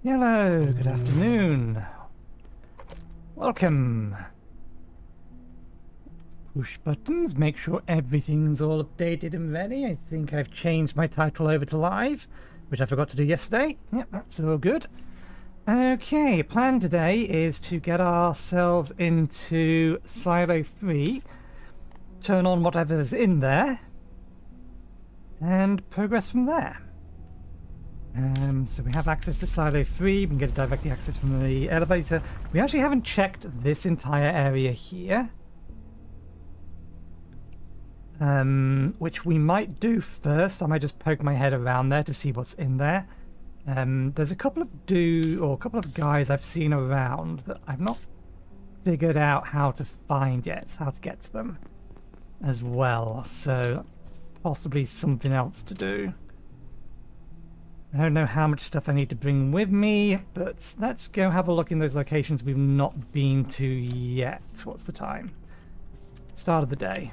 Hello, good afternoon. Welcome. Push buttons, make sure everything's all updated and ready. I think I've changed my title over to live, which I forgot to do yesterday. Yep, that's all good. Okay, plan today is to get ourselves into Silo 3, turn on whatever's in there, and progress from there. So we have access to Silo 3, we can get directly access from the elevator. We actually haven't checked this entire area here. Which we might do first. I might just poke my head around there to see what's in there. There's a couple of guys I've seen around that I've not figured out how to find yet, how to get to them as well, so possibly something else to do. I don't know how much stuff I need to bring with me, but let's go have a look in those locations we've not been to yet. What's the time? Start of the day.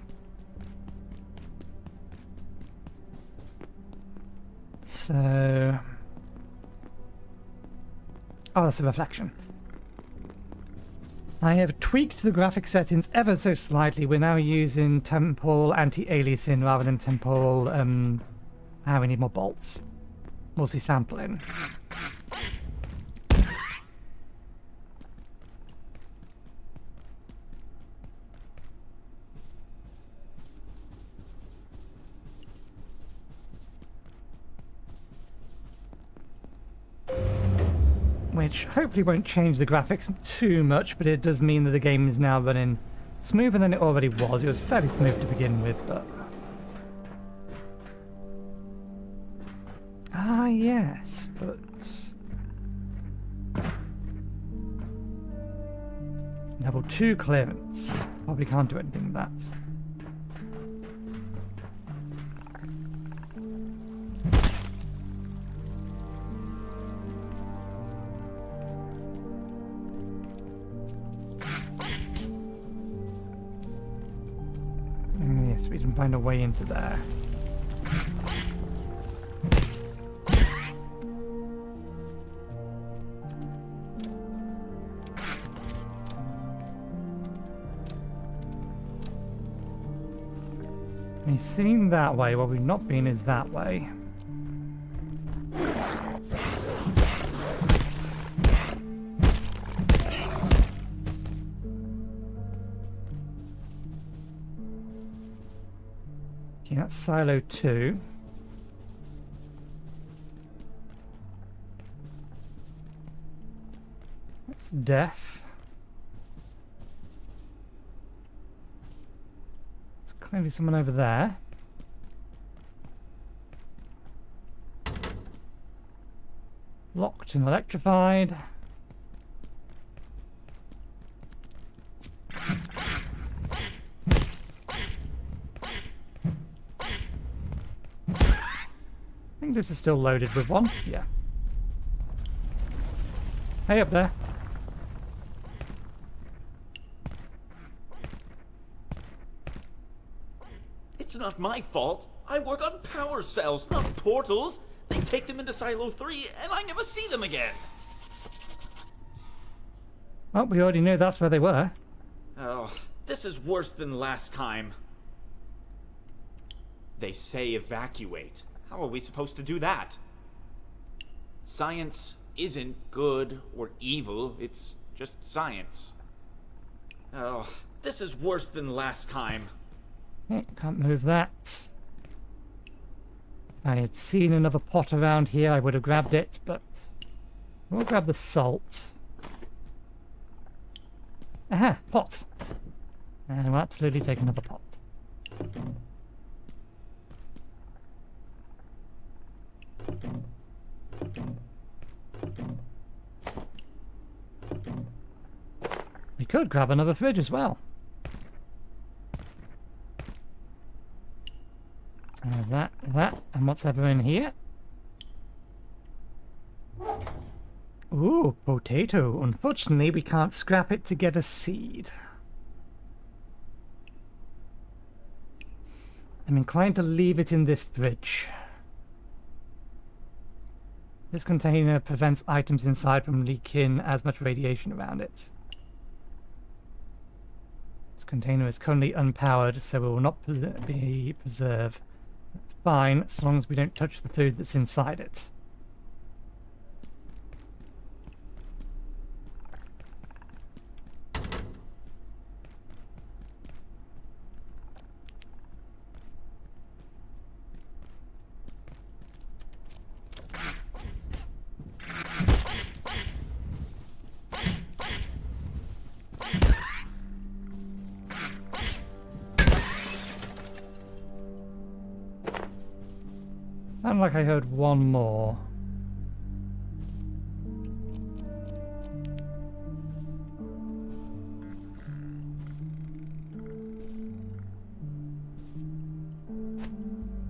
So... oh, that's a reflection. I have tweaked the graphic settings ever so slightly. We're now using temporal anti-aliasing rather than temporal, we need more bolts. Multi-sampling. Which hopefully won't change the graphics too much, but it does mean that the game is now running smoother than it already was. It was fairly smooth to begin with, but... ah, yes, but... level 2 clearance. Probably can't do anything with that. Yes, we can find a way into there. We've seen that way. What we've not been is that way. Okay, that's silo 2. That's death. Maybe someone over there. Locked and electrified. I think this is still loaded with one. Yeah. Hey up there. It's not my fault. I work on power cells, not portals. They take them into Silo 3, and I never see them again. Well, we already knew that's where they were. Oh, this is worse than last time. They say evacuate. How are we supposed to do that? Science isn't good or evil. It's just science. Oh, this is worse than last time. Can't move that. If I had seen another pot around here, I would have grabbed it, but we'll grab the salt. Aha, pot. And we'll absolutely take another pot. We could grab another fridge as well. That, and what's ever in here? Ooh, potato. Unfortunately, we can't scrap it to get a seed. I'm inclined to leave it in this fridge. This container prevents items inside from leaking as much radiation around it. This container is currently unpowered, so it will not be preserved. That's fine, as long as we don't touch the food that's inside it. Sounded like I heard one more.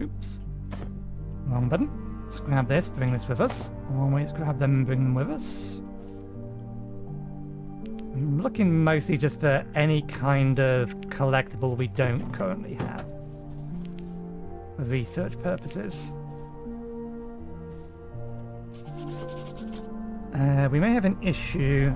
Oops. Wrong button. Let's grab this, bring this with us. Always grab them and bring them with us. I'm looking mostly just for any kind of collectible we don't currently have. For research purposes. We may have an issue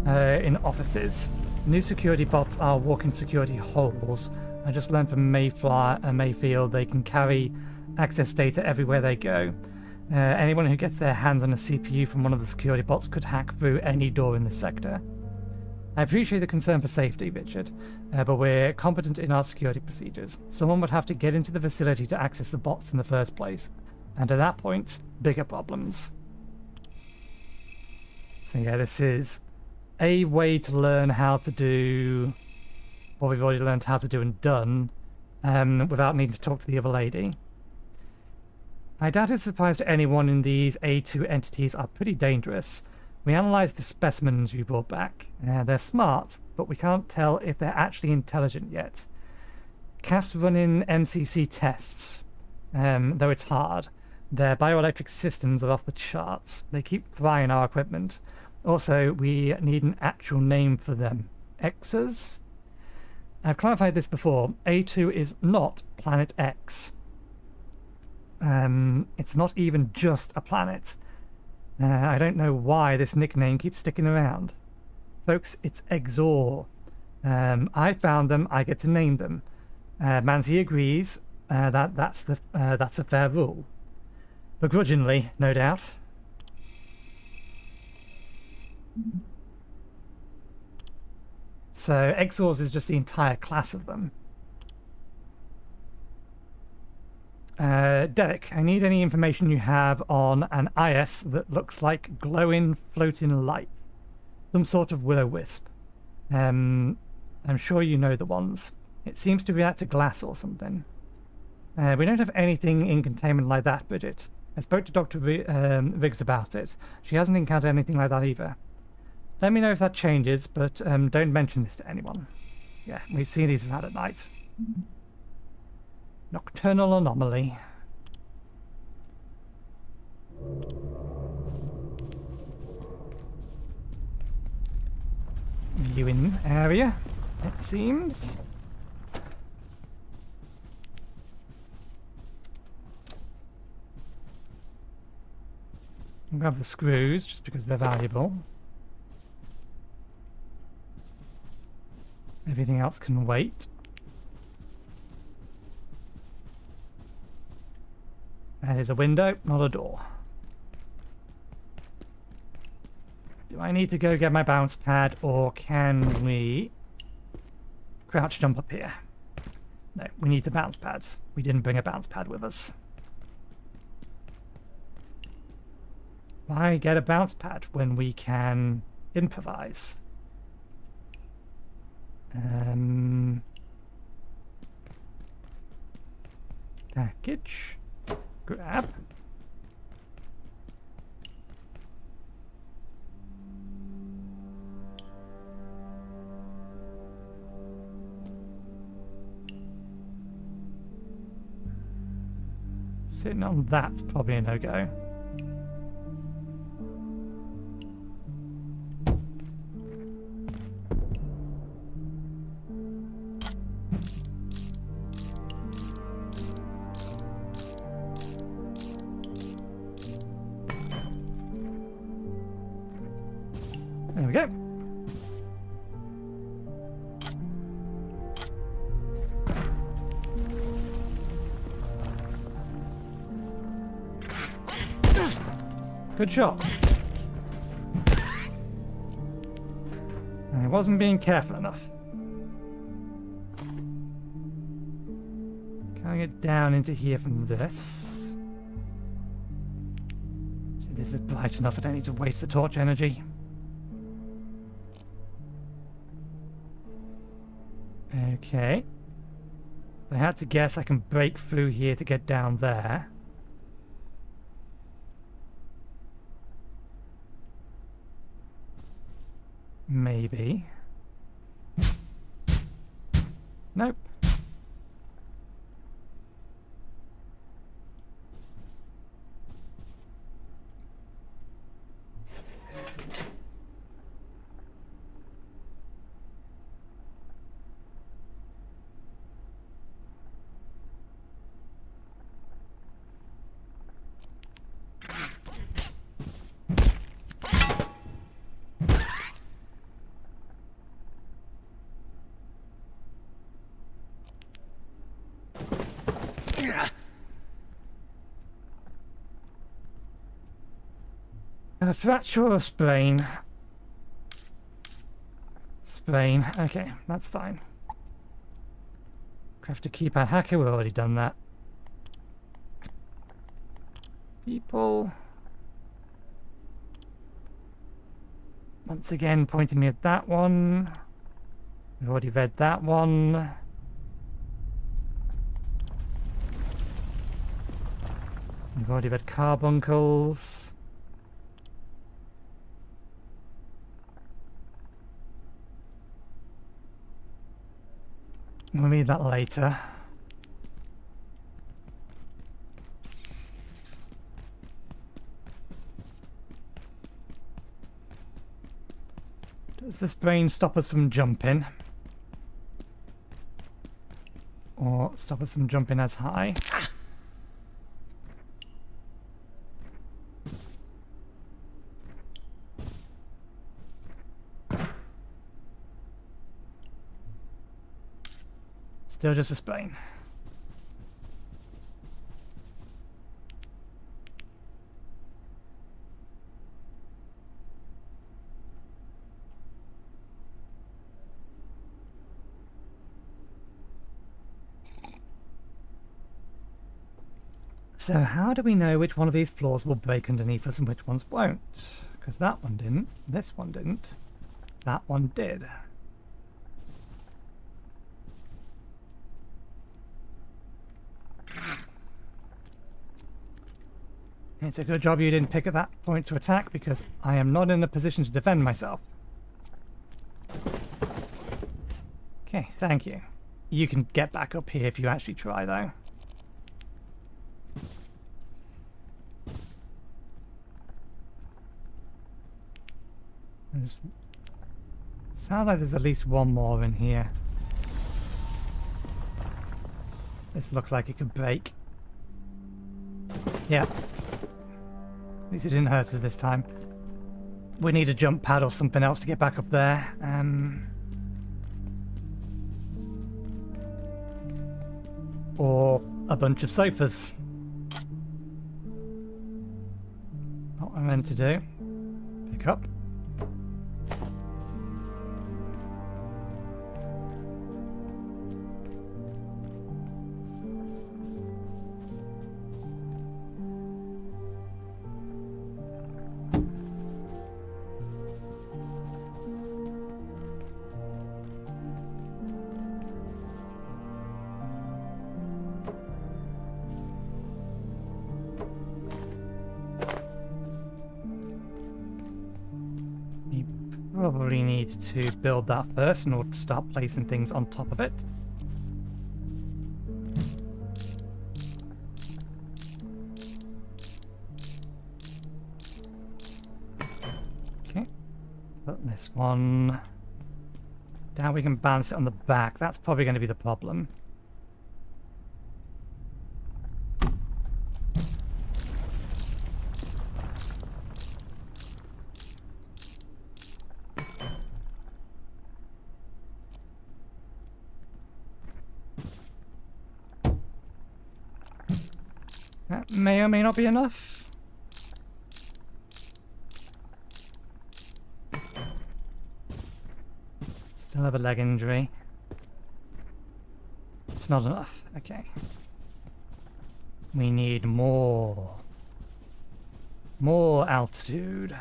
in offices. New security bots are walking security holes. I just learned from Mayfield they can carry access data everywhere they go. Anyone who gets their hands on a CPU from one of the security bots could hack through any door in the sector. I appreciate the concern for safety, Richard, but we're competent in our security procedures. Someone would have to get into the facility to access the bots in the first place, and at that point, bigger problems. So yeah, this is a way to learn how to do what we've already learned how to do and done, without needing to talk to the other lady. I doubt it's a surprise to anyone in these A2 entities are pretty dangerous. We analysed the specimens you brought back. They're smart, but we can't tell if they're actually intelligent yet. CAF's running MCC tests, though it's hard. Their bioelectric systems are off the charts. They keep frying our equipment. Also, we need an actual name for them. X's? I've clarified this before. A2 is not Planet X. It's not even just a planet. I don't know why this nickname keeps sticking around. Folks, it's Exor. I found them, I get to name them. Manzi agrees that's a fair rule. Begrudgingly, no doubt. So Exors is just the entire class of them. Derek, I need any information you have on an IS that looks like glowing, floating light. Some sort of will-o-wisp. I'm sure you know the ones. It seems to react to glass or something. We don't have anything in containment like that, Bridget. I spoke to Dr. Riggs about it. She hasn't encountered anything like that either. Let me know if that changes, but don't mention this to anyone. Yeah, we've seen these around at night. Nocturnal anomaly. Viewing area, it seems. I'll grab the screws just because they're valuable. Everything else can wait. That is a window, not a door. Do I need to go get my bounce pad, or can we crouch jump up here? No, we need the bounce pads. We didn't bring a bounce pad with us. Why get a bounce pad when we can improvise? Package. Grab. Sitting on that's probably a no-go. There we go. Good shot. I wasn't being careful enough. Can I get down into here from this? So this is bright enough, I don't need to waste the torch energy. Okay. If I had to guess, I can break through here to get down there. Maybe. Nope. A fracture or a sprain? Sprain. Okay, that's fine. Craft a keypad hacker, we've already done that. People. Once again, pointing me at that one. We've already read that one. We've already read carbuncles. We'll read that later. Does this brain stop us from jumping? Or stop us from jumping as high? Still just a sprain. So how do we know which one of these floors will break underneath us and which ones won't? Because that one didn't, this one didn't, that one did. It's a good job you didn't pick at that point to attack, because I am not in a position to defend myself. Okay, thank you. You can get back up here if you actually try, though. Sounds like there's at least one more in here. This looks like it could break. Yeah. At least it didn't hurt us this time. We need a jump pad or something else to get back up there. Or a bunch of sofas. Not what I meant to do. Pick up. Probably need to build that first in order to start placing things on top of it. Okay, put this one down. We can balance it on the back. That's probably going to be the problem. That may or may not be enough. Still have a leg injury. It's not enough. Okay. We need more. More altitude.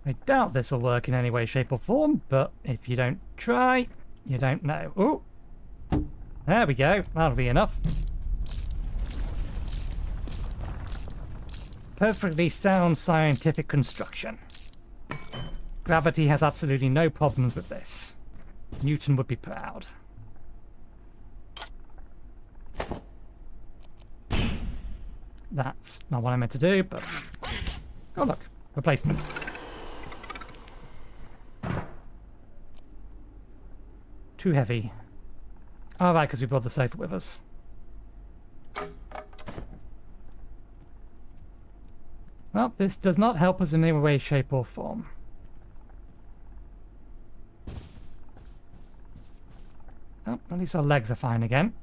I doubt this will work in any way, shape or form, but if you don't try, you don't know. Ooh! There we go. That'll be enough. Perfectly sound scientific construction. Gravity has absolutely no problems with this. Newton would be proud. That's not what I meant to do, but... Oh look, replacement. Too heavy. Oh, right, because we brought the sofa with us. Well, this does not help us in any way, shape, or form. Oh, at least our legs are fine again.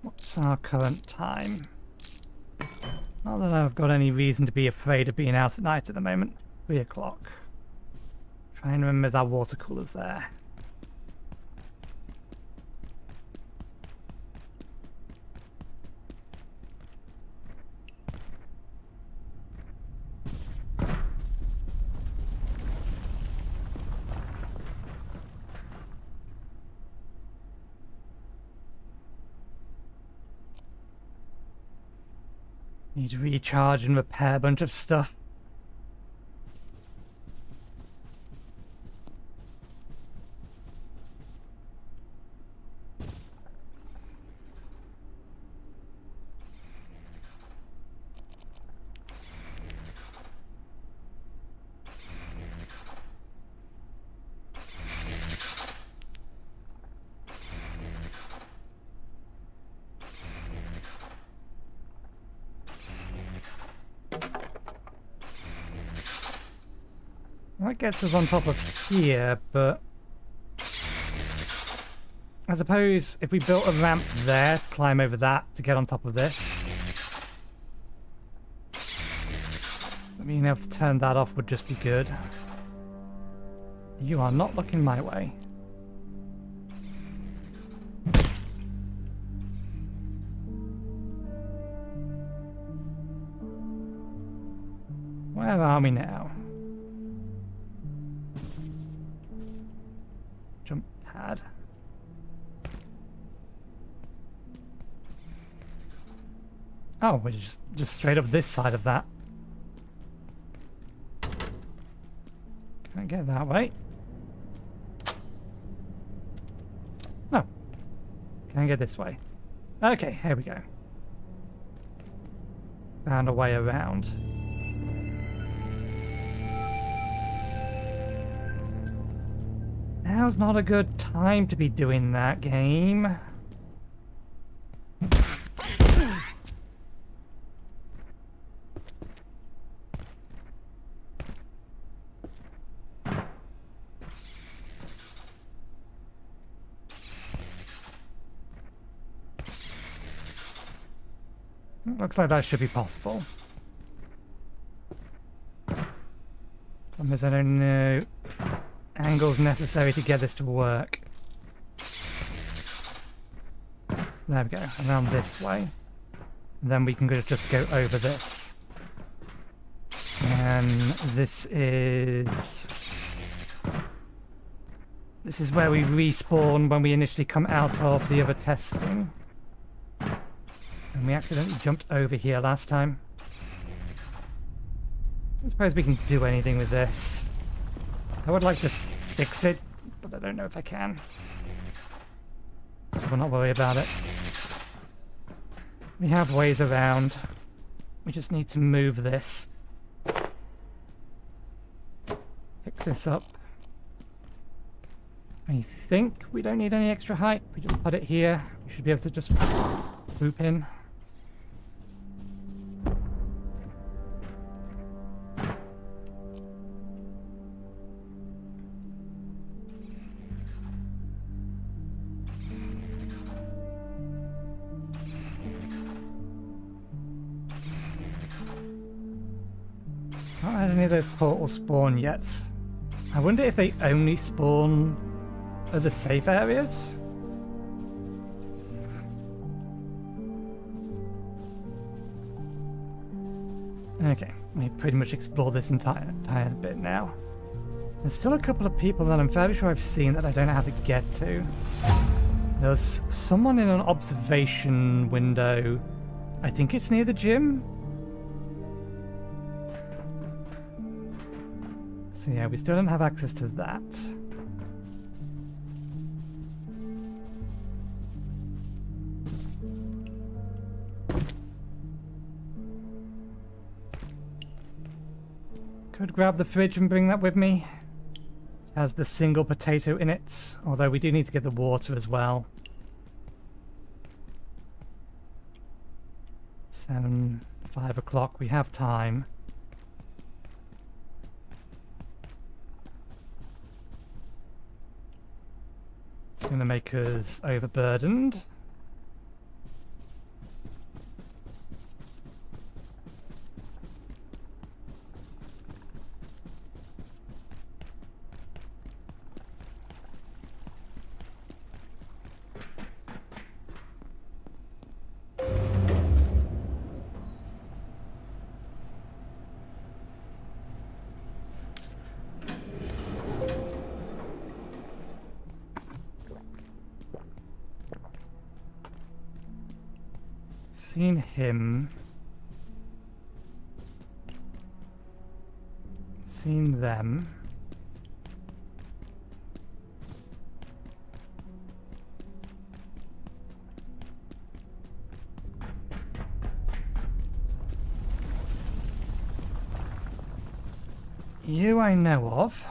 What's our current time? Not that I've got any reason to be afraid of being out at night at the moment. 3 o'clock. Try and remember that water cooler's there. Need to recharge and repair a bunch of stuff. That gets us on top of here, but I suppose if we built a ramp there to climb over that to get on top of this, being able to turn that off would just be good. You are not looking my way. Where are we now? Jump pad. Oh, we're just straight up this side of that. Can I get that way? No. Can I get this way? Okay, here we go. Found a way around. Now's not a good time to be doing that, game. Looks like that should be possible. Problem is I don't know angles necessary to get this to work. There we go, around this way. And then we can just go over this. And this is where we respawn when we initially come out of the other testing. And we accidentally jumped over here last time. I suppose we can do anything with this. I would like to fix it, but I don't know if I can. So we'll not worry about it. We have ways around. We just need to move this. Pick this up. I think we don't need any extra height. We just put it here. We should be able to just swoop in. Not had any of those portals spawn yet. I wonder if they only spawn at the safe areas? Okay, we pretty much explored this entire bit now. There's still a couple of people that I'm fairly sure I've seen that I don't know how to get to. There's someone in an observation window. I think it's near the gym. So yeah, we still don't have access to that. Could grab the fridge and bring that with me. It has the single potato in it, although we do need to get the water as well. 5 o'clock, we have time. It's going to make us overburdened. Seen him. Seen them. You I know of.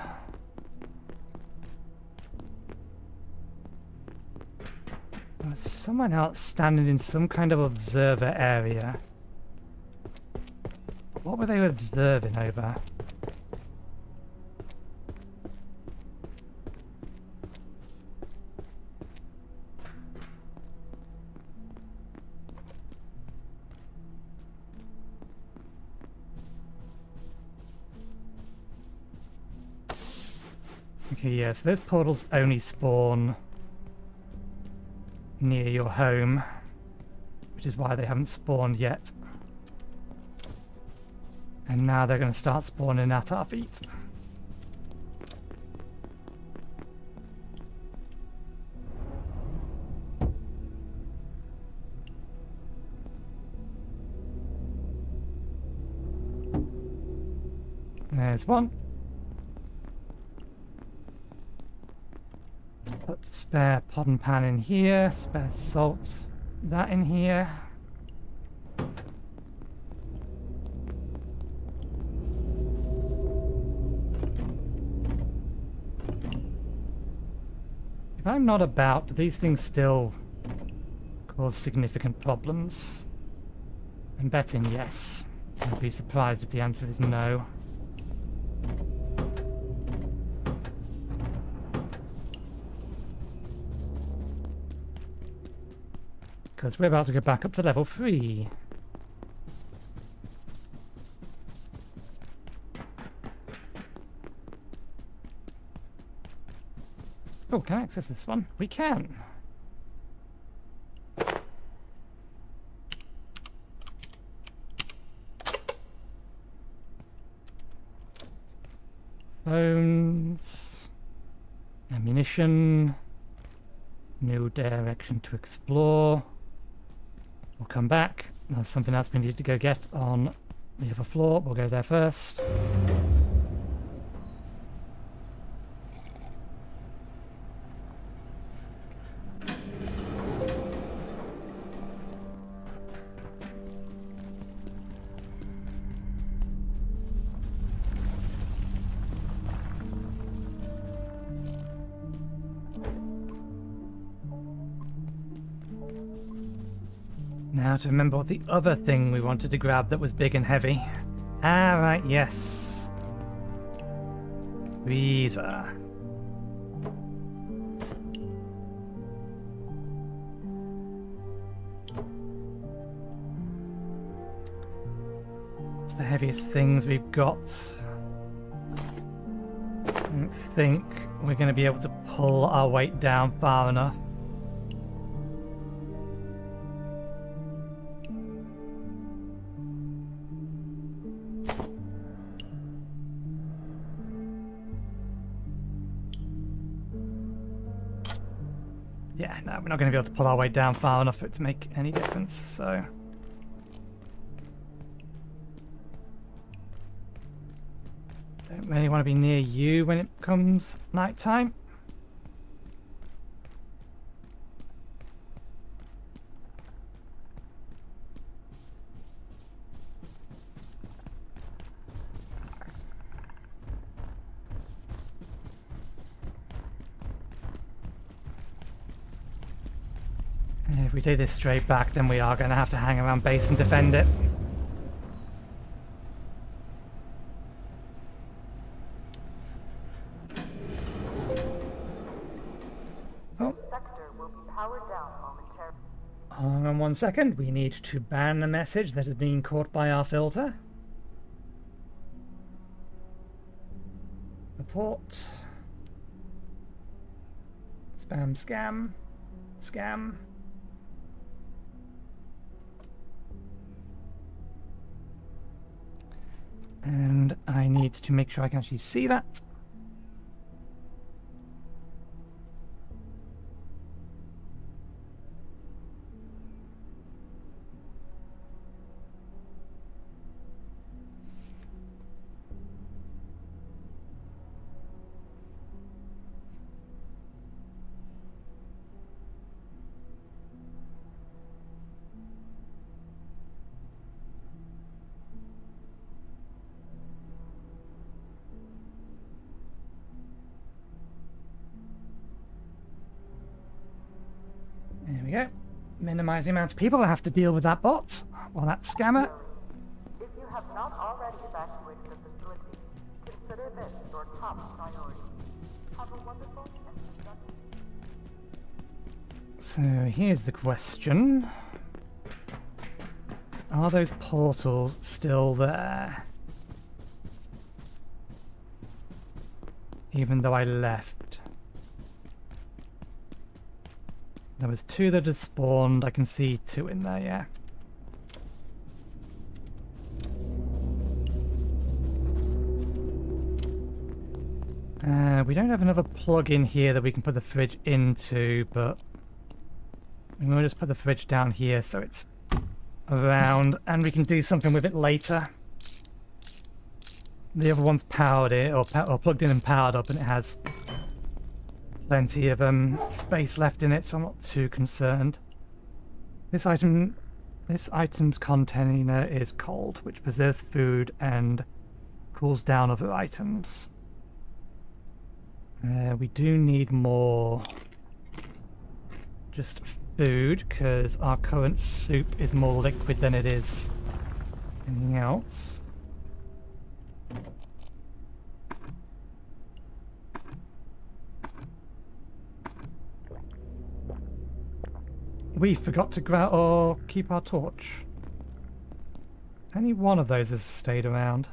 There's someone else standing in some kind of observer area. What were they observing over? Okay, yes, those portals only spawn near your home, which is why they haven't spawned yet. And now they're going to start spawning at our feet. There's one. Let's put spare pot and pan in here, spare salt, that in here. If I'm not about, do these things still cause significant problems? I'm betting yes. I'd be surprised if the answer is no. Because we're about to go back up to level 3. Oh, can I access this one? We can. Phones. Ammunition. New direction to explore. We'll come back. There's something else we need to go get on the other floor. We'll go there first. Now to remember what the other thing we wanted to grab that was big and heavy. Ah, right, yes. Freezer. It's the heaviest things we've got. I don't think we're going to be able to pull our weight down far enough. Yeah, no, we're not going to be able to pull our weight down far enough for it to make any difference, so... Don't Don't really want to be near you when it comes night time. If we take this straight back, then we are going to have to hang around base and defend it. Oh. Sector will be powered down momentarily. Hang on 1 second. We need to ban a message that is being caught by our filter. Report. Spam, scam. Scam. And I need to make sure I can actually see that. There we go. Minimize the amount of people I have to deal with that bot or that scammer. If you have not already evacuated the facility, consider this your top priority. Have a wonderful and productive. So here's the question. Are those portals still there? Even though I left. There was 2 that had spawned. I can see 2 in there, yeah. We don't have another plug in here that we can put the fridge into, but we'll just put the fridge down here so it's around and we can do something with it later. The other one's powered it, or plugged in and powered up, and it has plenty of space left in it, so I'm not too concerned. This item's container is cold, which preserves food and cools down other items. We do need more just food, because our current soup is more liquid than it is anything else. We forgot to grab or keep our torch. Only one of those has stayed around.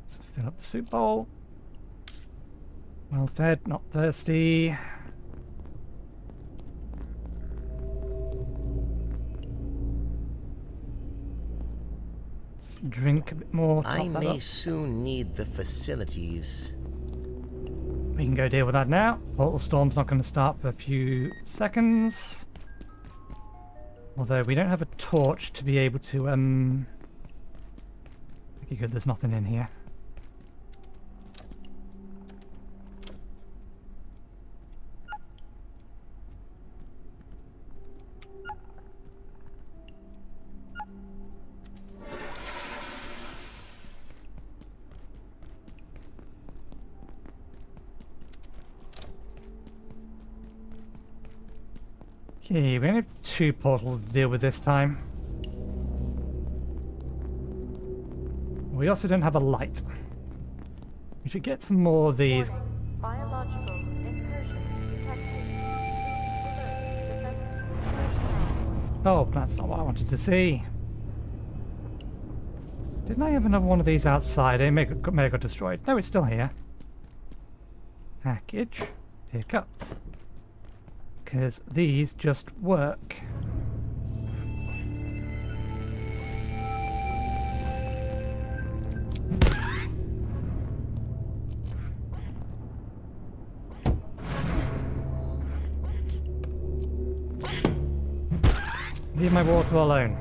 Let's fill up the soup bowl. Well fed, not thirsty. Let's drink a bit more. I may soon need the facilities. We can go deal with that now. Portal Storm's not going to start for a few seconds. Although we don't have a torch to be able to, Okay, good, there's nothing in here. Okay, we only have 2 portals to deal with this time. We also don't have a light. We should get some more of these. Biological incursion detected. Alert defense personnel. Oh, that's not what I wanted to see. Didn't I have another one of these outside? It may have got destroyed. No, it's still here. Package. Pick up. Because these just work. Leave my water alone.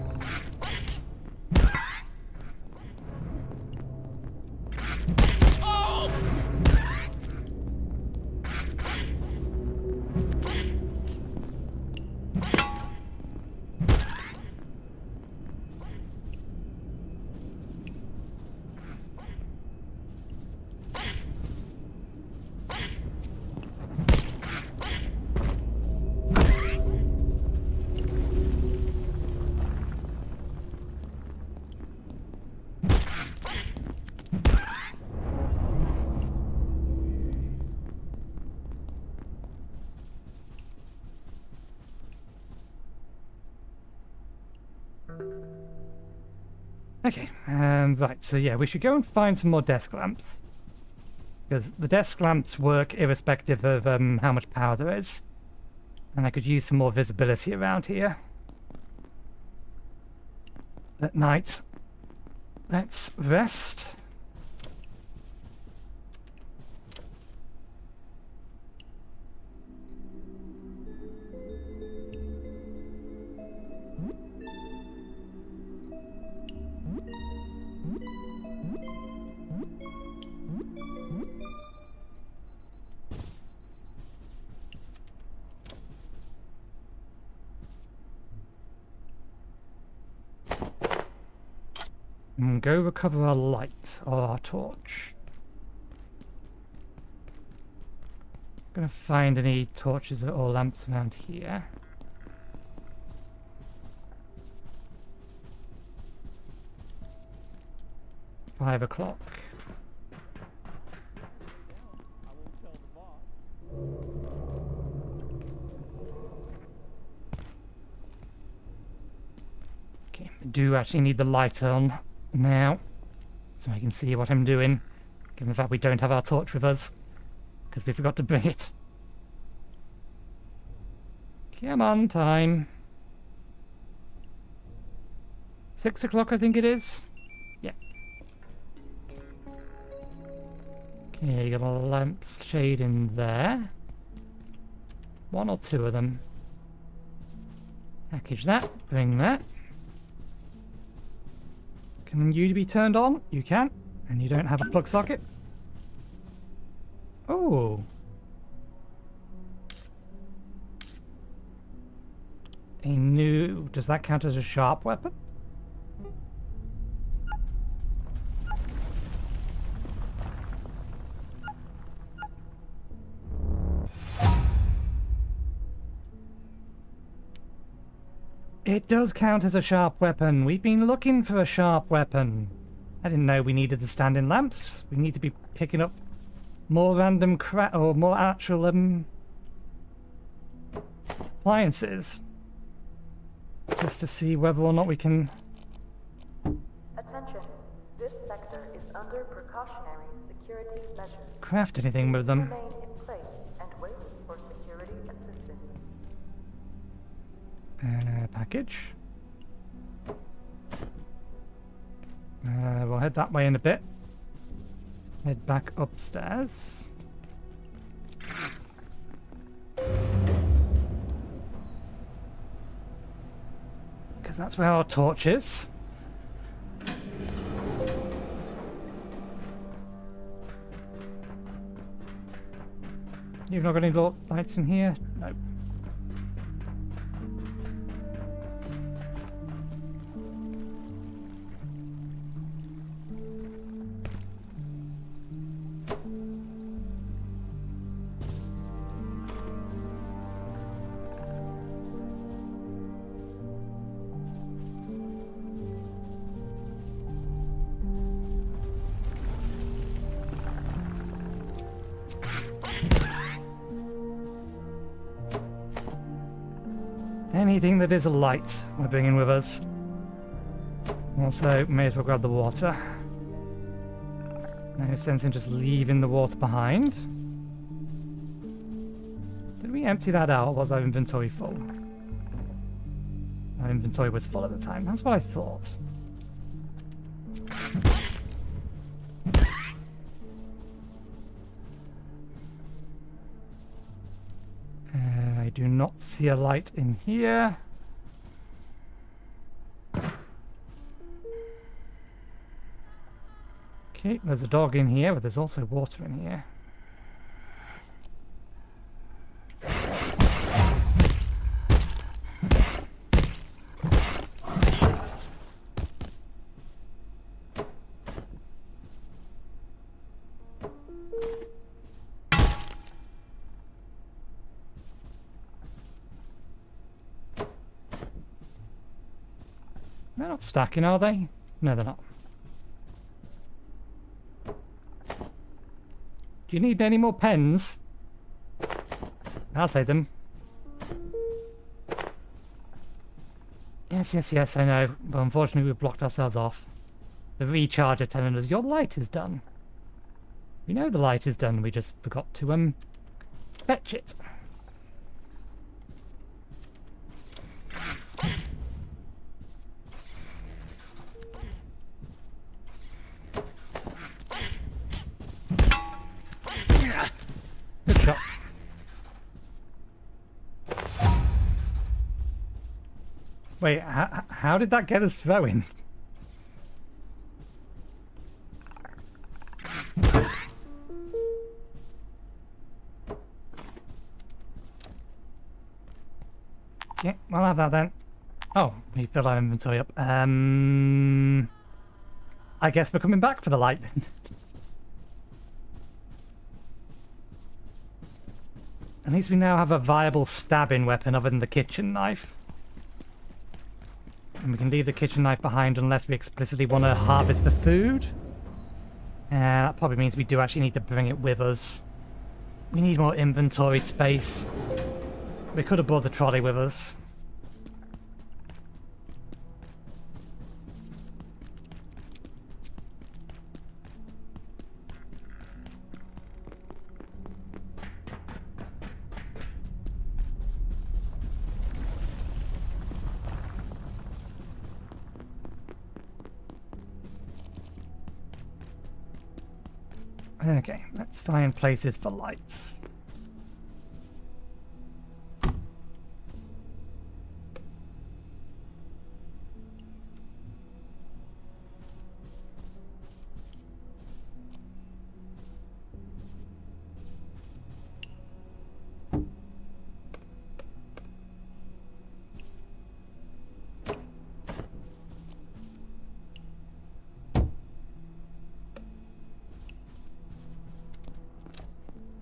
Okay, right, so yeah, we should go and find some more desk lamps. Because the desk lamps work irrespective of how much power there is. And I could use some more visibility around here. At night. Let's rest. And go recover our light or our torch. Gonna find any torches or lamps around here. Five o'clock. Okay, I do actually need the light on now, so I can see what I'm doing, given the fact we don't have our torch with us, because we forgot to bring it. Come on, time. 6 o'clock, I think it is. Yeah. Okay, got a lamp shade in there. 1 or 2 of them. Package that, bring that. Can you be turned on? You can. And you don't have a plug socket. Oh. A new... Does that count as a sharp weapon? It does count as a sharp weapon. We've been looking for a sharp weapon. I didn't know we needed the standing lamps. We need to be picking up more random crap or more actual appliances. Just to see whether or not we can Attention. This sector is under precautionary security measures. craft anything with them. Remain in place and wait for security assistance. Package. We'll head that way in a bit. Let's head back upstairs. Because that's where our torch is. You've not got any lights in here? Nope. Anything that is a light we're bringing with us. Also, may as well grab the water. No sense in just leaving the water behind. Did we empty that out, or was our inventory full? Our inventory was full at the time. That's what I thought. I do not see a light in here. Okay, there's a dog in here, but there's also water in here. They're not stacking, are they? No, they're not. Do you need any more pens? I'll take them. Yes, I know. But unfortunately, we've blocked ourselves off. the recharger telling us your light is done. We know the light is done, we just forgot to fetch it. Good shot. Wait, how did that get us throwing? Okay, I'll have that then. Oh, we filled our inventory up. I guess we're coming back for the light then. At least we now have a viable stabbing weapon other than the kitchen knife. And we can leave the kitchen knife behind unless we explicitly want to harvest the food. And that probably means we do actually need to bring it with us. We need more inventory space. We could have brought the trolley with us. Okay, let's find places for lights.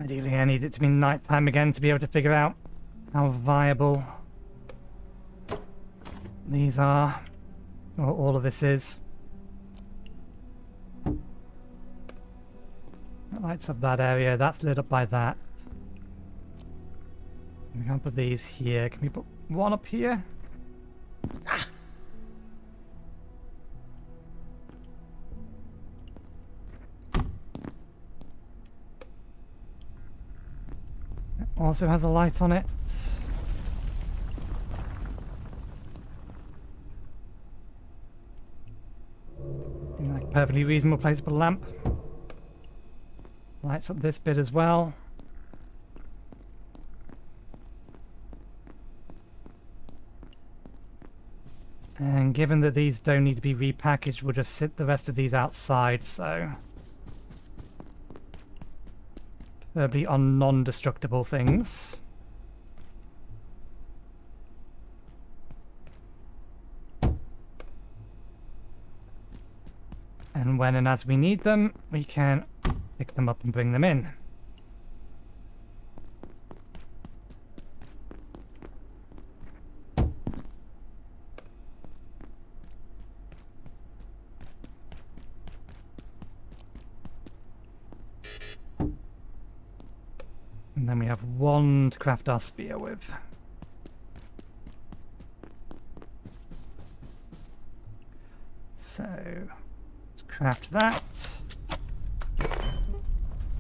Ideally, I need it to be nighttime again to be able to figure out how viable these are, or all of this is. That lights up that area, that's lit up by that. We can't put these here. Can we put one up here? Also has a light on it. Seems like a perfectly reasonable place to put a lamp. Lights up this bit as well. And given that these don't need to be repackaged, we'll just sit the rest of these outside, so... Preferably on non-destructible things. And when and as we need them, we can pick them up and bring them in. And then we have one to craft our spear with. So, let's craft that.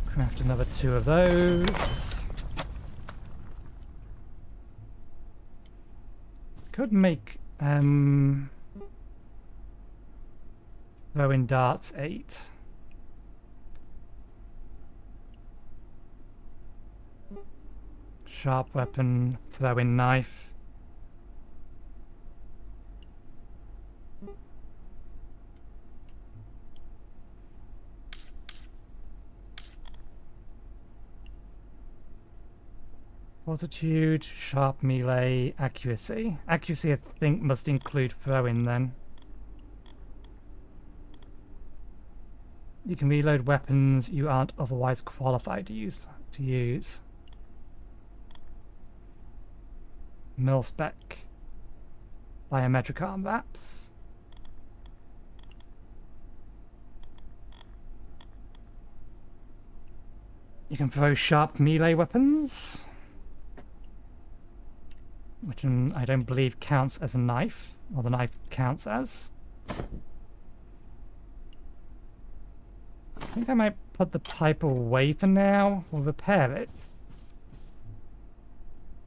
Craft another 2 of those. Could make throwing darts 8. Sharp weapon, throwing knife. Fortitude, sharp melee, accuracy. Accuracy I think must include throwing then. You can reload weapons you aren't otherwise qualified to use. Mil-spec. Biometric arm wraps. You can throw sharp melee weapons, which I don't believe counts as a knife, or the knife counts as. think I might put the pipe away for now. We'll repair it.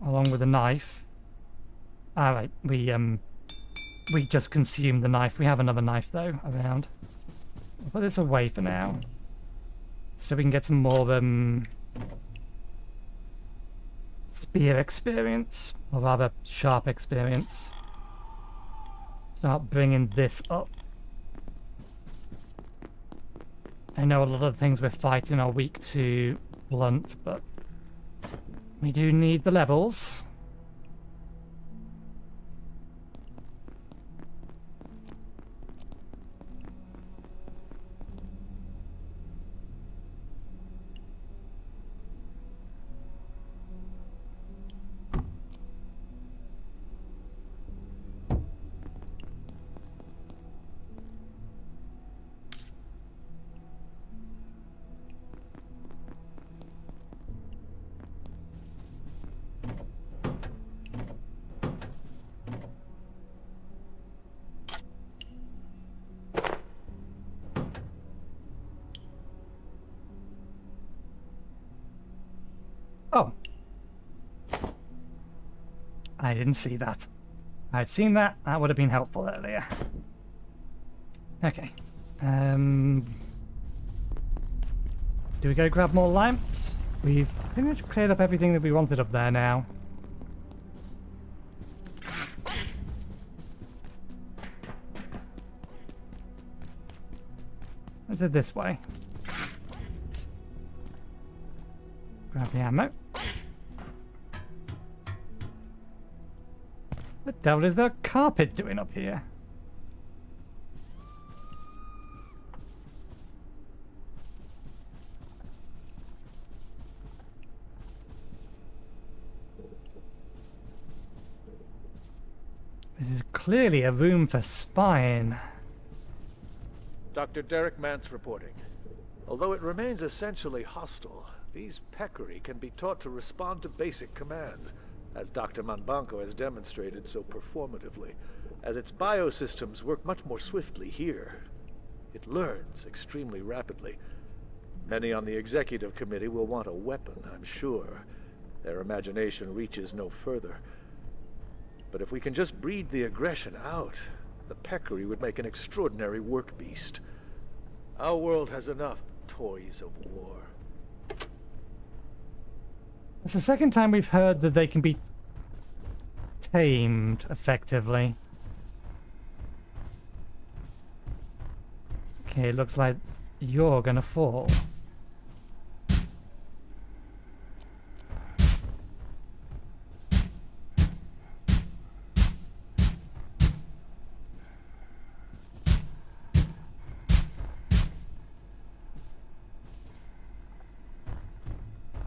Along with the knife. Alright, we just consumed the knife. We have another knife though around. I'll put this away for now. So we can get some more spear experience. Or rather, sharp experience. Start bringing this up. I know a lot of the things we're fighting are weak to blunt, but we do need the levels. Oh. I didn't see that. I'd seen that. That would have been helpful earlier. Okay. Do we go grab more lamps? We've pretty much cleared up everything that we wanted up there now. Let's head this way. Grab the ammo. What the devil is the carpet doing up here? This is clearly a room for spying. Dr. Derek Mance reporting. Although it remains essentially hostile, these peccary can be taught to respond to basic commands, as Dr. Manbanco has demonstrated so performatively, as its biosystems work much more swiftly here. It learns extremely rapidly. Many on the executive committee will want a weapon, I'm sure. Their imagination reaches no further. But if we can just breed the aggression out, the peccary would make an extraordinary work beast. Our world has enough toys of war. It's the second time we've heard that they can be tamed effectively. Okay, it looks like you're gonna fall.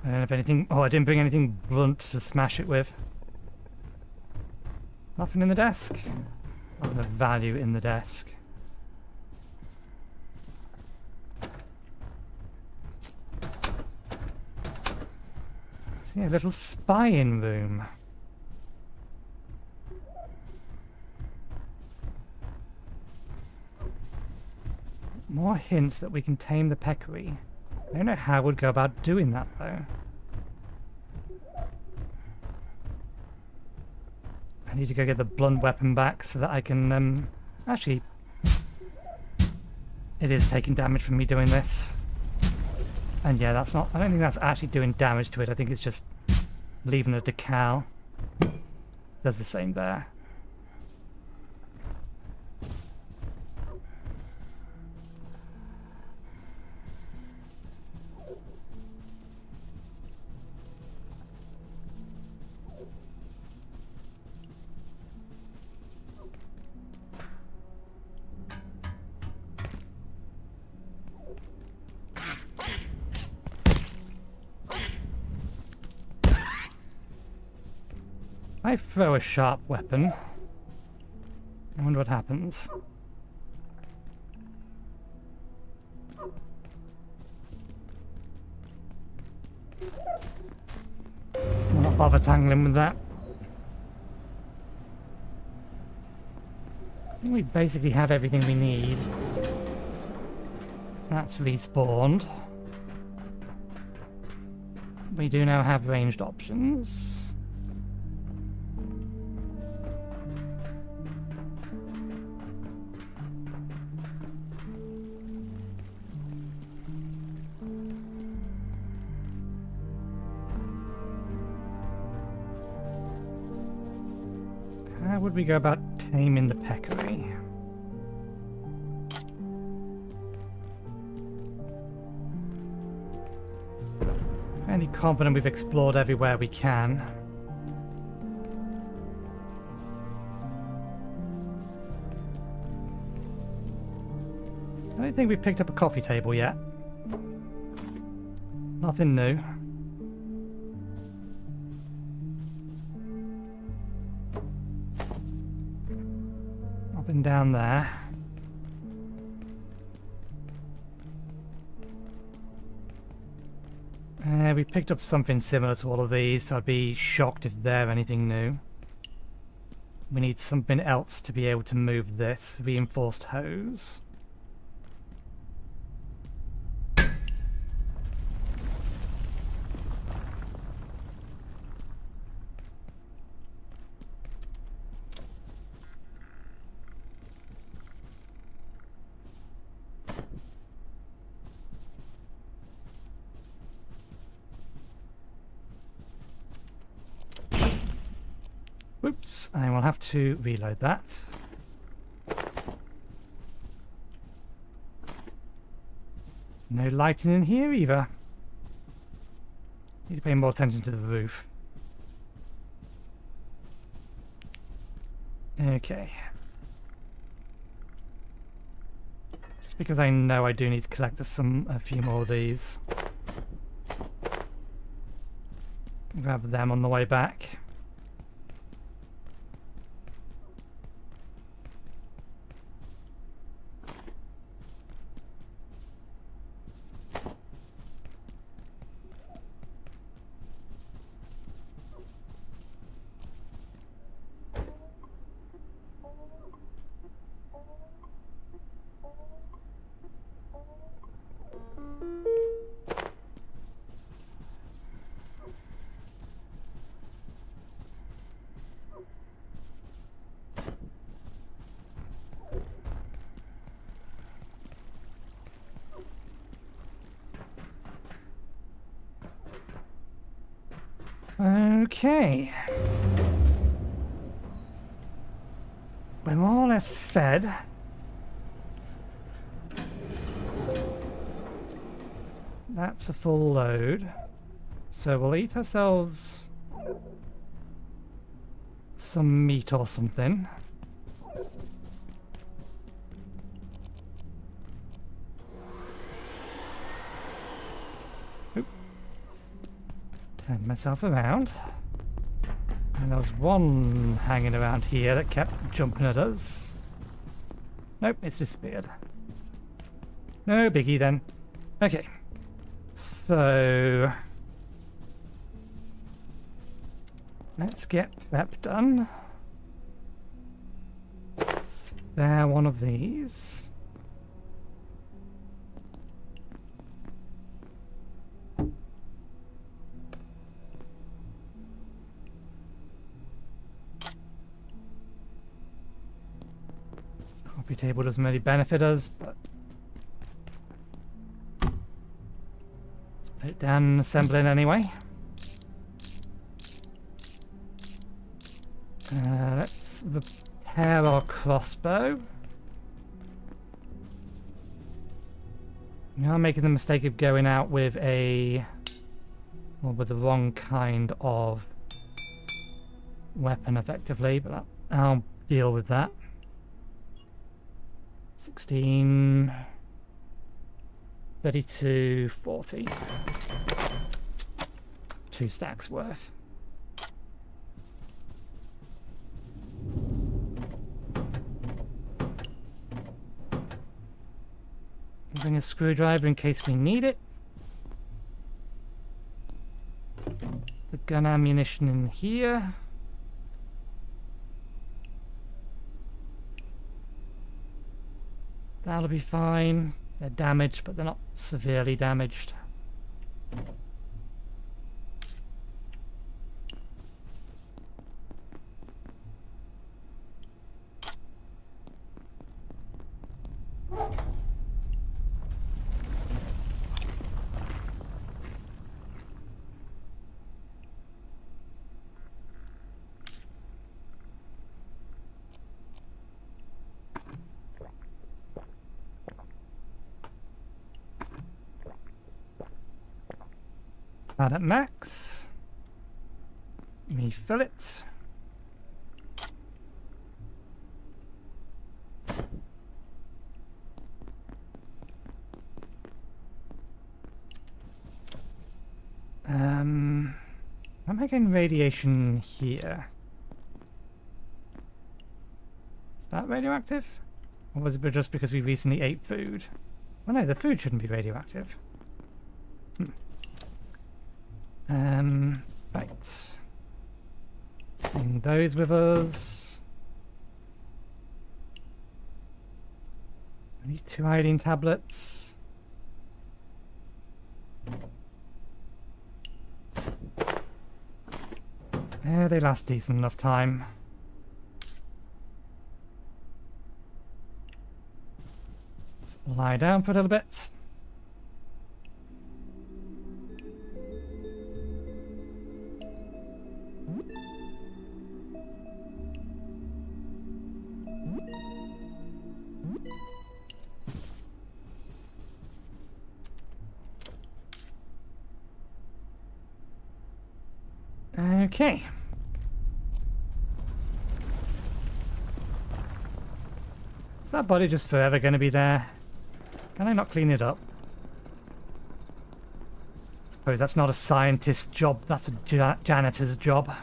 I don't have anything. Oh, I didn't bring anything blunt to smash it with. Nothing in the desk. Nothing of value in the desk. See, a little spying room. More hints that we can tame the peccary. I don't know how we'd go about doing that, though. I need to go get the blunt weapon back so that I can, actually... It is taking damage from me doing this. And yeah, that's not... I don't think that's actually doing damage to it. I think it's just leaving a decal. Does the same there. I throw a sharp weapon. I wonder what happens. I'll not bother tangling with that. I think we basically have everything we need. That's respawned. We do now have ranged options. How would we go about taming the peccary? Fairly confident we've explored everywhere we can. I don't think we've picked up a coffee table yet. Nothing new. Nothing down there. We picked up something similar to all of these, so I'd be shocked if they're anything new. We need something else to be able to move this reinforced hose. Oops, I will have to reload that. No lighting in here either. Need to pay more attention to the roof. Okay. Just because I know I do need to collect a few more of these. Grab them on the way back. Okay. We're more or less fed. That's a full load. So we'll eat ourselves some meat or something. Turn myself around. And there was one hanging around here that kept jumping at us. Nope, it's disappeared. No biggie then. Okay. So let's get prep done. Spare one of these. Coffee table doesn't really benefit us, but let's put it down and assemble it anyway. Let's repair our crossbow. We are making the mistake of going out with with the wrong kind of weapon effectively, but I'll deal with that. 16, 32, 40. 2 stacks worth. Bring a screwdriver in case we need it. The gun ammunition in here. That'll be fine. They're damaged, but they're not severely damaged. That at max. Refill it. Am I getting radiation here? Is that radioactive? Or was it just because we recently ate food? Well, no, the food shouldn't be radioactive. Right. Bring those with us. I need 2 iodine tablets. Yeah, they last decent enough time. Let's lie down for a little bit. Okay. Is that body just forever going to be there? Can I not clean it up? I suppose that's not a scientist's job, that's a janitor's job.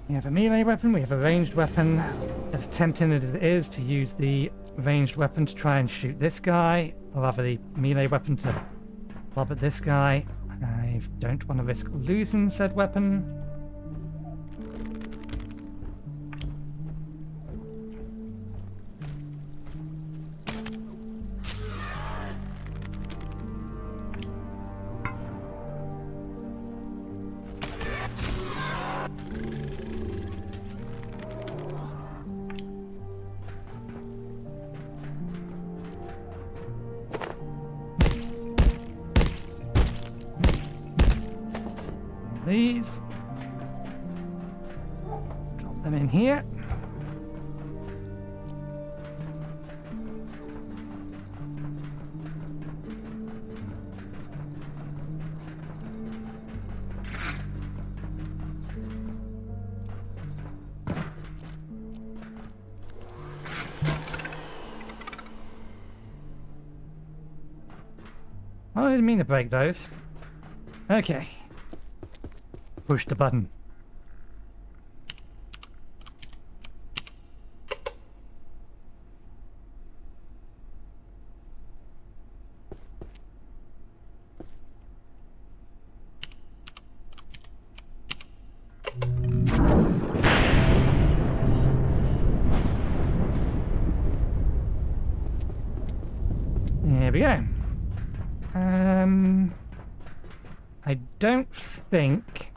We have a melee weapon, we have a ranged weapon. As tempting as it is to use the ranged weapon to try and shoot this guy, or rather the melee weapon to lob at this guy, I don't want to risk losing said weapon. These. Drop them in here. Oh, I didn't mean to break those. Okay. Push the button. There we go. I don't think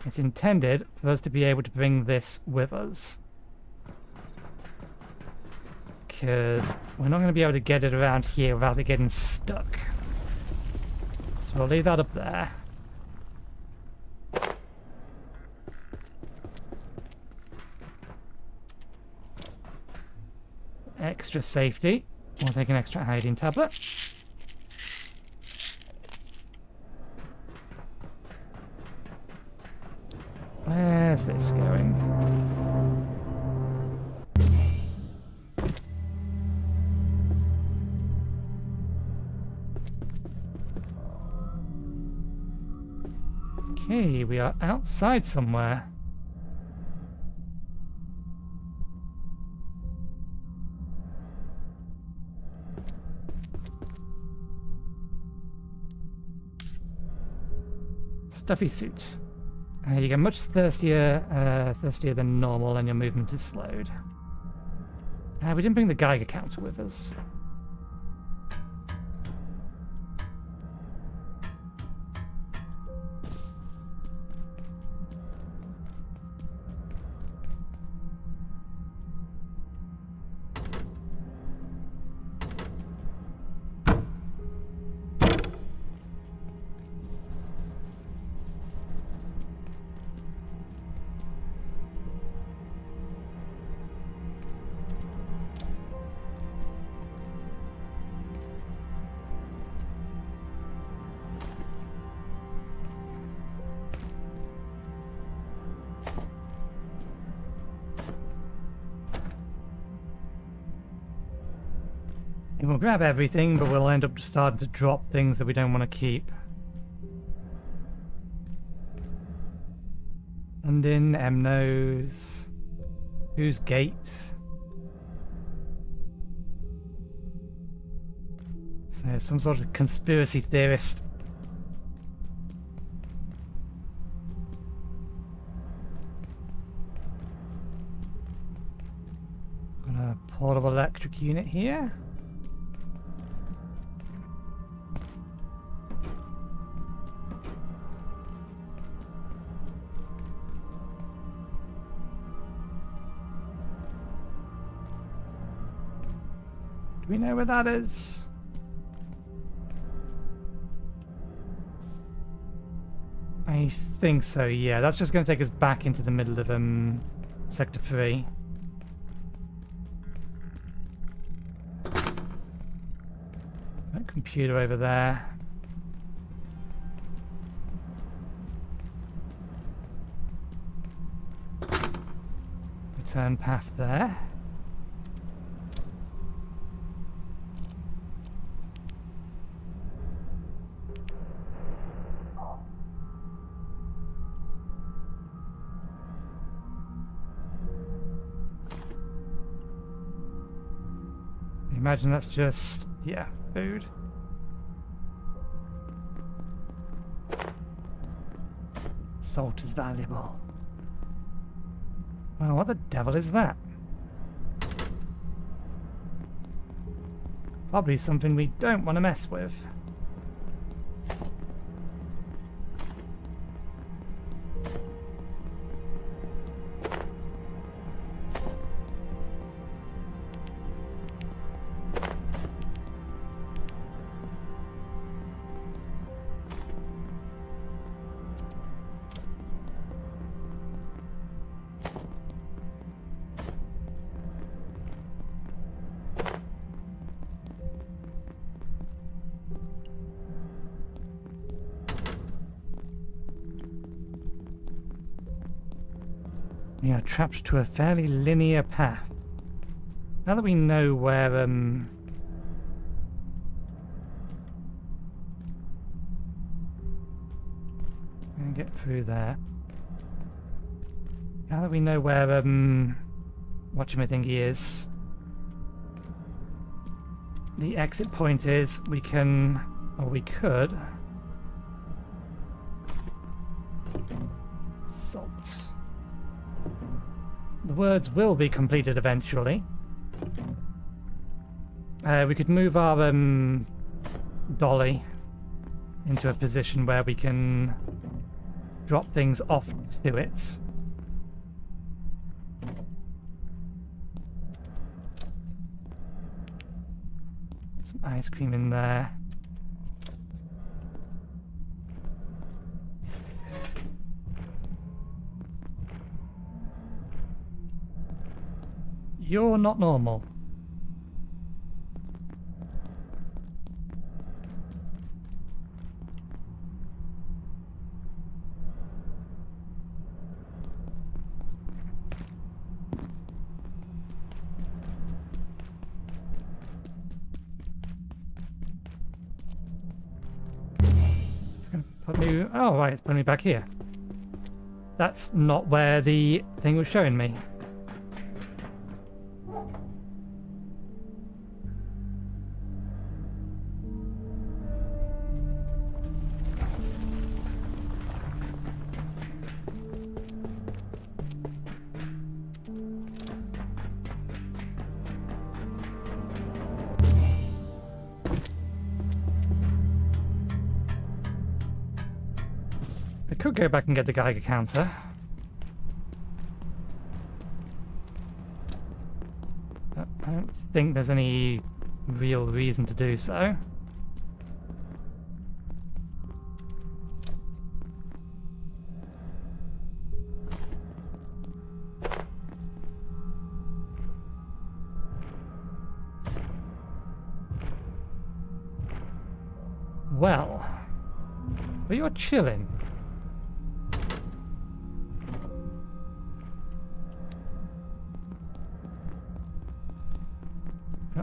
it's intended for us to be able to bring this with us, because we're not going to be able to get it around here without it getting stuck. So we'll leave that up there. Extra safety. We'll take an extra iodine tablet. Where's this going? Okay, we are outside somewhere. Stuffy suit. You get much thirstier than normal, and your movement is slowed. We didn't bring the Geiger counter with us. We'll grab everything, but we'll end up starting to drop things that we don't want to keep. London, Mnose. Who's Gate? So, some sort of conspiracy theorist. Got a portable electric unit here. Do we know where that is? I think so, yeah. That's just going to take us back into the middle of Sector 3. That computer over there. Return path there. Imagine that's just, yeah, food. Salt is valuable. Well, what the devil is that? Probably something we don't want to mess with. We are trapped to a fairly linear path. Now that we know where, and get through there. Now that we know where, whatchamathingy is, the exit point is, we can, or we could, salt. The words will be completed eventually. We could move our dolly into a position where we can drop things off to it. Some ice cream in there. You're not normal. put me... Oh, right, it's putting me back here. That's not where the thing was showing me. I could go back and get the Geiger counter. But I don't think there's any real reason to do so. Well, but you're chilling.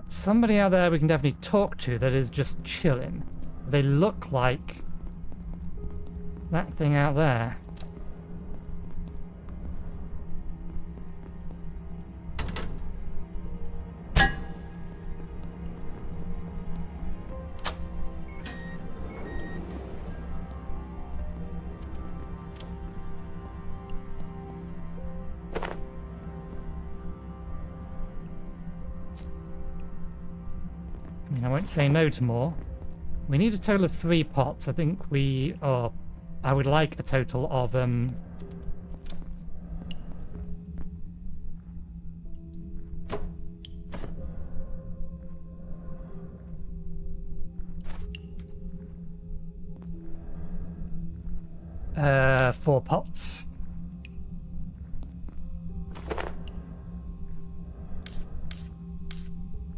Somebody out there we can definitely talk to that is just chilling. They look like that thing out there. I mean, I won't say no to more. We need a total of 3 pots. I think we... or I would like a total of... 4 pots.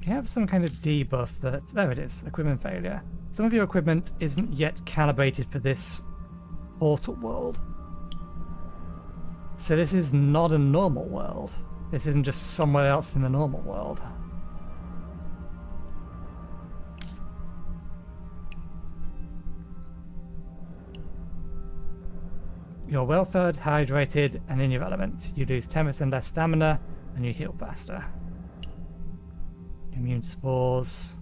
We have some kind of debuff that... There it is, equipment failure. Some of your equipment isn't yet calibrated for this portal world. So this is not a normal world. This isn't just somewhere else in the normal world. You're well fed, hydrated, and in your element. You lose 10% less stamina, and you heal faster. Immune spores.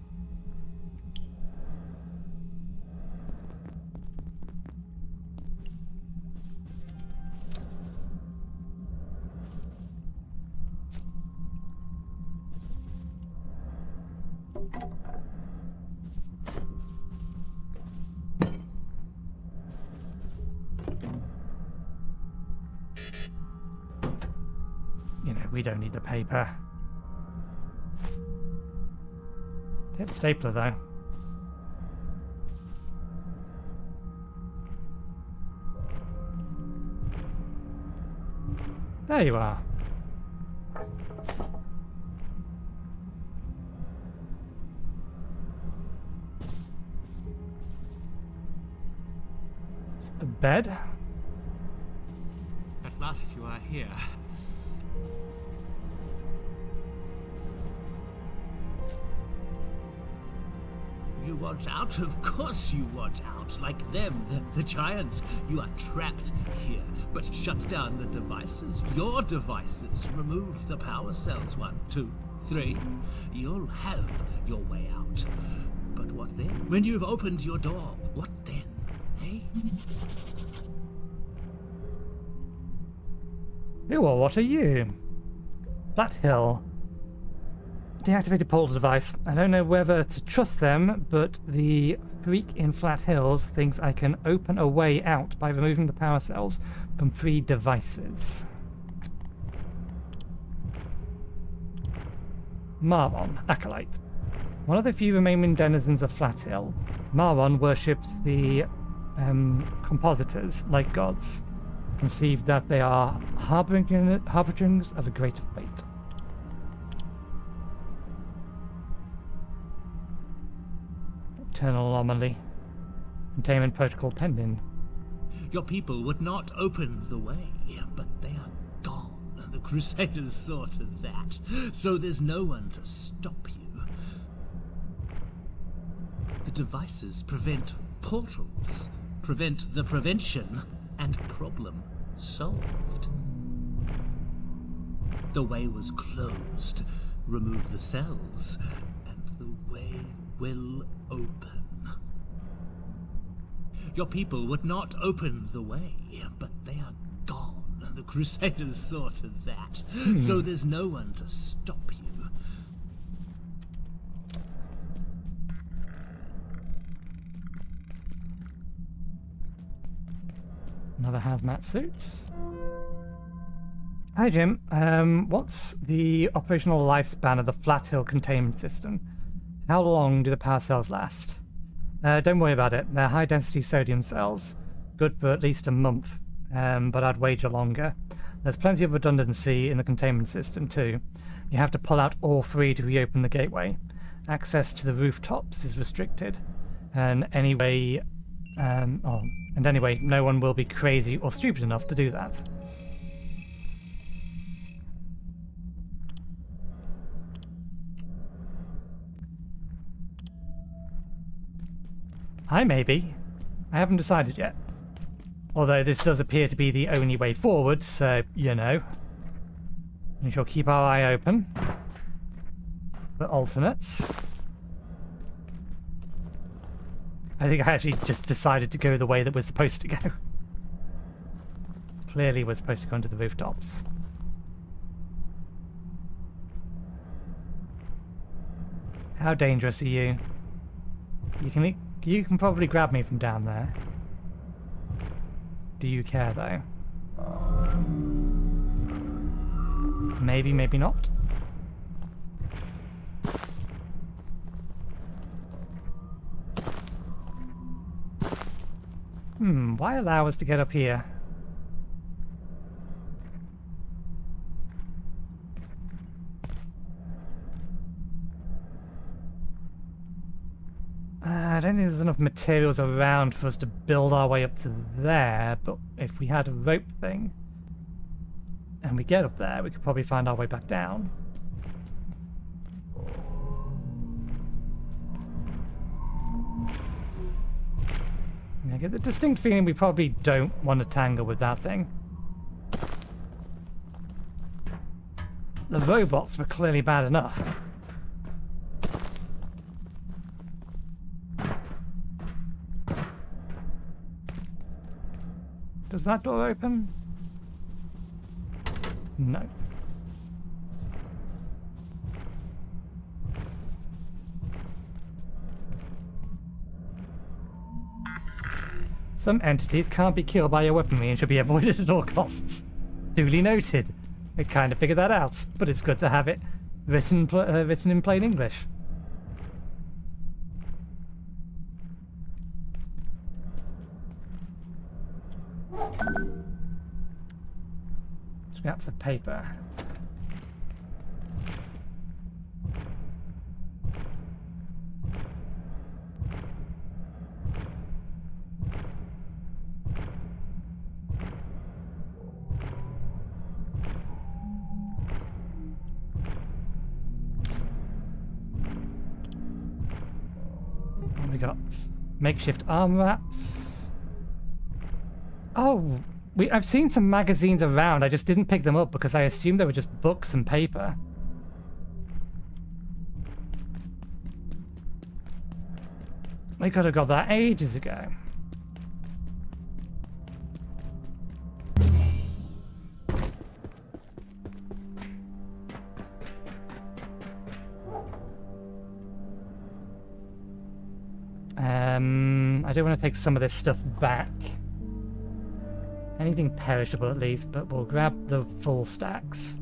You know, we don't need the paper. Hit the stapler though. There you are. It's a bed. At last you are here. You want out? Of course you want out. Like them, the giants. You are trapped here. But shut down the devices. Your devices. Remove the power cells. 1, 2, 3. You'll have your way out. But what then? When you've opened your door, what then? Eh? Who or what are you? Flat Hill. Deactivated portal device. I don't know whether to trust them, but the freak in Flat Hills thinks I can open a way out by removing the power cells from 3 devices. Maron, Acolyte. One of the few remaining denizens of Flat Hill, Maron worships the compositors like gods, conceived that they are harbingers of a greater fate. Eternal anomaly. Containment protocol pending. Your people would not open the way, but they are gone. The Crusaders saw to that, so there's no one to stop you. The devices prevent portals. Prevent the prevention, and problem solved. The way was closed. Remove the cells, and the way will open. Your people would not open the way, but they are gone. The Crusaders saw to that. So there's no one to stop you. Another hazmat suit. Hi Jim, what's the operational lifespan of the Flat Hill containment system? How long do the power cells last? Don't worry about it, they're high density sodium cells. Good for at least a month, but I'd wager longer. There's plenty of redundancy in the containment system too. You have to pull out all three to reopen the gateway. Access to the rooftops is restricted. And anyway, no one will be crazy or stupid enough to do that. I may be. I haven't decided yet. Although this does appear to be the only way forward, so, you know. We shall keep our eye open for alternates. I think I actually just decided to go the way that we're supposed to go. Clearly we're supposed to go into the rooftops. How dangerous are you? You can probably grab me from down there. Do you care though? Maybe, maybe not. Why allow us to get up here? I don't think there's enough materials around for us to build our way up to there, but if we had a rope thing and we get up there, we could probably find our way back down. I get the distinct feeling we probably don't want to tangle with that thing. The robots were clearly bad enough. Does that door open? No. Some entities can't be killed by your weaponry and should be avoided at all costs. Duly noted. I kind of figured that out, but it's good to have it written in plain English. Scraps of paper. What we got? Makeshift arm wraps. Oh! I've seen some magazines around, I just didn't pick them up because I assumed they were just books and paper. We could have got that ages ago. I do want to take some of this stuff back. Anything perishable at least, but we'll grab the full stacks.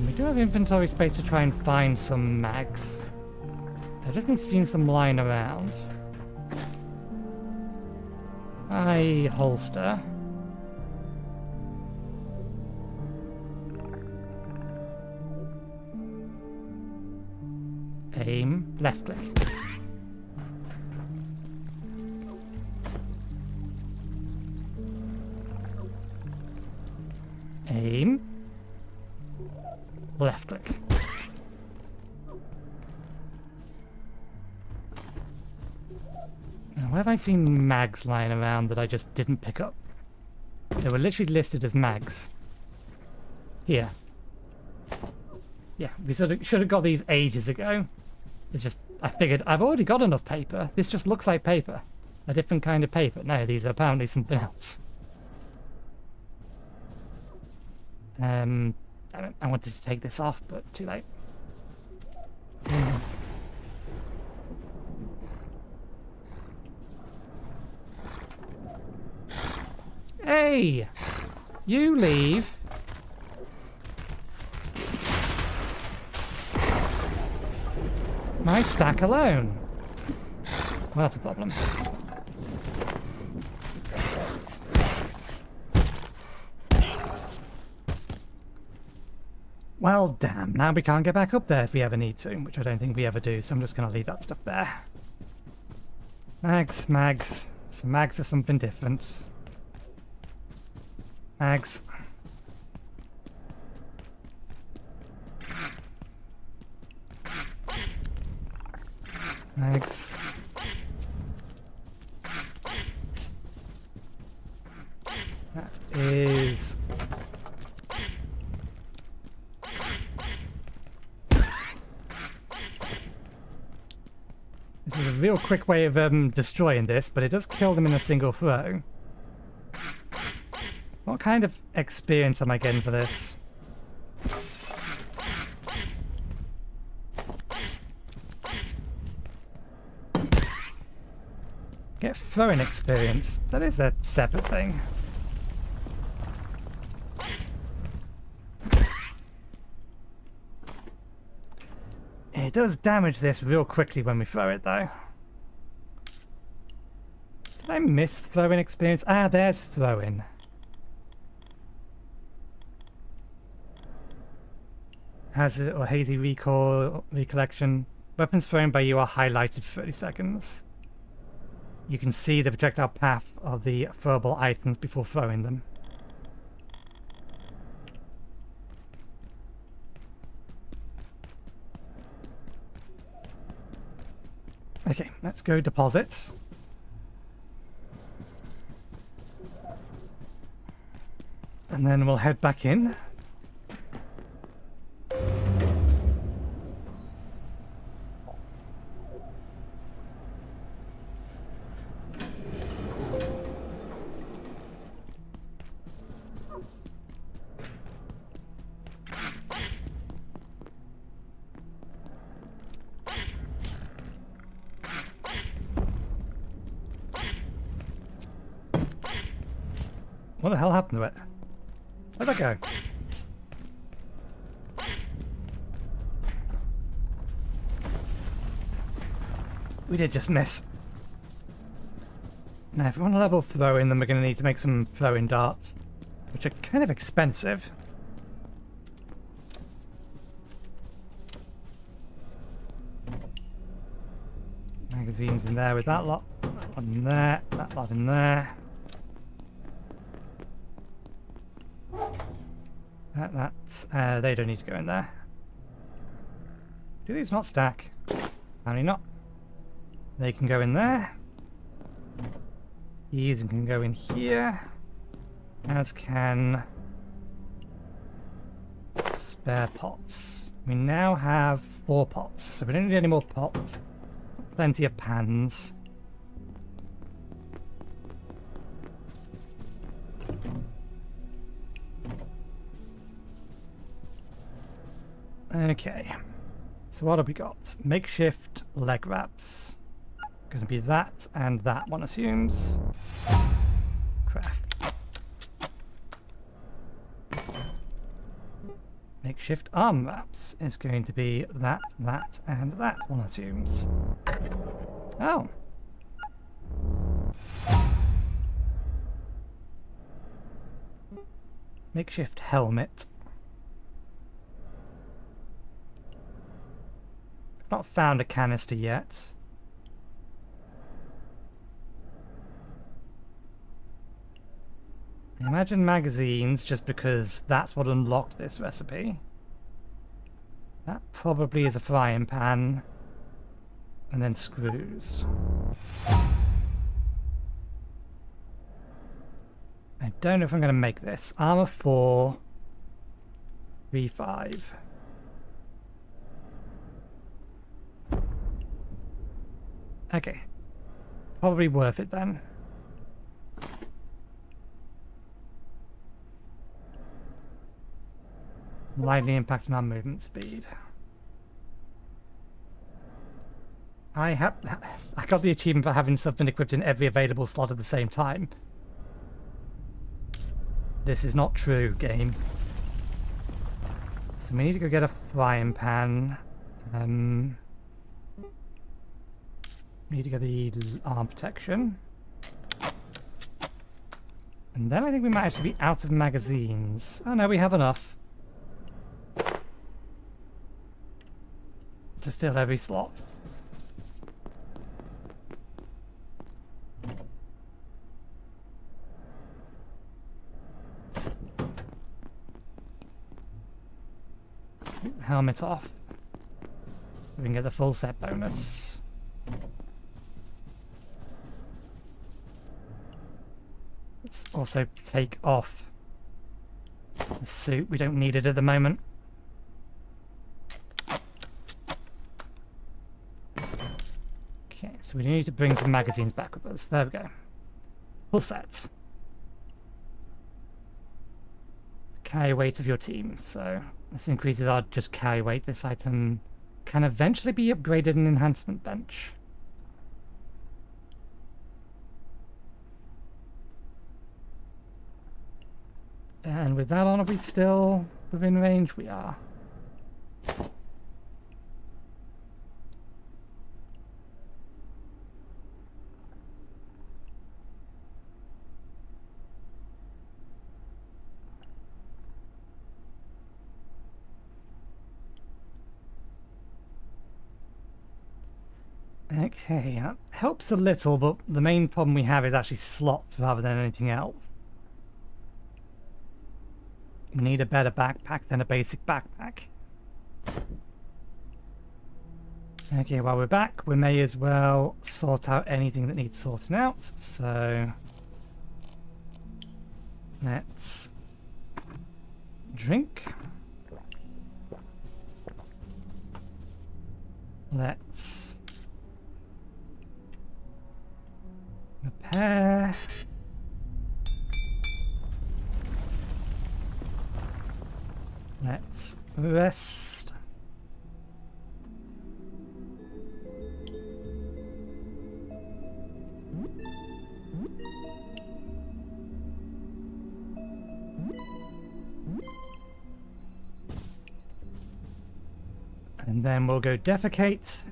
We do have inventory space to try and find some mags. I've definitely seen some lying around. Holster. Aim, left click. Aim. Left click. Now, where have I seen mags lying around that I just didn't pick up? They were literally listed as mags. Here. Yeah, we should have got these ages ago. It's just, I figured I've already got enough paper. This just looks like paper. A different kind of paper. No, these are apparently something else. I wanted to take this off, but too late. Hey! You leave. My stack alone. Well, that's a problem. Well, damn. Now we can't get back up there if we ever need to, which I don't think we ever do, so I'm just going to leave that stuff there. Mags. So mags are something different. Mags. Mags. That is... This is a real quick way of destroying this, but it does kill them in a single throw. What kind of experience am I getting for this? Get throwing experience. That is a separate thing. It does damage this real quickly when we throw it, though. Did I miss throwing experience? Ah, there's throwing. Hazard or hazy recall recollection. Weapons thrown by you are highlighted for 30 seconds. You can see the projectile path of the throwable items before throwing them. Okay, let's go deposit. And then we'll head back in. What the hell happened to it? Where'd that go? We did just miss. Now, if we want to level throwing, then we're going to need to make some throwing darts, which are kind of expensive. Magazines in there with that lot. That lot in there. That lot in there. They don't need to go in there. Do these not stack? Apparently not. They can go in there. These can go in here. As can spare pots. We now have 4 pots, so we don't need any more pots. Plenty of pans. Okay, so what have we got? Makeshift leg wraps. Going to be that and that, one assumes. Craft. Makeshift arm wraps is going to be that, that, and that, one assumes. Oh. Makeshift helmet. Not found a canister yet. Imagine magazines, just because that's what unlocked this recipe. That probably is a frying pan. And then screws. I don't know if I'm going to make this. Armor 4. V5. Okay. Probably worth it then. Lightly impacting our movement speed. I got the achievement for having something equipped in every available slot at the same time. This is not true, game. So we need to go get a frying pan. We need to get the arm protection. And then I think we might actually be out of magazines. Oh no, we have enough to fill every slot. Helmet off, so we can get the full set bonus. Let's also take off the suit. We don't need it at the moment. Okay, so we need to bring some magazines back with us. There we go. Full set. Carry weight of your team, so this increases our just carry weight. This item can eventually be upgraded in enhancement bench. And with that on, are we still within range? We are. Okay, that helps a little, but the main problem we have is actually slots rather than anything else. We need a better backpack than a basic backpack. Okay, while we're back, we may as well sort out anything that needs sorting out. So let's drink. Let's repair. Let's rest. And then we'll go defecate.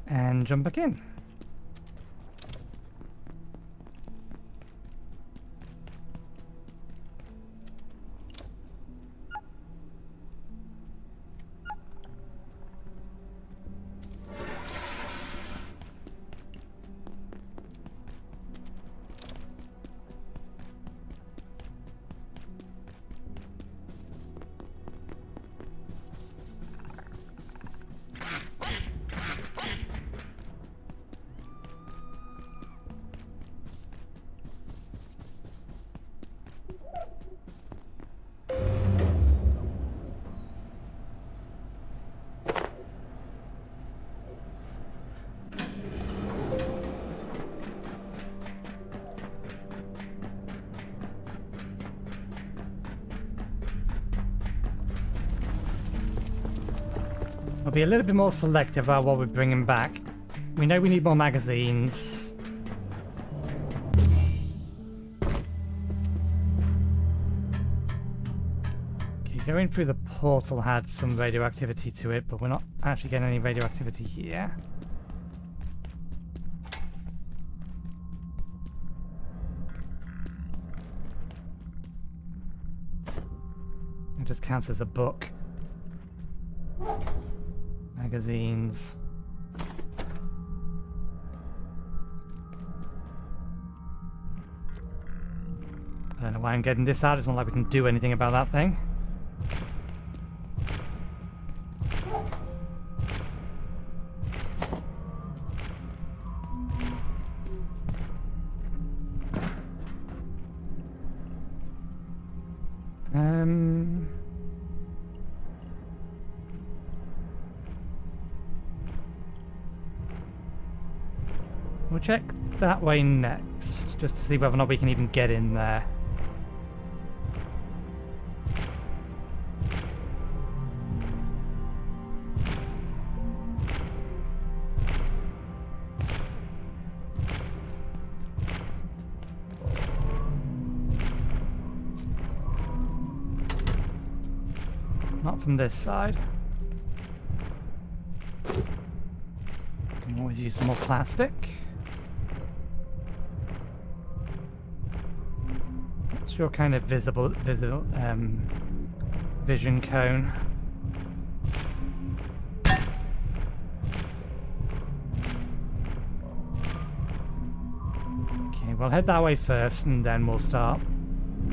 And jump back in. We'll be a little bit more selective about what we're bringing back. We know we need more magazines. Okay, going through the portal had some radioactivity to it, but we're not actually getting any radioactivity here. It just counts as a book. Magazines. why I'm getting this out. It's not like we can do anything about that thing. We'll check that way next, just to see whether or not we can even get in there. Not from this side. Can always use some more plastic. What's your kind of vision cone? Okay, we'll head that way first, and then we'll start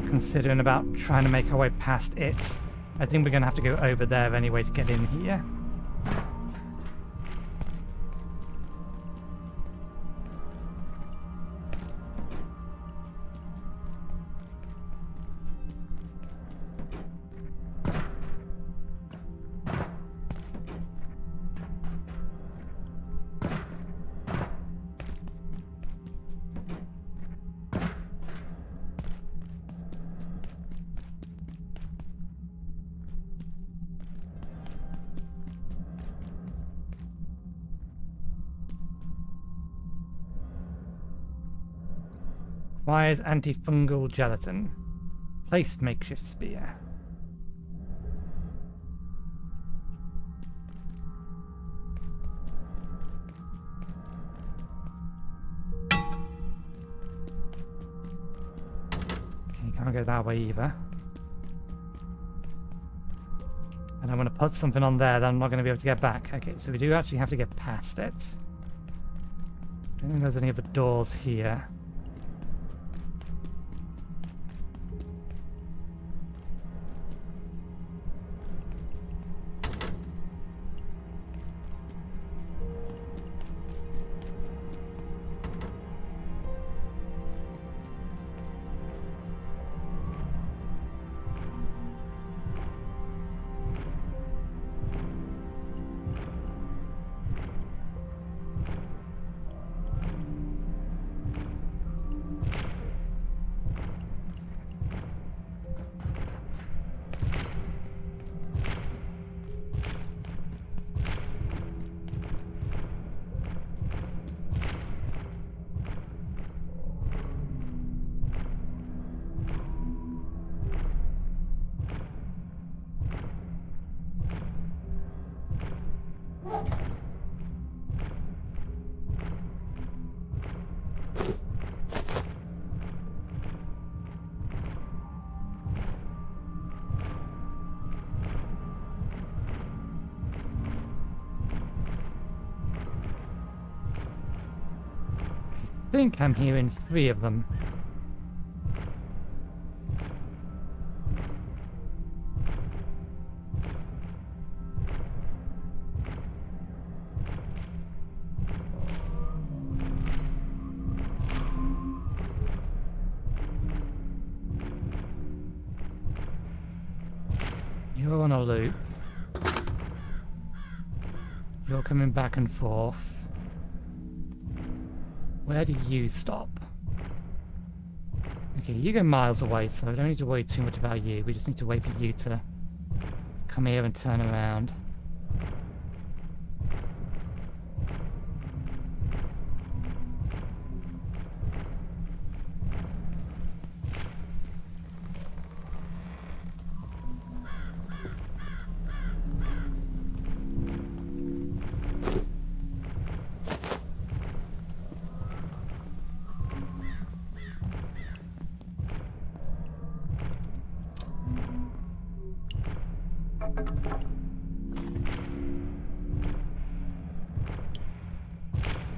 considering about trying to make our way past it. I think we're going to have to go over there anyway to get in here. Requires antifungal gelatin. Placed makeshift spear. Okay, can't go that way either. And I'm going to put something on there that I'm not going to be able to get back. Okay, so we do actually have to get past it. Don't think there's any other doors here. I think I'm hearing 3 of them. You're on a loop. You're coming back and forth. Where do you stop? Okay, you go miles away, so I don't need to worry too much about you. We just need to wait for you to come here and turn around.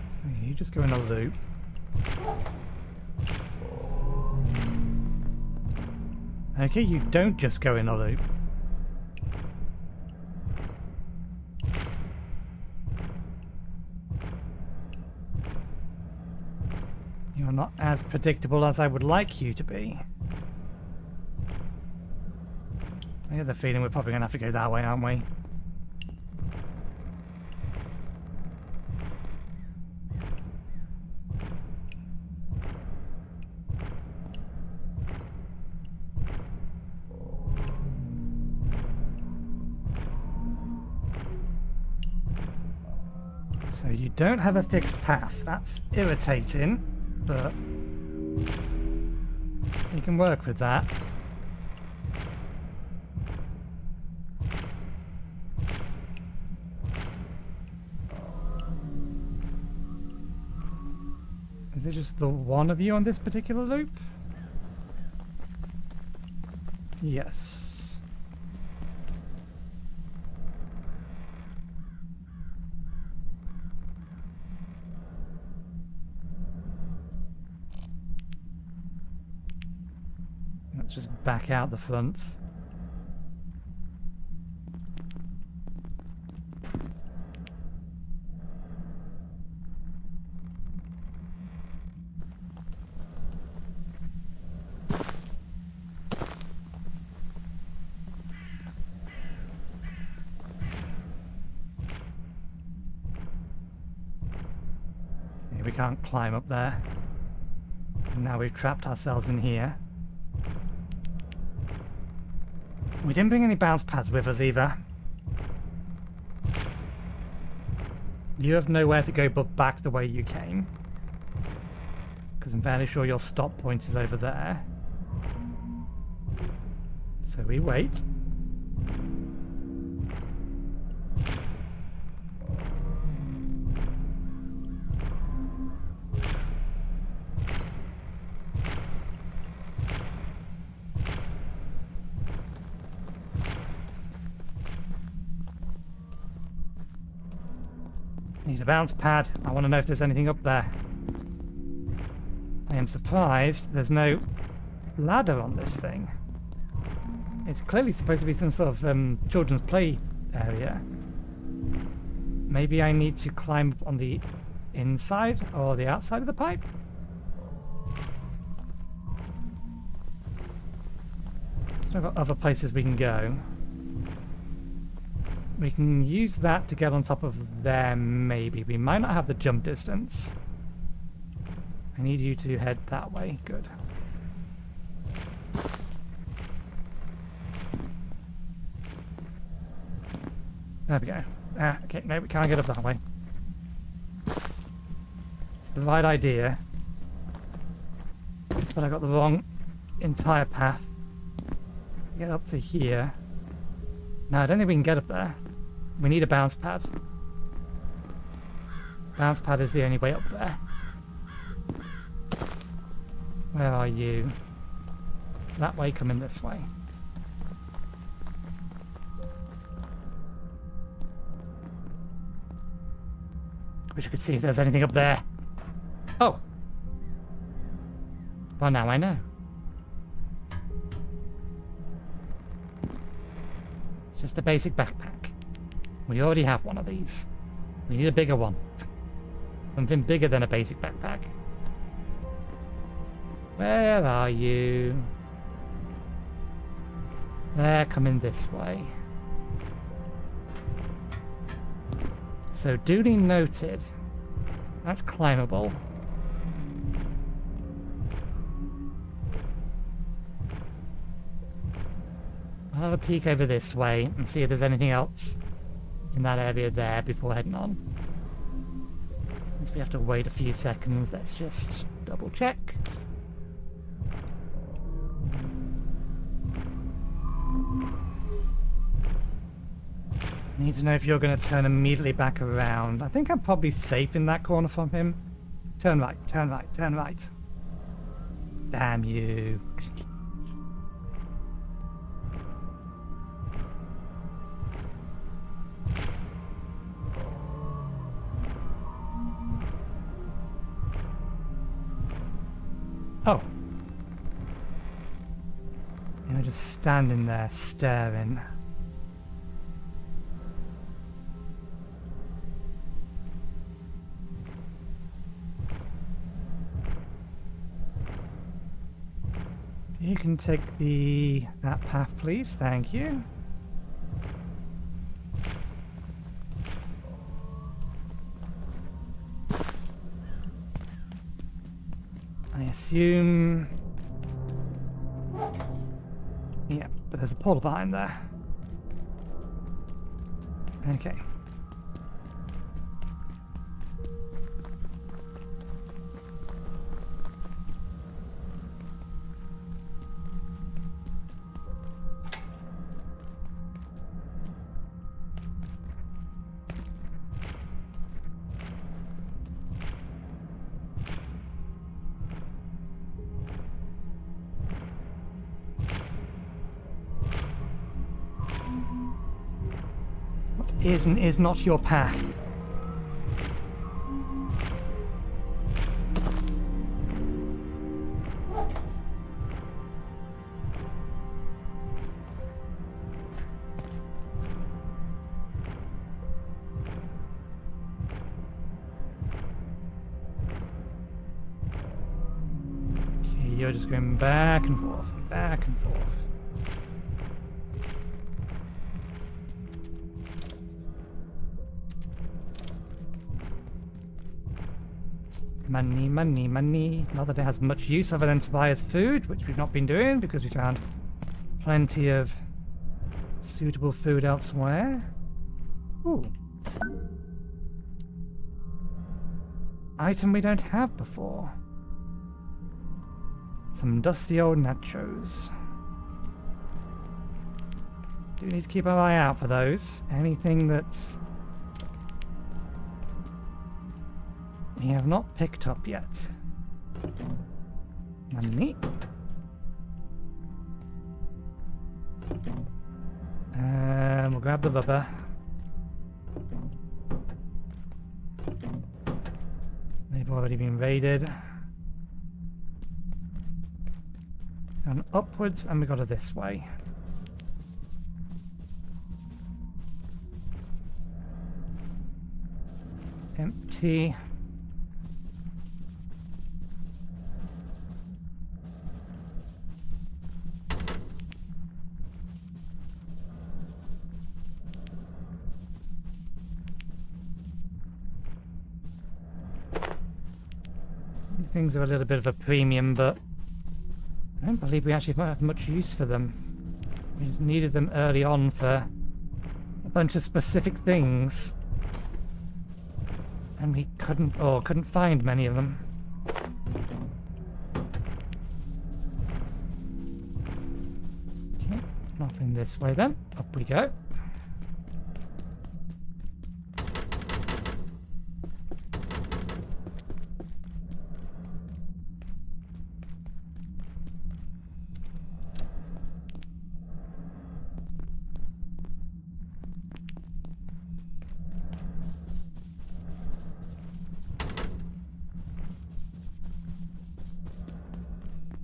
So you just go in a loop. Okay, you don't just go in a loop. You're not as predictable as I would like you to be. I get the feeling we're probably going to have to go that way, aren't we? So you don't have a fixed path. That's irritating, but you can work with that. Is it just the one of you on this particular loop? Yes. Let's just back out the front. Yeah, we can't climb up there. And now we've trapped ourselves in here. We didn't bring any bounce pads with us either. You have nowhere to go but back the way you came. Because I'm fairly sure your stop point is over there. So we wait. Need a bounce pad. I want to know if there's anything up there. I am surprised there's no ladder on this thing. It's clearly supposed to be some sort of children's play area. Maybe I need to climb on the inside or the outside of the pipe? So I've got other places we can go. We can use that to get on top of there, maybe. We might not have the jump distance. I need you to head that way. Good. There we go. Ah, okay, no, we can't get up that way. It's the right idea. But I got the wrong entire path. Get up to here. No, I don't think we can get up there. We need a bounce pad. Bounce pad is the only way up there. Where are you? That way, coming this way. Wish I could see if there's anything up there. Oh! Well, now I know. It's just a basic backpack. We already have one of these. We need a bigger one. Something bigger than a basic backpack. Where are you? They're coming this way. So duly noted. That's climbable. I'll have a peek over this way and see if there's anything else in that area there before heading on. Since we have to wait a few seconds, let's just double check. Need to know if you're going to turn immediately back around. I think I'm probably safe in that corner from him. Turn right, turn right, turn right. Damn you. just standing there staring. You can take that path, please. Thank you. I assume... Yeah, but there's a portal behind there. Okay. Is and is not your path. Okay, you're just going back and forth, back and forth. Money, money, money. Not that it has much use other than to buy as food, which we've not been doing because we found plenty of suitable food elsewhere. Ooh. Item we don't have before. Some dusty old nachos. Do need to keep our eye out for those. Anything that we have not picked up yet. Money. We'll grab the rubber. They've already been raided. And upwards, and we got it this way. Empty. Things are a little bit of a premium, but I don't believe we actually have much use for them. We just needed them early on for a bunch of specific things, and we couldn't find many of them. Okay, nothing this way then. Up we go.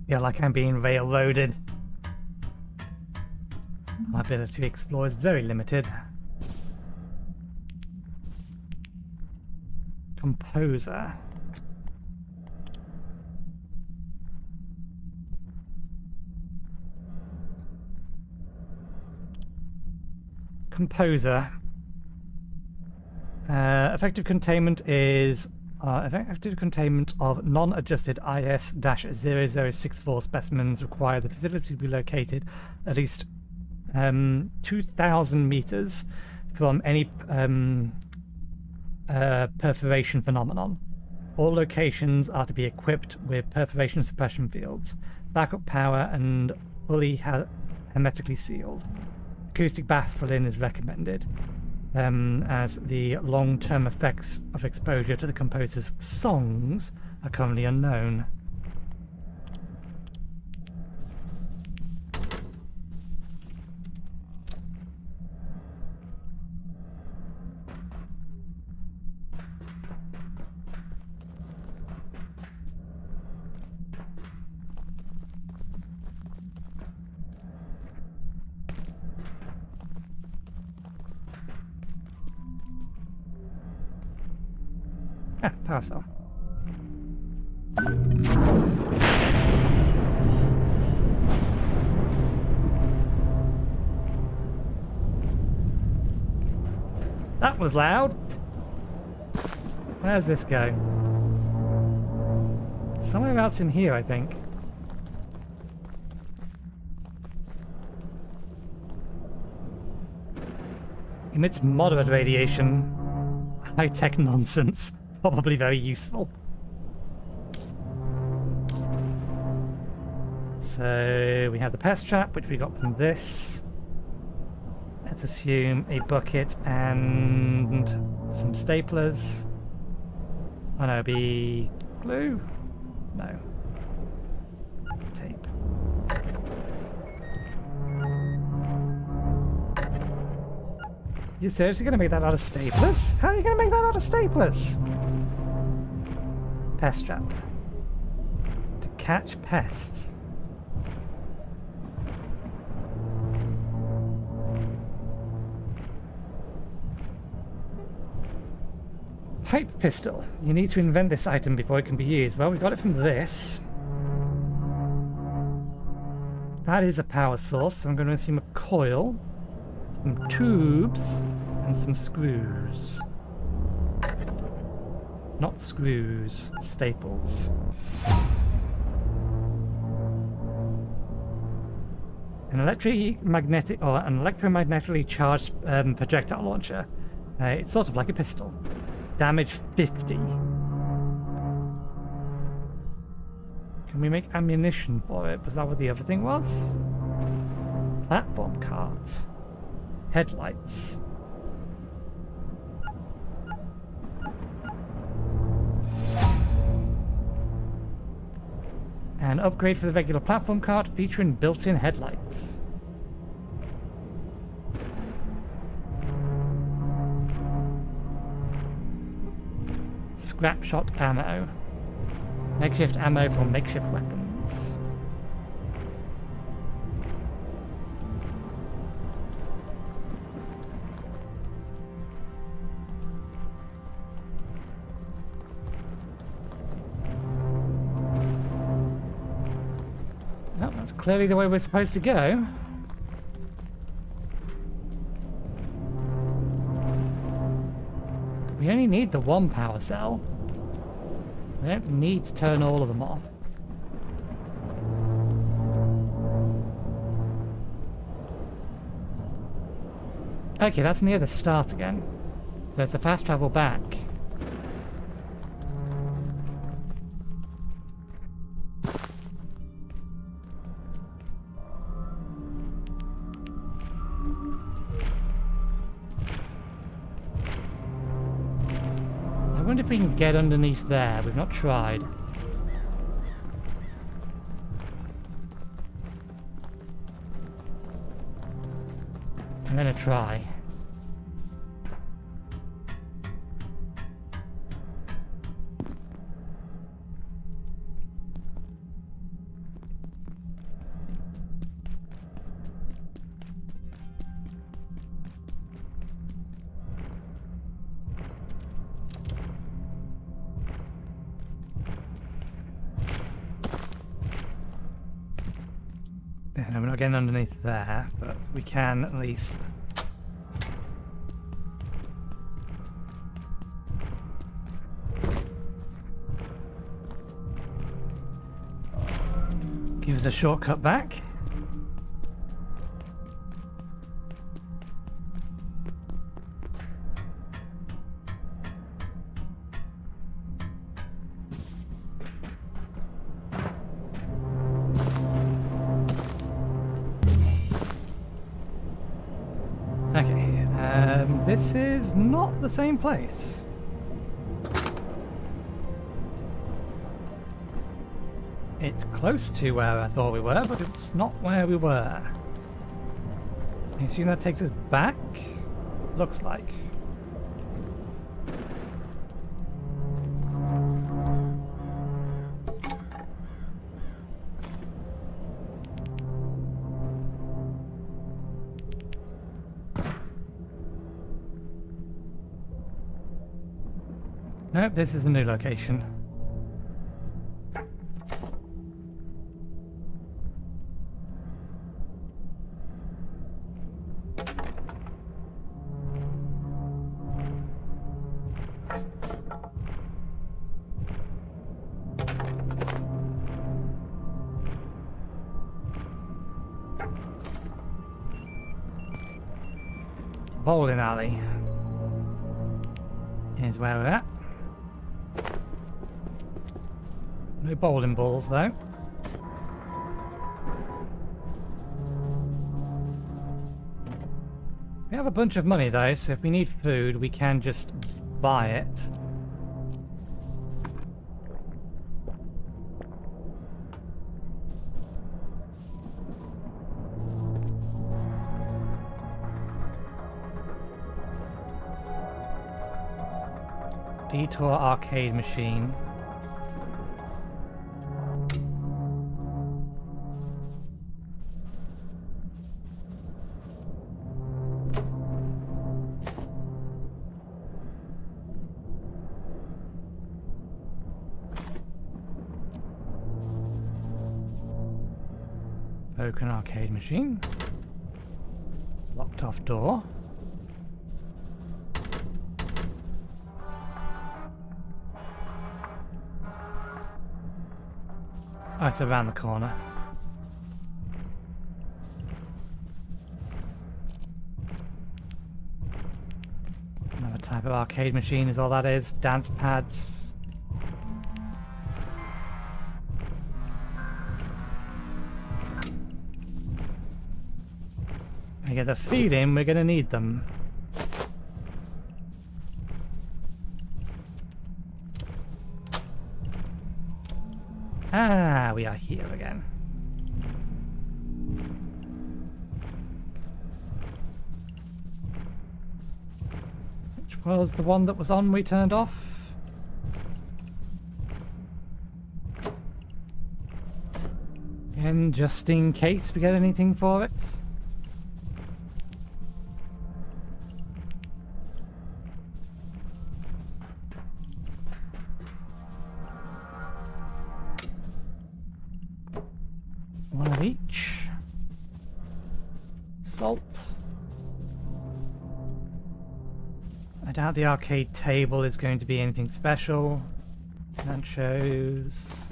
Feel like I'm being railroaded. My ability to explore is very limited. Composer. Composer. Effective containment is effective containment of non-adjusted IS-0064 specimens require the facility to be located at least 2,000 meters from any perforation phenomenon. All locations are to be equipped with perforation suppression fields, backup power, and fully hermetically sealed. Acoustic baffling is recommended, as the long-term effects of exposure to the composer's songs are currently unknown. Ah, power cell. That was loud. Where's this go? Somewhere else in here, I think. Emits moderate radiation. High-tech nonsense. Probably very useful. So we have the pest trap, which we got from this. Let's assume a bucket and some staplers. Oh no, be glue? No. Tape. You seriously gonna make that out of staplers? How are you gonna make that out of staplers? Pest trap. To catch pests. Pipe pistol. You need to invent this item before it can be used. Well, we got it from this. That is a power source, so I'm going to assume a coil, some tubes, and some screws. Not screws, staples. An electromagnetically charged projectile launcher. It's sort of like a pistol. Damage 50. Can we make ammunition for it? Was that what the other thing was? Platform cart. Headlights. An upgrade for the regular platform cart featuring built-in headlights. Scrap shot ammo. Makeshift ammo for makeshift weapons. Well, that's clearly the way we're supposed to go. We only need the one power cell. We don't need to turn all of them off. Okay, that's near the start again. So it's a fast travel back. I wonder if we can get underneath there. We've not tried. I'm gonna try. No, we're not getting underneath there, but we can at least. Give us a shortcut back. Okay, this is not the same place. It's close to where I thought we were, but it's not where we were. I assume that takes us back? Looks like. Nope, this is a new location. Bowling alley is where we're at. No bowling balls though. We have a bunch of money though, so if we need food we can just buy it. Detour arcade machine. Broken arcade machine. Locked off door. Oh, it's around the corner. Another type of arcade machine is all that is. Dance pads. I get the feeling we're gonna need them. Ah, we are here again. Which was the one that was on we turned off? And just in case we get anything for it. One of each. Salt. I doubt the arcade table is going to be anything special. Nachos.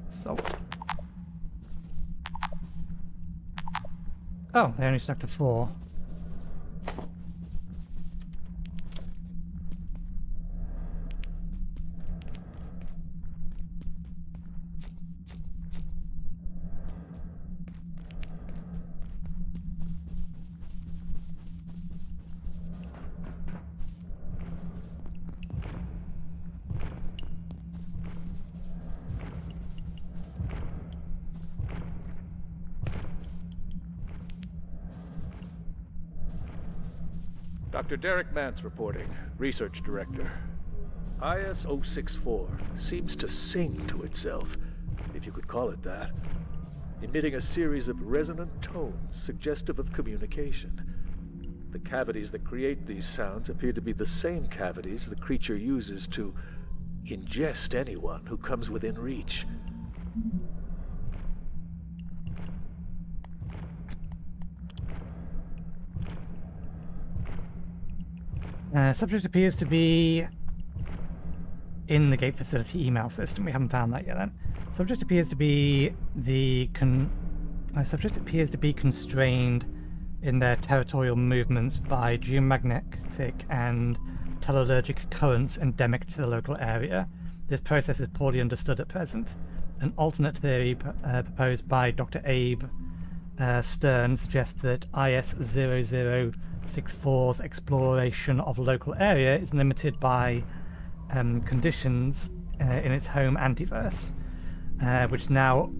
Salt. Oh, they only stuck to 4. Dr. Derek Mance reporting, Research Director. IS-064 seems to sing to itself, if you could call it that, emitting a series of resonant tones suggestive of communication. The cavities that create these sounds appear to be the same cavities the creature uses to ingest anyone who comes within reach. Subject appears to be in the gate facility email system. We haven't found that yet then. Subject appears to be subject appears to be constrained in their territorial movements by geomagnetic and tellurgic currents endemic to the local area. This process is poorly understood at present. An alternate theory proposed by Dr. Abe Stern suggests that IS-0064's exploration of local area is limited by conditions in its home antiverse, which now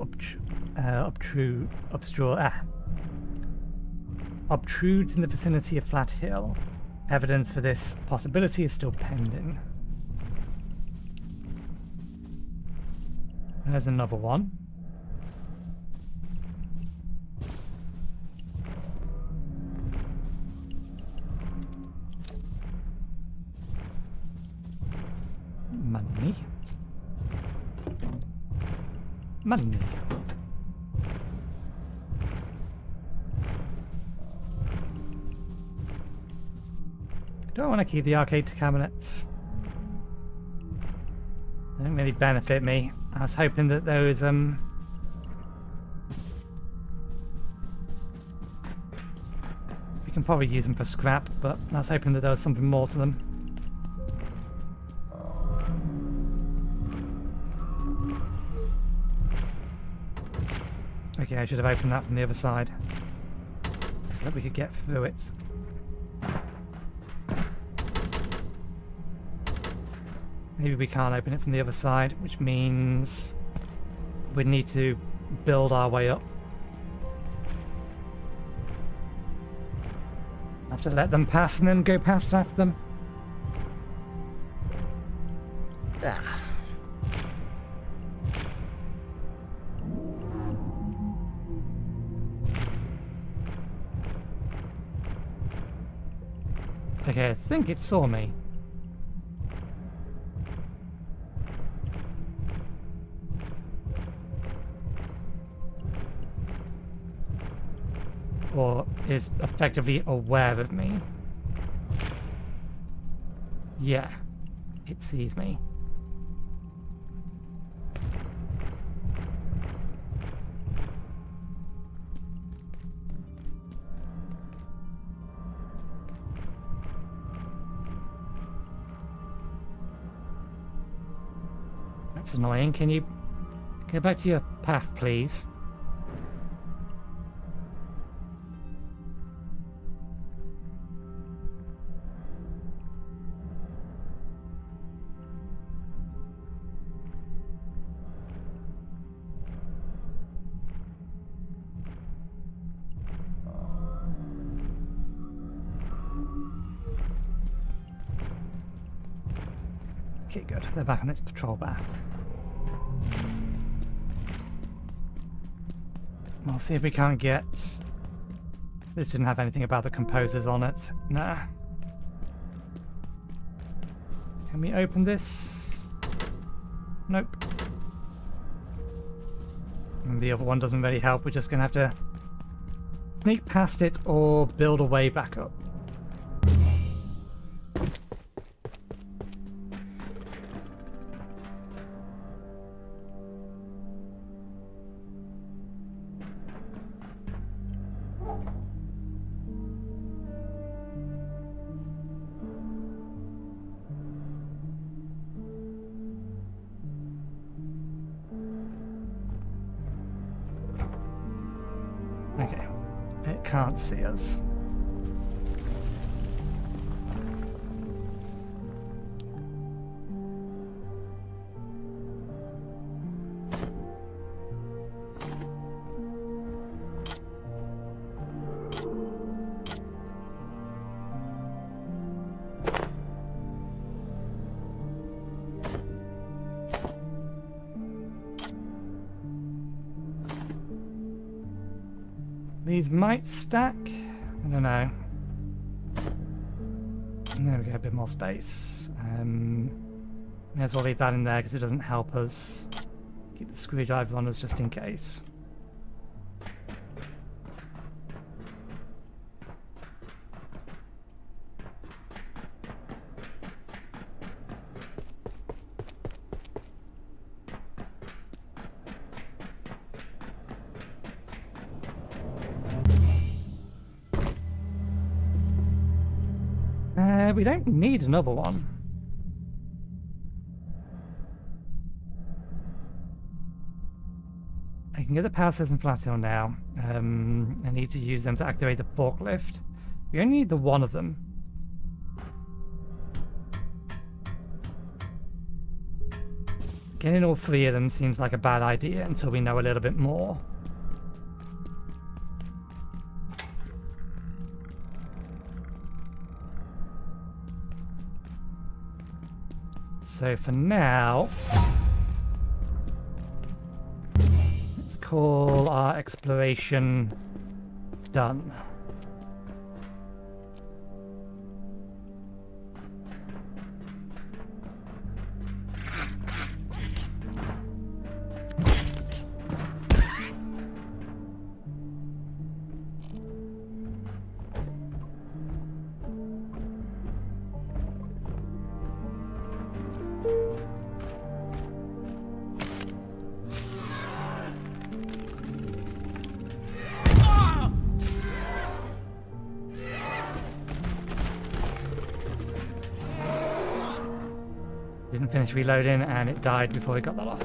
obtrudes in the vicinity of Flat Hill. Evidence for this possibility is still pending. There's another one. Money. Do I want to keep the arcade cabinets? They don't really benefit me. I was hoping that those we can probably use them for scrap, but I was hoping that there was something more to them. Okay, I should have opened that from the other side so that we could get through it. Maybe we can't open it from the other side, which means we need to build our way up. Have to let them pass and then go past after them. Ah. Okay, I think it saw me. Or is effectively aware of me. Yeah, it sees me. That's annoying. Can you go back to your path, please? Okay, good. They're back on its patrol path. We'll see if we can't get... This didn't have anything about the composers on it. Nah. Can we open this? Nope. And the other one doesn't really help. We're just going to have to sneak past it or build a way back up. Okay, it can't see us. These might stack. I don't know. There we go, a bit more space. May as well leave that in there because it doesn't help us. Keep the screwdriver on us just in case. We don't need another one. I can get the power cells in Flathill now. I need to use them to activate the forklift. We only need the one of them. Getting all three of them seems like a bad idea until we know a little bit more. So for now, let's call our exploration done. Didn't finish reloading and it died before we got that off.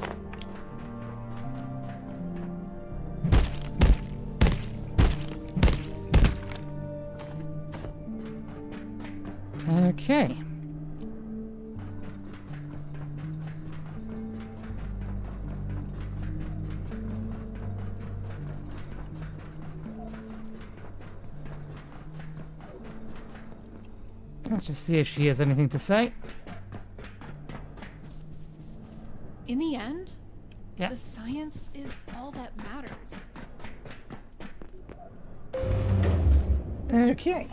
Okay. Let's just see if she has anything to say. In the end, Yeah. the science is all that matters. Okay.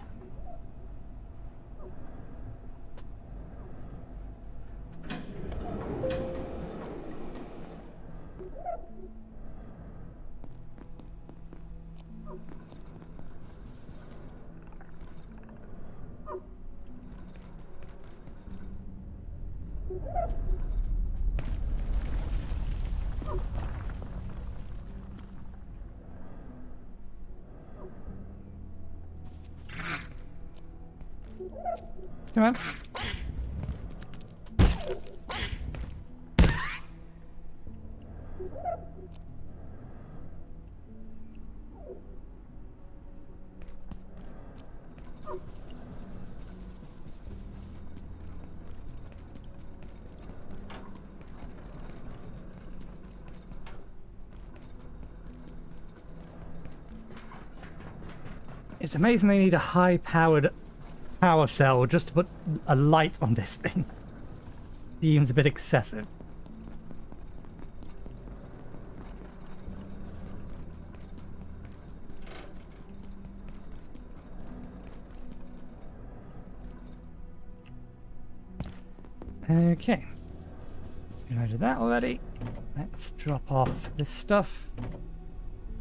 Come on. It's amazing they need a high-powered power cell just to put a light on this thing. Seems a bit excessive. Okay. I did that already. Let's drop off this stuff.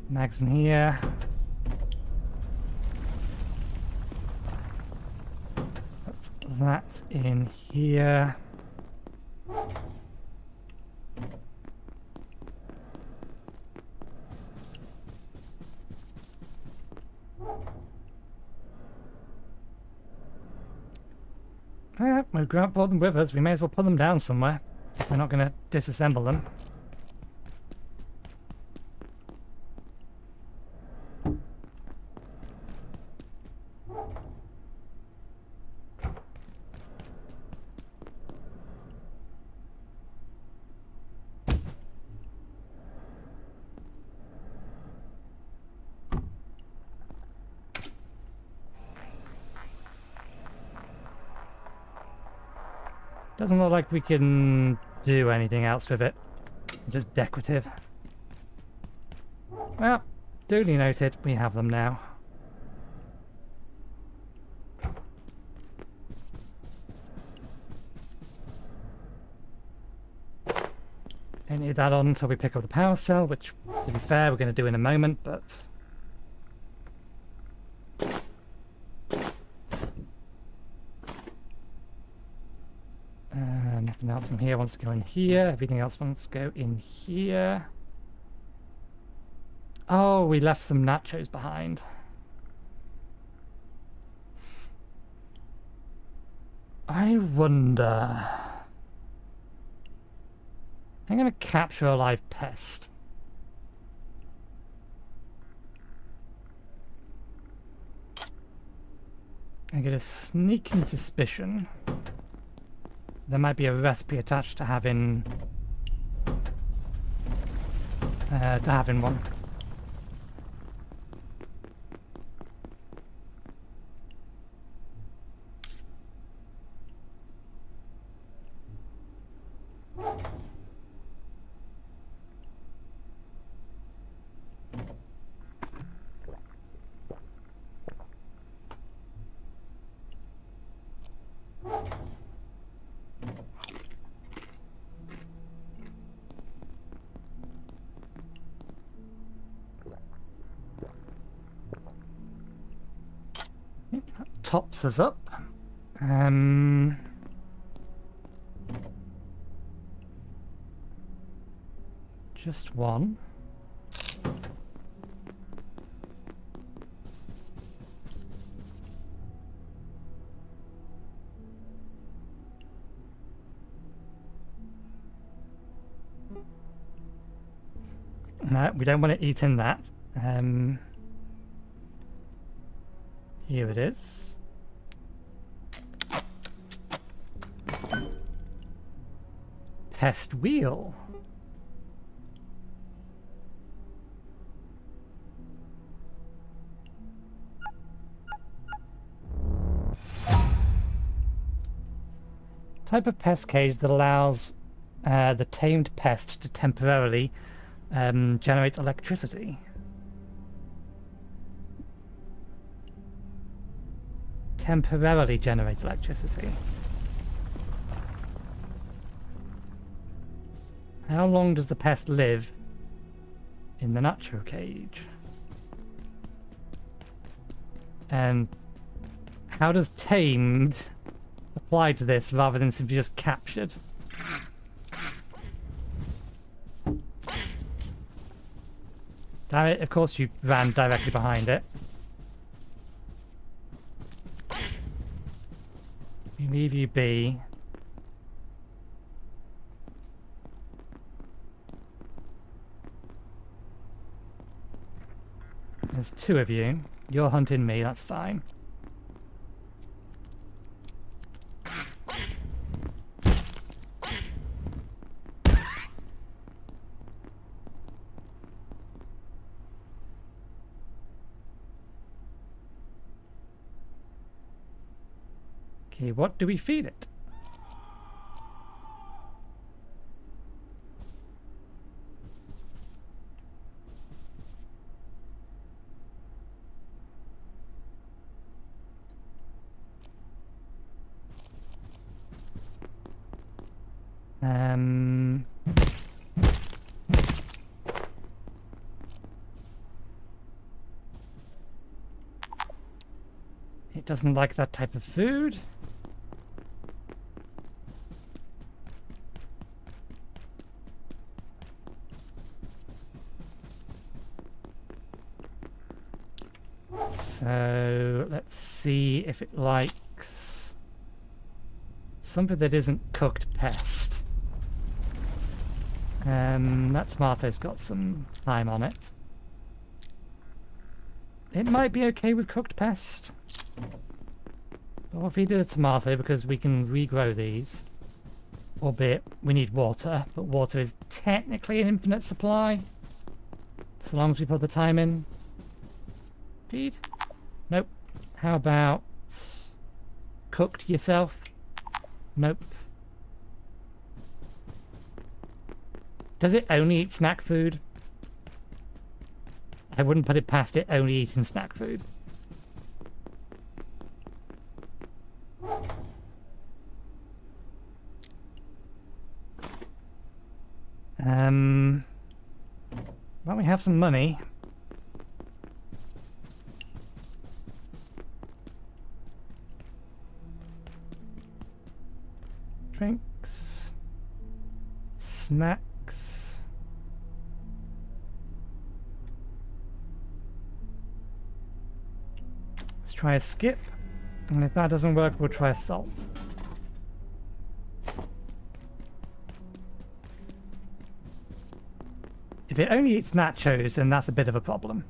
Mags in here. Put that in here. We've brought them with us. We may as well put them down somewhere. We're not going to disassemble them. Doesn't look like we can do anything else with it. Just decorative. Well, duly noted, we have them now. Don't need that on until we pick up the power cell, which, to be fair, we're going to do in a moment, but... nothing else in here wants to go in here. Everything else wants to go in here. Oh, we left some nachos behind. I wonder... I'm going to capture a live pest. I get a sneaking suspicion there might be a recipe attached to having one. Tops us up. Just one. No, we don't want to eat in that. Here it is. Pest wheel. Type of pest cage that allows the tamed pest to temporarily generate electricity. Temporarily generates electricity. How long does the pest live in the nacho cage? And how does tamed apply to this rather than simply just captured? Damn it, of course you ran directly behind it. We leave you be. There's two of you. You're hunting me, that's fine. Okay, what do we feed it? It doesn't like that type of food. So let's see if it likes something that isn't cooked pest. That tomato's got some time on it. It might be okay with cooked pest. But we'll feed it a tomato because we can regrow these. Albeit we need water, but water is technically an infinite supply. So long as we put the time in. Feed? Nope. How about cooked yourself? Nope. Does it only eat snack food? I wouldn't put it past it only eating snack food. Well, we have some money. Drinks. Snacks. Let's try a skip. And if that doesn't work, we'll try a salt. If it only eats nachos, then that's a bit of a problem.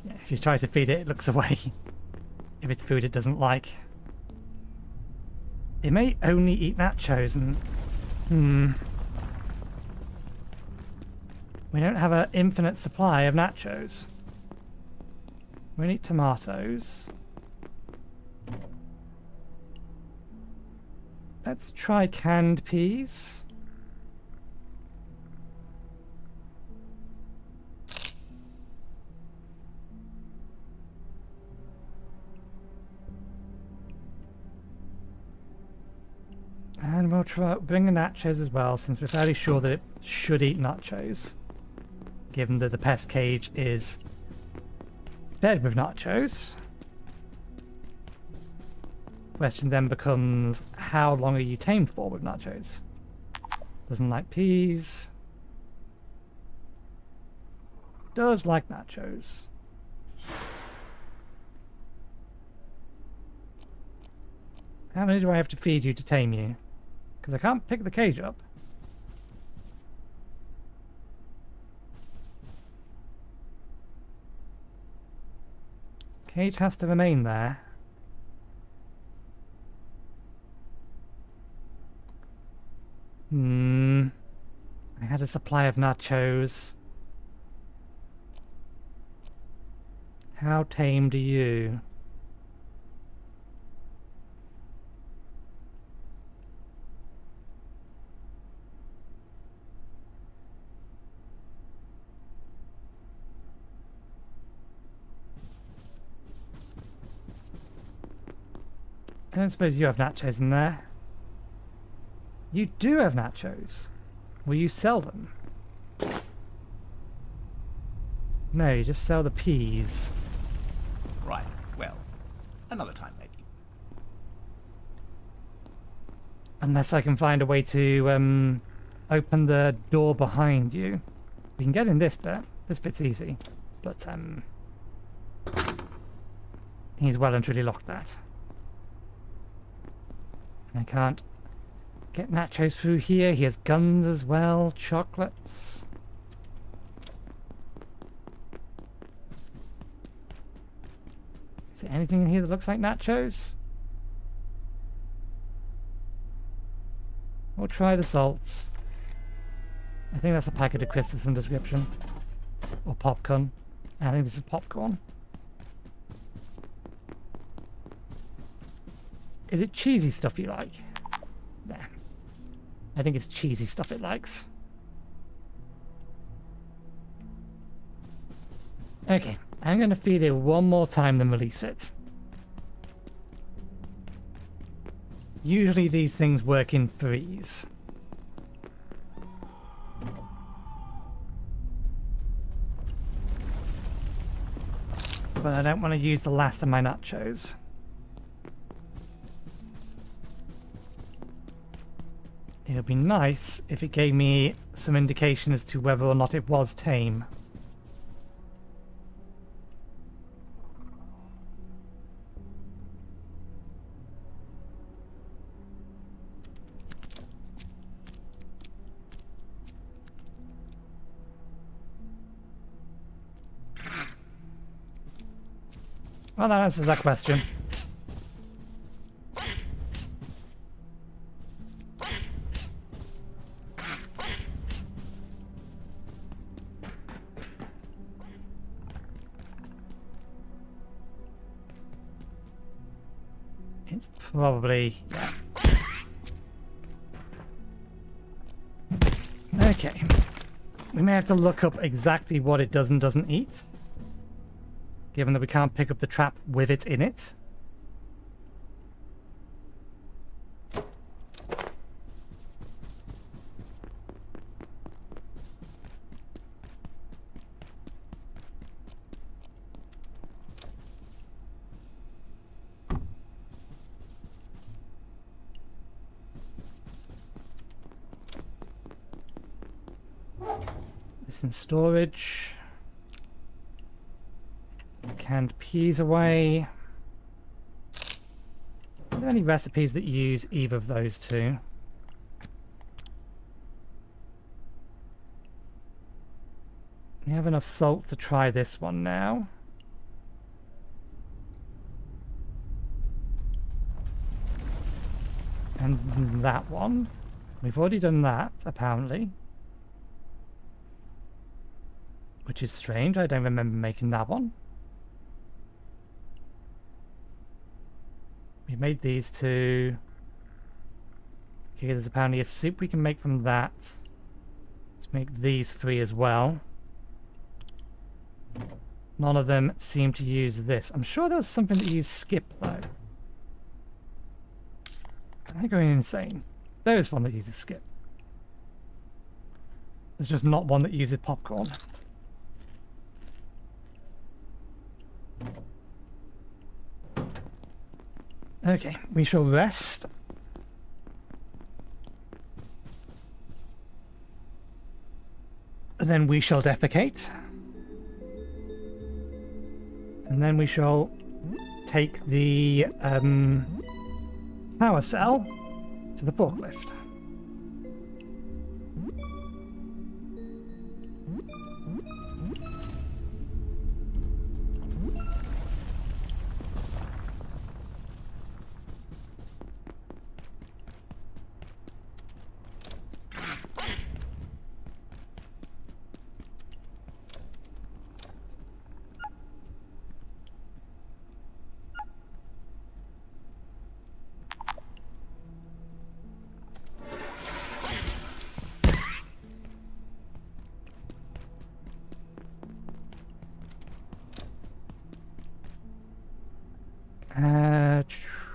Yeah, if you try to feed it, it looks away. If it's food it doesn't like. It may only eat nachos and... We don't have an infinite supply of nachos. We need tomatoes. Let's try canned peas. And we'll try bring the nachos as well, since we're fairly sure that it should eat nachos. Given that the pest cage is fed with nachos. Question then becomes, how long are you tamed for with nachos? Doesn't like peas. Does like nachos. How many do I have to feed you to tame you? Because I can't pick the cage up. Cage has to remain there. I had a supply of nachos. How tamed are you? I don't suppose you have nachos in there. You do have nachos. Will you sell them? No, you just sell the peas. Right, well, another time maybe. Unless I can find a way to open the door behind you. We can get in this bit. This bit's easy. But he's well and truly locked that. And I can't get nachos through here. He has guns as well. Chocolates. Is there anything in here that looks like nachos? We'll try the salts. I think that's a packet of crisps of some description. Or popcorn. I think this is popcorn. Is it cheesy stuff you like? Nah. I think it's cheesy stuff it likes. Okay, I'm going to feed it one more time, then release it. Usually these things work in threes. But I don't want to use the last of my nachos. It would be nice if it gave me some indication as to whether or not it was tame. Well, that answers that question. It's probably... yeah. Okay. We may have to look up exactly what it does and doesn't eat. Given that we can't pick up the trap with it in it. This in storage. Canned peas away. Are there any recipes that use either of those two? We have enough salt to try this one now. And that one. We've already done that, apparently. Which is strange, I don't remember making that one. We made these two. Okay, there's apparently a soup we can make from that. Let's make these three as well. None of them seem to use this. I'm sure there was something that used skip, though. Am I going insane? There is one that uses skip. There's just not one that uses popcorn. Okay, we shall rest. And then we shall defecate. And then we shall take the power cell to the forklift.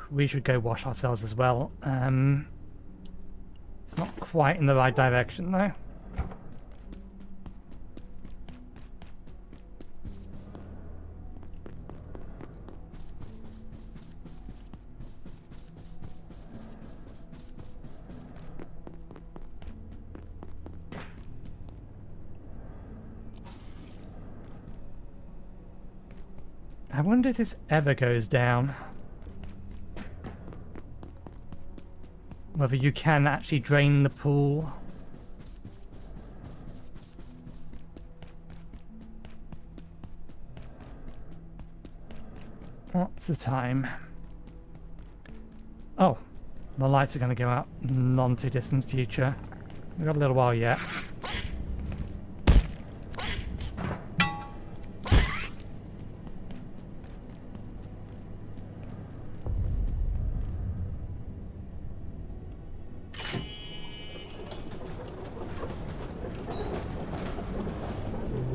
We should go wash ourselves as well. It's not quite in the right direction though. I wonder if this ever goes down. Whether you can actually drain the pool. What's the time? Oh, the lights are going to go out non too distant future. We've got a little while yet.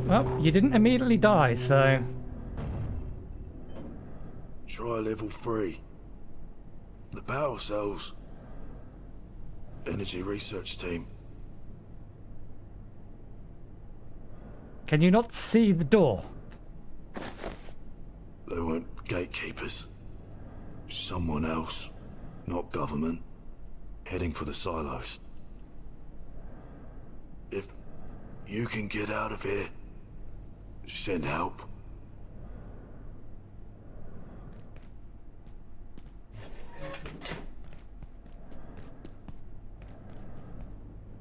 Well, you didn't immediately die, so... Try level 3. The power cells. Energy research team. Can you not see the door? They weren't gatekeepers. Someone else. Not government. Heading for the silos. If you can get out of here, send help.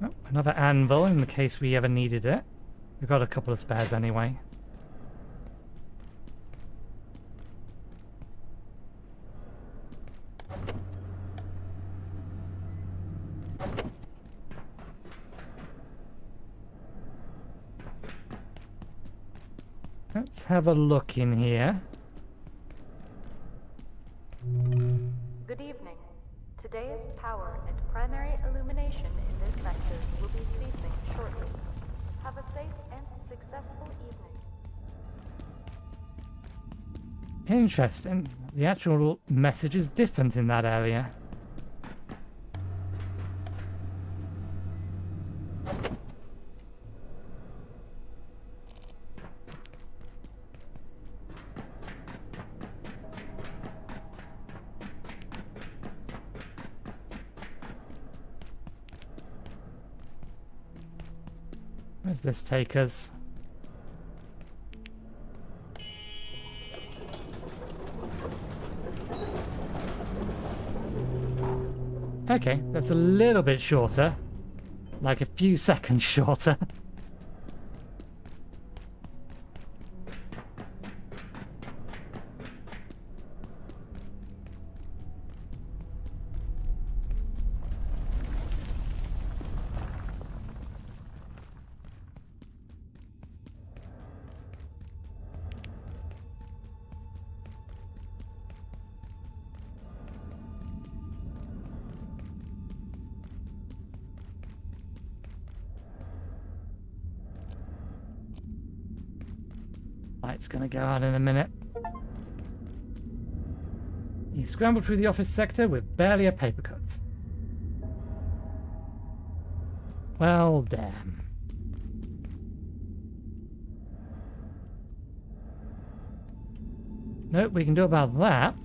Oh, another anvil in the case we ever needed it. We've got a couple of spares anyway. Let's have a look in here. Good evening. Today's power and primary illumination in this sector will be ceasing shortly. Have a safe and successful evening. Interesting. The actual message is different in that area. Where's this take us? Okay, that's a little bit shorter. Like a few seconds shorter. Light's gonna go out in a minute. You scrambled through the office sector with barely a paper cut. Well, damn. Nope, we can do about that.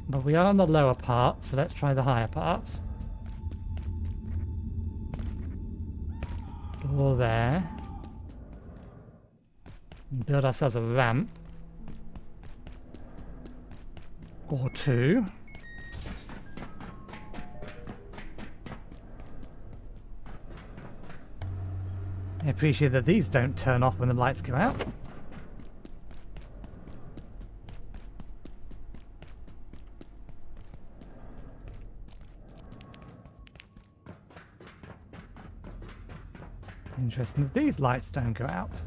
But we are on the lower part, so let's try the higher part. Door there. Build ourselves a ramp. Or two. I appreciate that these don't turn off when the lights go out. Interesting that these lights don't go out.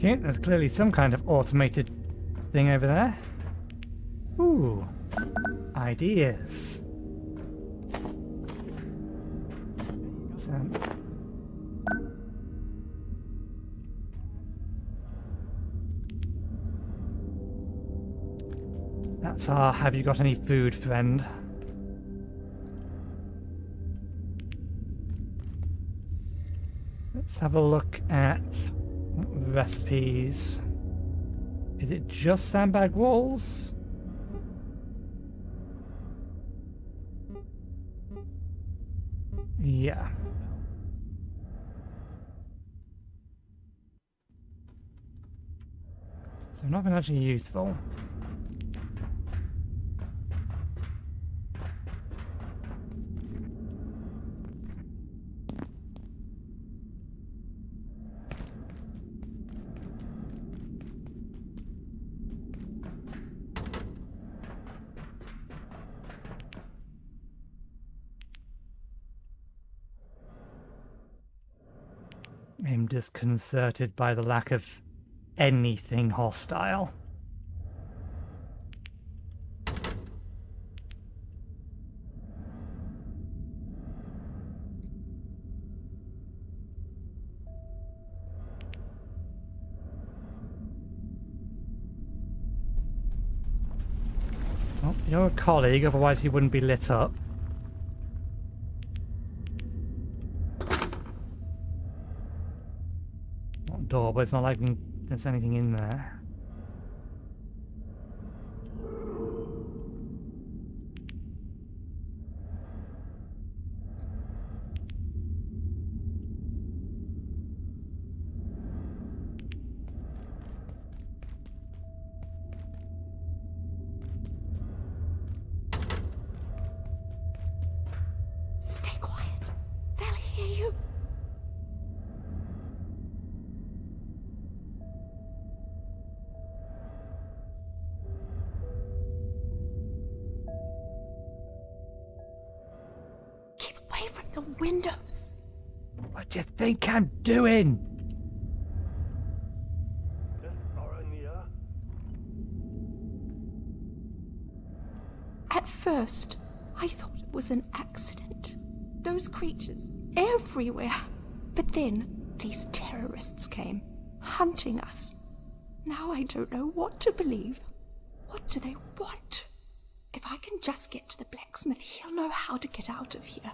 Okay, there's clearly some kind of automated thing over there. Ooh, ideas. So, that's our have you got any food friend. Let's have a look at recipes. Is it just sandbag walls? Yeah. So nothing actually useful. I'm disconcerted by the lack of anything hostile. Well, you're a colleague, otherwise he wouldn't be lit up. Door, but it's not like there's anything in there. Stay quiet. They'll hear you. Keep away from the windows. What do you think I'm doing? At first, I thought it was an accident. Those creatures everywhere. But then these terrorists came, hunting us. Now I don't know what to believe. What do they want? If I can just get to the blacksmith, he'll know how to get out of here.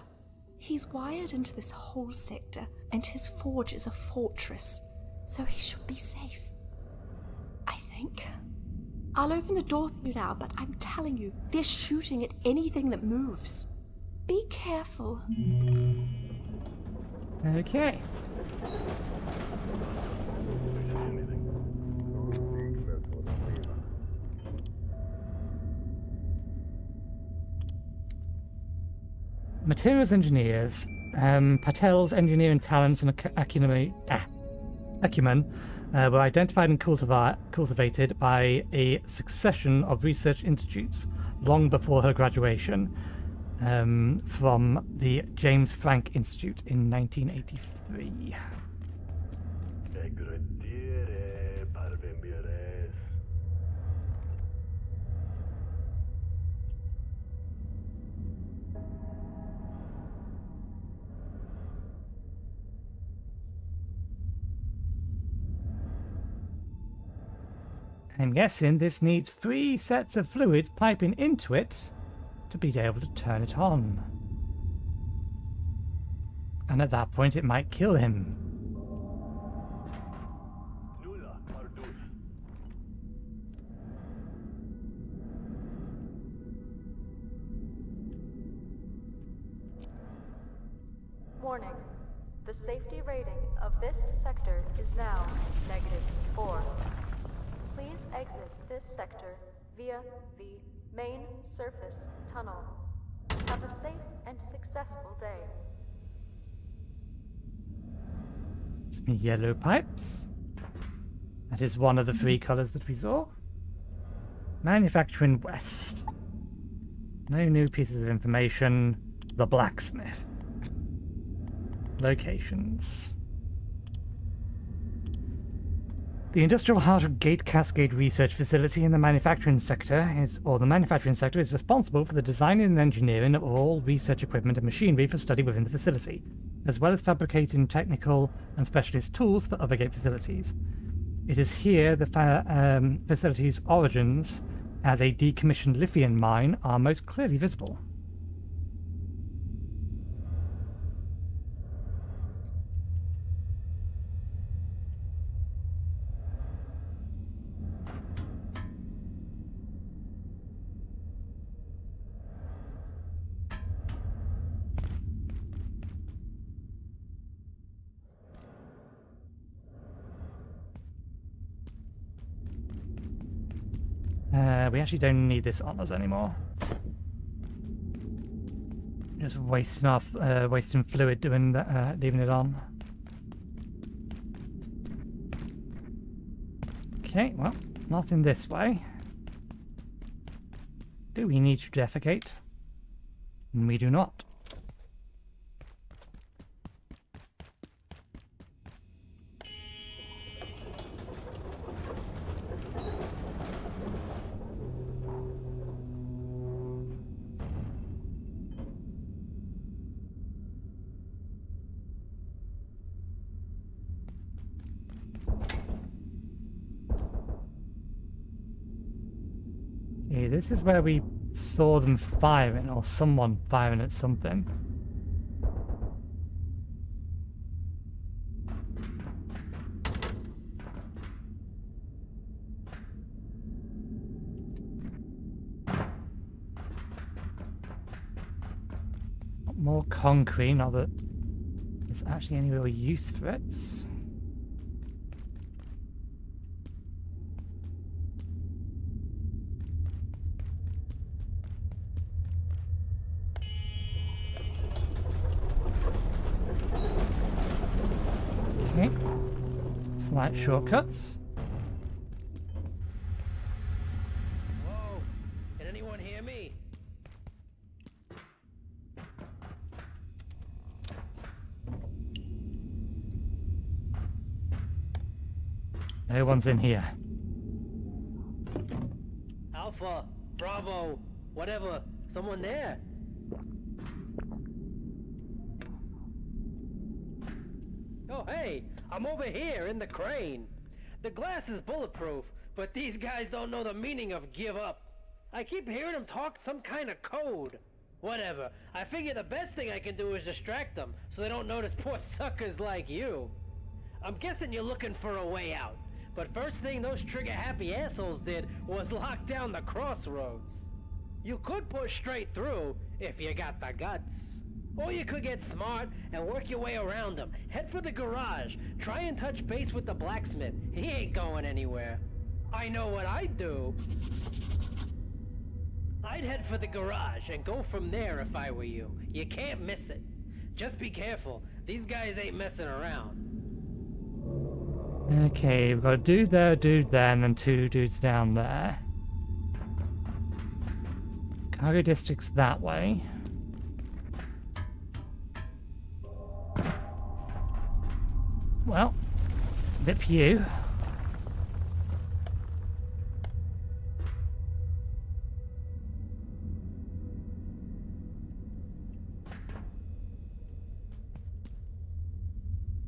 He's wired into this whole sector, and his forge is a fortress, so he should be safe. I think. I'll open the door for you now, but I'm telling you, they're shooting at anything that moves. Be careful. Okay. Materials engineers. Patel's engineering talents and acumen were identified and cultivated by a succession of research institutes long before her graduation from the James Franck Institute in 1983. I'm guessing this needs 3 sets of fluids piping into it to be able to turn it on. And at that point it might kill him. Warning. The safety rating of this sector is now -4. Please exit this sector via the main surface tunnel. Have a safe and successful day. Some yellow pipes. That is one of the 3 colours that we saw. Manufacturing West. No new pieces of information. The blacksmith. Locations. The Industrial Heart Gate Cascade Research Facility in the manufacturing sector is responsible for the design and engineering of all research equipment and machinery for study within the facility, as well as fabricating technical and specialist tools for other gate facilities. It is here the facility's origins as a decommissioned lithium mine are most clearly visible. We actually don't need this on us anymore. Just wasting fluid doing that, leaving it on. Okay, well, nothing this way. Do we need to defecate? We do not. This is where we saw them firing, or someone firing at something. More concrete, not that there's actually any real use for it. Slight shortcuts. Whoa! Can anyone hear me? No one's in here. Alpha, Bravo, whatever. Someone there? Oh, hey! I'm over here in the crane. The glass is bulletproof, but these guys don't know the meaning of give up. I keep hearing them talk some kind of code. Whatever. I figure the best thing I can do is distract them so they don't notice poor suckers like you. I'm guessing you're looking for a way out. But first thing those trigger-happy assholes did was lock down the crossroads. You could push straight through if you got the guts. Or you could get smart and work your way around them. Head for the garage. Try and touch base with the blacksmith. He ain't going anywhere. I know what I'd do. I'd head for the garage and go from there if I were you. You can't miss it. Just be careful. These guys ain't messing around. Okay, we've got a dude there, and then 2 dudes down there. Cargo district's that way. Well, Vip you.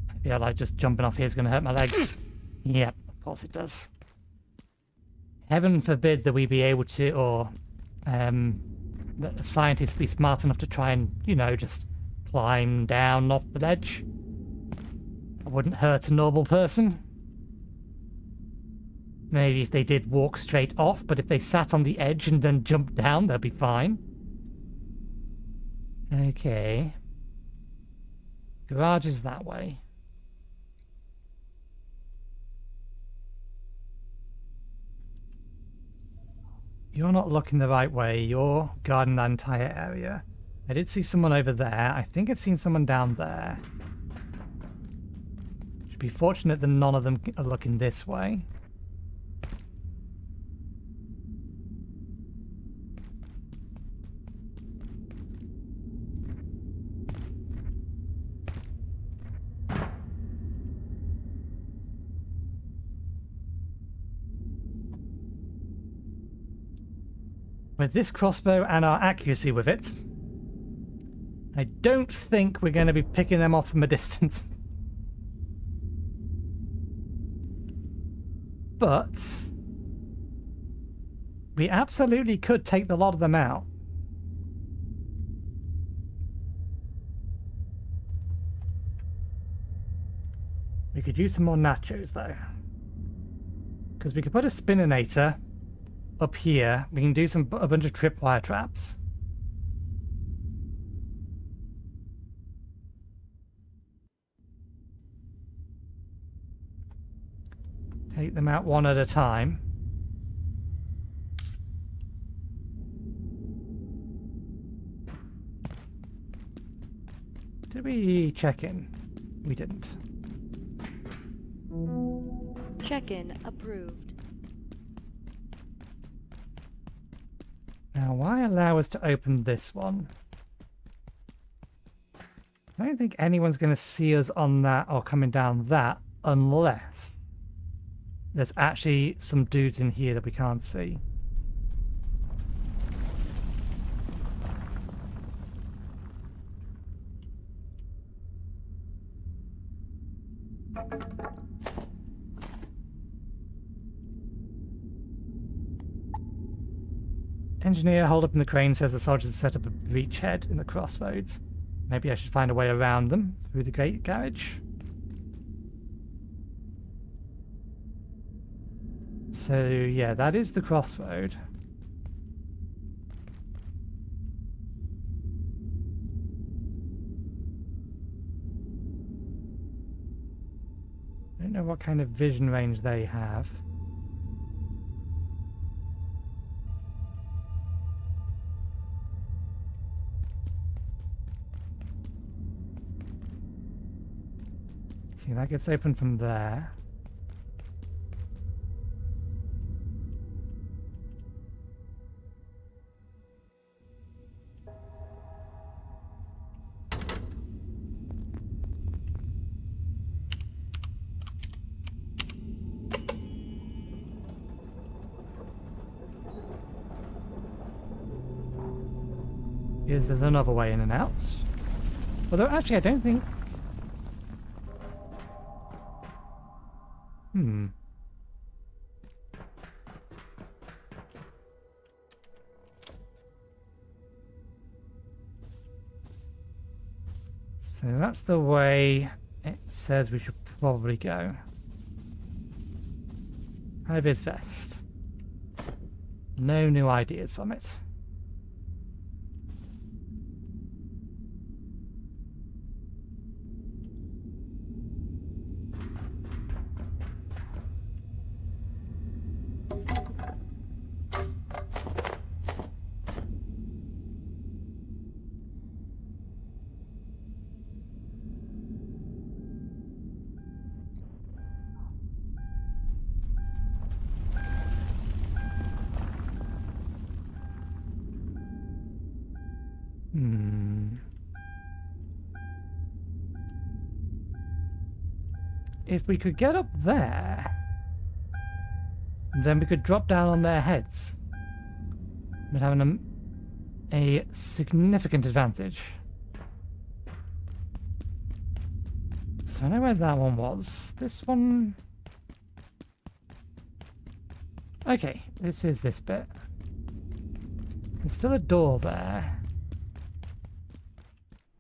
I feel like just jumping off here is going to hurt my legs. Yep, of course it does. Heaven forbid that we be able to, or that a scientist be smart enough to try and, you know, just climb down off the ledge. It wouldn't hurt a normal person. Maybe if they did walk straight off, but if they sat on the edge and then jumped down, they'll be fine. Okay. Garage is that way. You're not looking the right way. You're guarding that entire area. I did see someone over there. I think I've seen someone down there. Should be fortunate that none of them are looking this way. With this crossbow and our accuracy with it, I don't think we're going to be picking them off from a distance. But we absolutely could take the lot of them out. We could use some more nachos though. Because we could put a spininator up here. We can do a bunch of tripwire traps. Take them out one at a time. Did we check in? We didn't. Check-in approved. Now, why allow us to open this one? I don't think anyone's going to see us on that or coming down that unless there's actually some dudes in here that we can't see. Engineer, hold up in the crane, says the soldiers have set up a breachhead in the crossroads. Maybe I should find a way around them through the gate garage. So yeah, that is the crossroad. I don't know what kind of vision range they have. See, that gets open from there. There's another way in and out. Although actually I don't think... So that's the way it says we should probably go. High-vis vest. No new ideas from it. If we could get up there, then we could drop down on their heads. But having a significant advantage. So I know where that one was. This one... Okay, this is this bit. There's still a door there.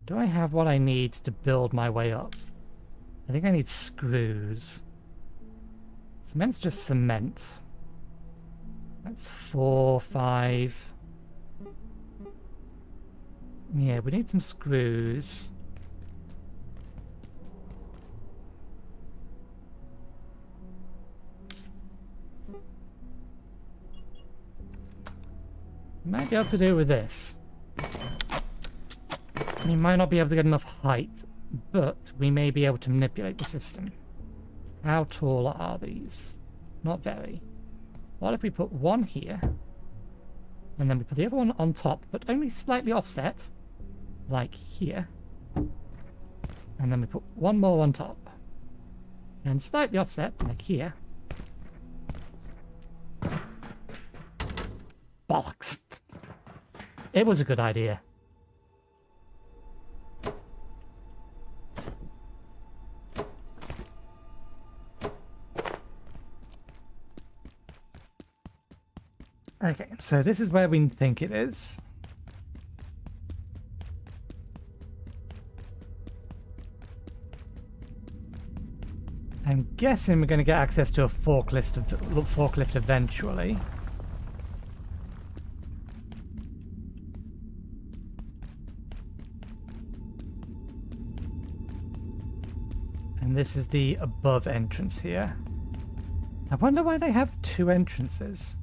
Do I have what I need to build my way up? I think I need screws. Cement's just cement. That's 4, 5. Yeah, we need some screws. Might be able to do with this. We might not be able to get enough height, but we may be able to manipulate the system. How tall are these? Not very. What if we put one here, and then we put the other one on top, but only slightly offset, like here, and then we put one more on top, and slightly offset, like here. Bollocks. It was a good idea. Okay, so this is where we think it is. I'm guessing we're going to get access to a forklift eventually. And this is the above entrance here. I wonder why they have 2 entrances.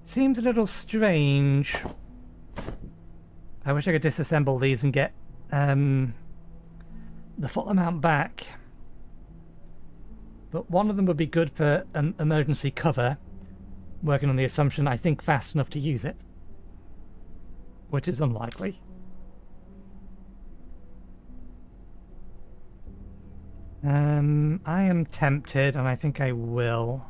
Seems a little strange. I wish I could disassemble these and get the full amount back. But one of them would be good for emergency cover, working on the assumption I think fast enough to use it, which is unlikely. I am tempted, and I think I will.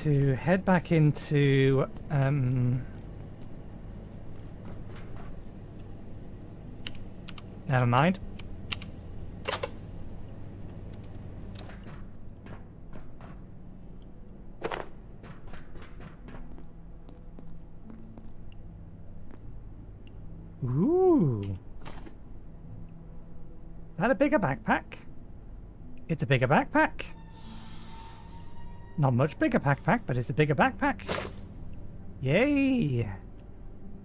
To head back into never mind. Ooh. That a bigger backpack? It's a bigger backpack. Not much bigger backpack, but it's a bigger backpack. Yay!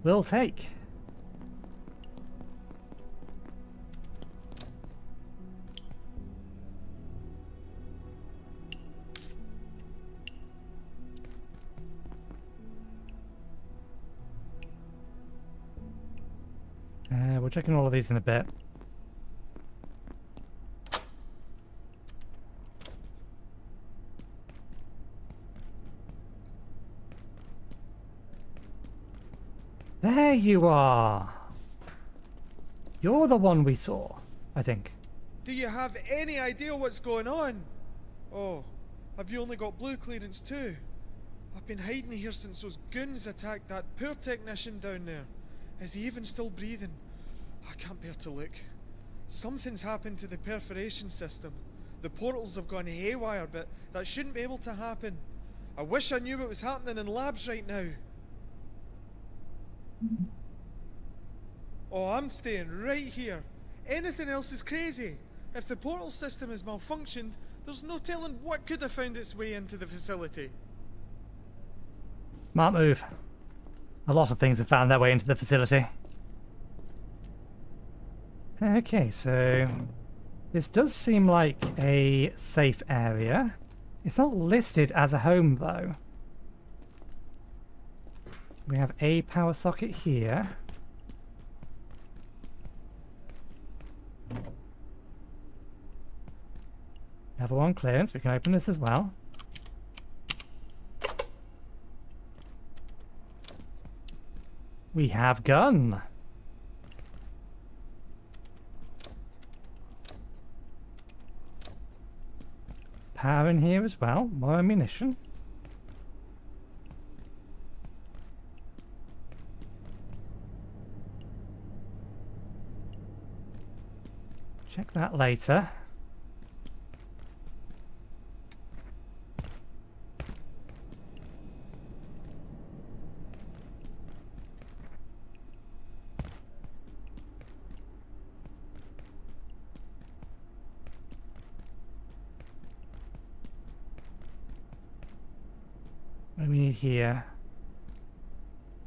We'll take. We're checking all of these in a bit. There you are. You're the one we saw, I think. Do you have any idea what's going on? Oh, have you only got blue clearance too? I've been hiding here since those goons attacked that poor technician down there. Is he even still breathing? I can't bear to look. Something's happened to the perforation system. The portals have gone haywire, but that shouldn't be able to happen. I wish I knew what was happening in labs right now. Oh, I'm staying right here. Anything else is crazy. If the portal system has malfunctioned, there's no telling what could have found its way into the facility. Smart move. A lot of things have found their way into the facility. Okay, so this does seem like a safe area. It's not listed as a home though. We have a power socket here. Level 1 clearance, we can open this as well. We have gun. Power in here as well, more ammunition. Check that later. What do we need here?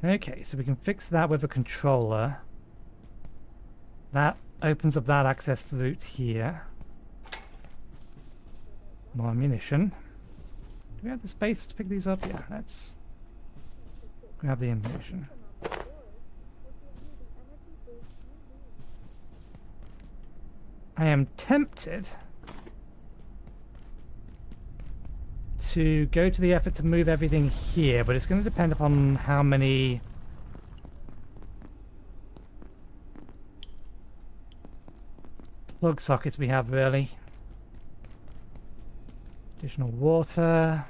Okay, so we can fix that with a controller. That opens up that access route here. More ammunition. Do we have the space to pick these up? Yeah, let's grab the ammunition. I am tempted to go to the effort to move everything here, but it's going to depend upon how many plug sockets we have, really. Additional water.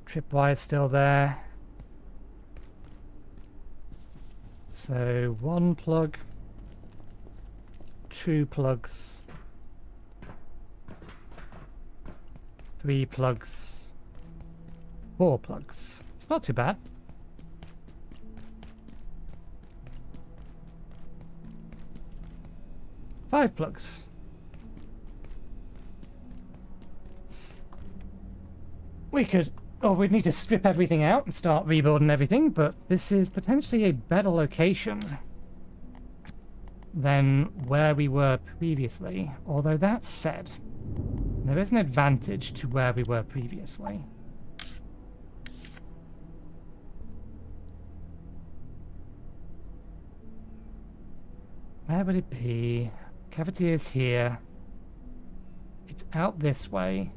Tripwire's still there. So 1 plug, 2 plugs, 3 plugs, 4 plugs. It's not too bad. Five plugs. We could... Oh, we'd need to strip everything out and start rebuilding everything, but this is potentially a better location than where we were previously. Although that said, there is an advantage to where we were previously. Where would it be? Cafeteria's here. It's out this way.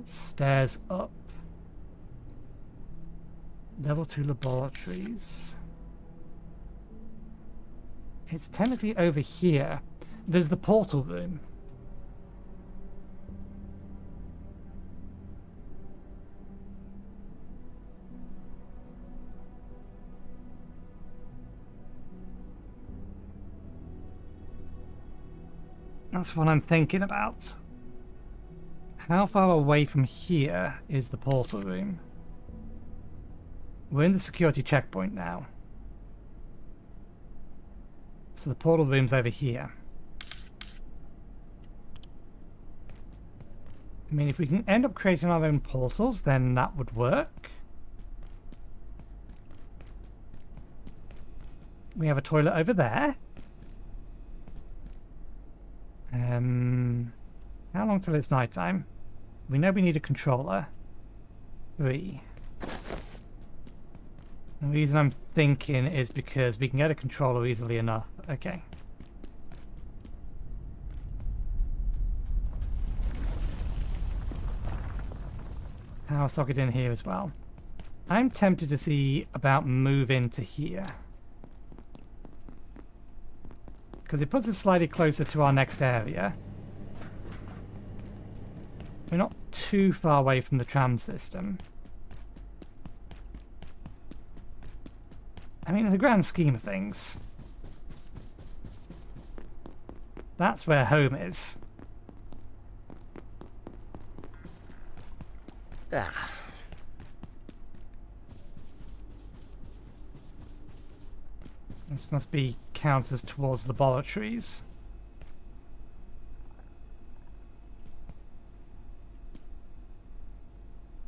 Stairs up. Level 2 laboratories. It's technically over here. There's the portal room. That's what I'm thinking about. How far away from here is the portal room? We're in the security checkpoint now. So the portal room's over here. I mean, if we can end up creating our own portals, then that would work. We have a toilet over there. How long till it's nighttime? We know we need a controller. 3. The reason I'm thinking is because we can get a controller easily enough. Okay. Power socket in here as well. I'm tempted to see about moving to here, because it puts us slightly closer to our next area. We're not too far away from the tram system. I mean, in the grand scheme of things, that's where home is. Ah. This must be counters towards laboratories.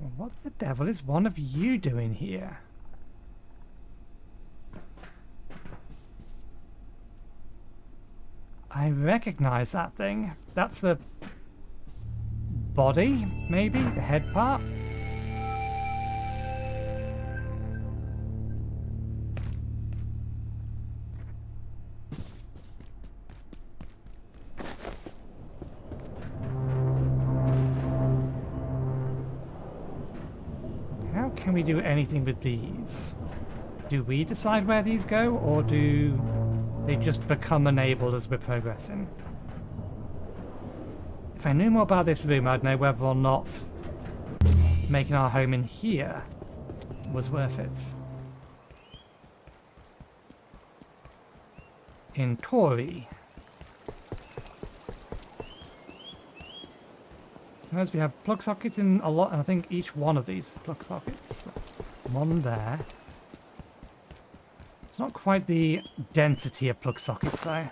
Well, what the devil is one of you doing here? I recognize that thing. That's the body, maybe? The head part? How can we do anything with these? Do we decide where these go, or do they just become enabled as we're progressing. If I knew more about this room, I'd know whether or not making our home in here was worth it. In Tori. Notice we have plug sockets in a lot, and I think each one of these is plug sockets. One there. It's not quite the density of plug sockets though.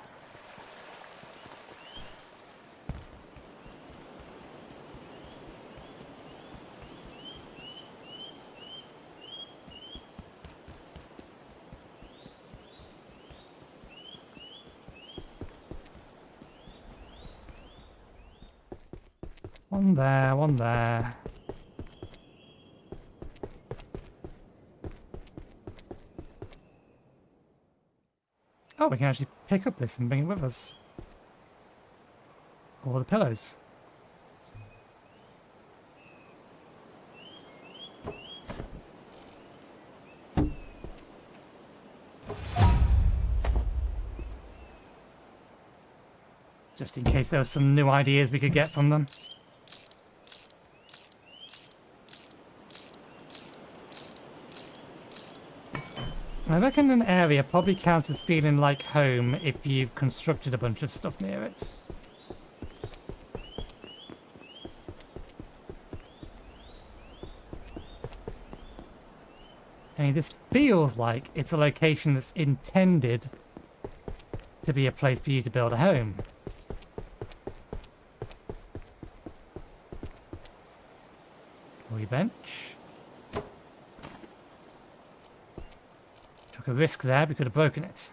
One there, one there. Oh, we can actually pick up this and bring it with us. Or the pillows. Just in case there was some new ideas we could get from them. I reckon an area probably counts as feeling like home if you've constructed a bunch of stuff near it. I mean, this feels like it's a location that's intended to be a place for you to build a home. Toy bench. Took a risk there, we could have broken it.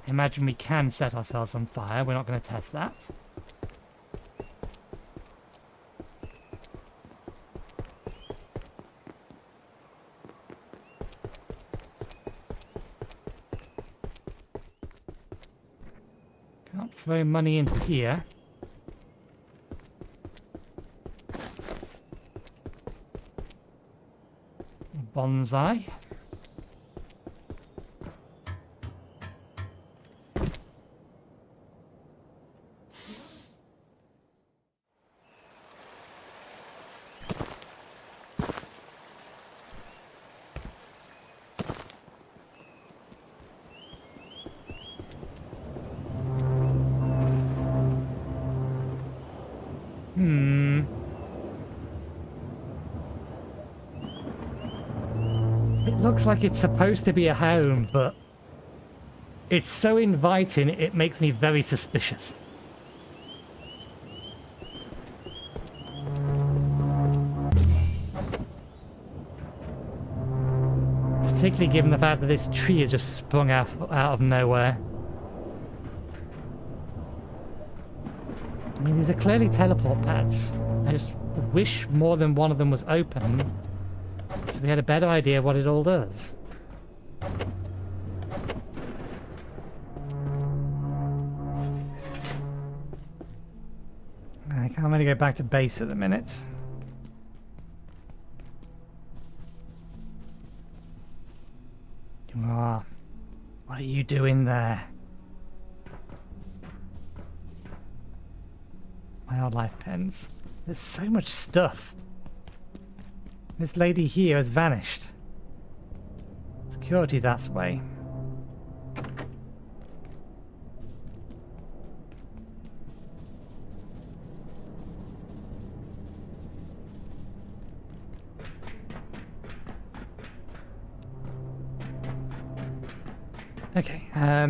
Imagine we can set ourselves on fire, we're not going to test that. Can't throw money into here. Bonsai. It looks like it's supposed to be a home, but it's so inviting it makes me very suspicious. Particularly given the fact that this tree has just sprung out of nowhere. I mean, these are clearly teleport pads. I just wish more than one of them was open, so we had a better idea of what it all does. I can't really go back to base at the minute. Ah, what are you doing there? Wildlife pens. There's so much stuff. This lady here has vanished. Security that way. Okay, I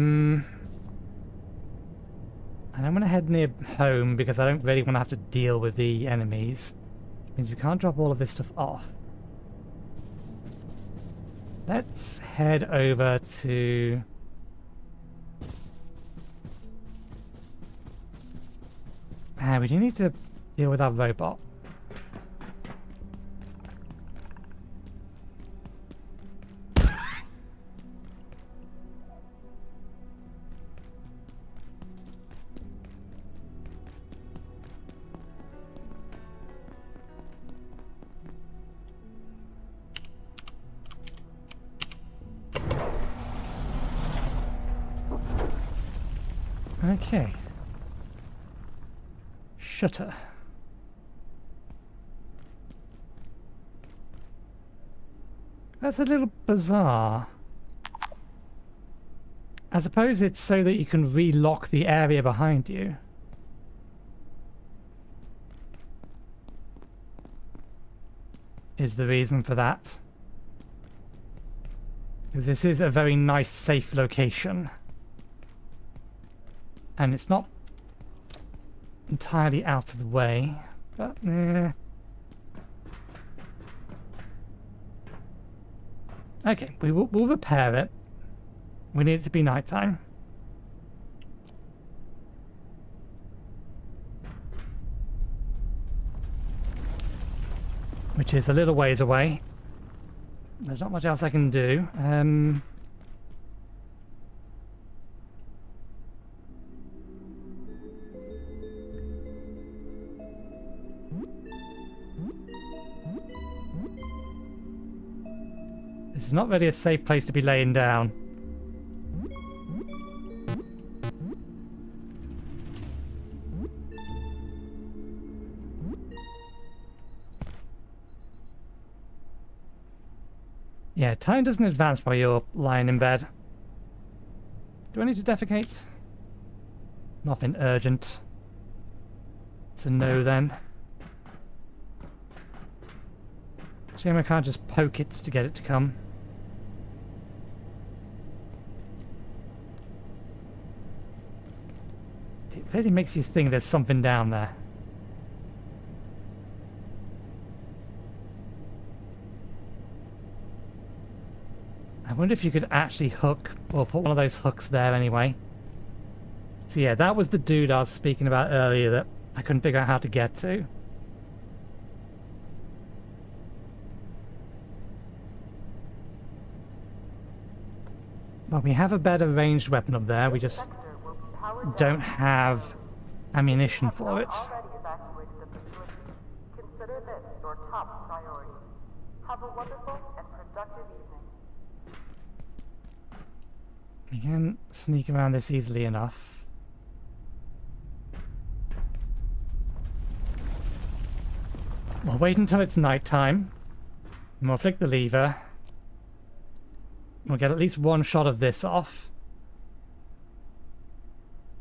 don't want to head near home because I don't really want to have to deal with the enemies. Which means we can't drop all of this stuff off. Let's head over to... we do need to deal with our robot. Okay. Shutter. That's a little bizarre. I suppose it's so that you can relock the area behind you. Is the reason for that. Because this is a very nice, safe location. And it's not entirely out of the way, but okay, we'll repair it. We need it to be nighttime. Which is a little ways away. There's not much else I can do. This is not really a safe place to be laying down. Yeah, time doesn't advance while you're lying in bed. Do I need to defecate? Nothing urgent. It's a no then. Shame I can't just poke it to get it to come. It really makes you think there's something down there. I wonder if you could actually hook, or put one of those hooks there anyway. So yeah, that was the dude I was speaking about earlier that I couldn't figure out how to get to. Well, we have a better ranged weapon up there, we just don't have ammunition for it. Consider this your top priority. Have a wonderful and productive evening. We can sneak around this easily enough. We'll wait until it's night time, and we'll flick the lever. We'll get at least one shot of this off.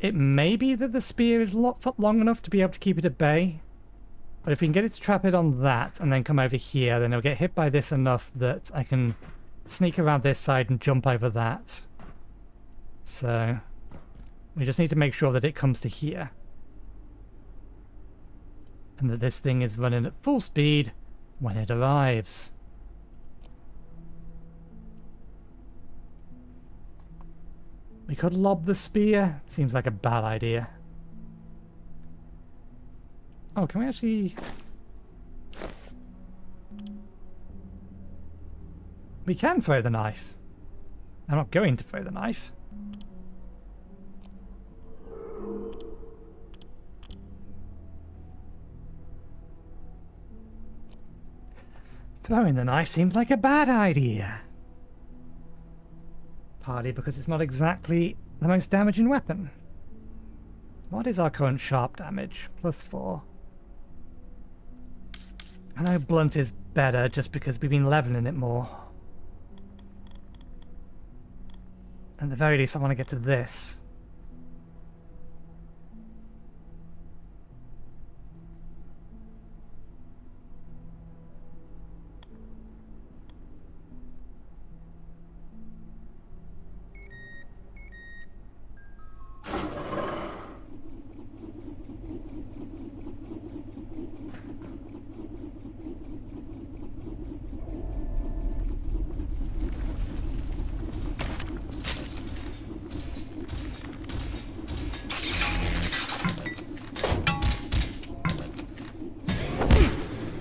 It may be that the spear is long enough to be able to keep it at bay, but if we can get it to trap it on that and then come over here, then it'll get hit by this enough that I can sneak around this side and jump over that. So we just need to make sure that it comes to here. And that this thing is running at full speed when it arrives. We could lob the spear. Seems like a bad idea. Oh, can we actually... We can throw the knife. I'm not going to throw the knife. Throwing the knife seems like a bad idea. Partly because it's not exactly the most damaging weapon. What is our current sharp damage? +4. I know blunt is better just because we've been leveling it more. At the very least I want to get to this.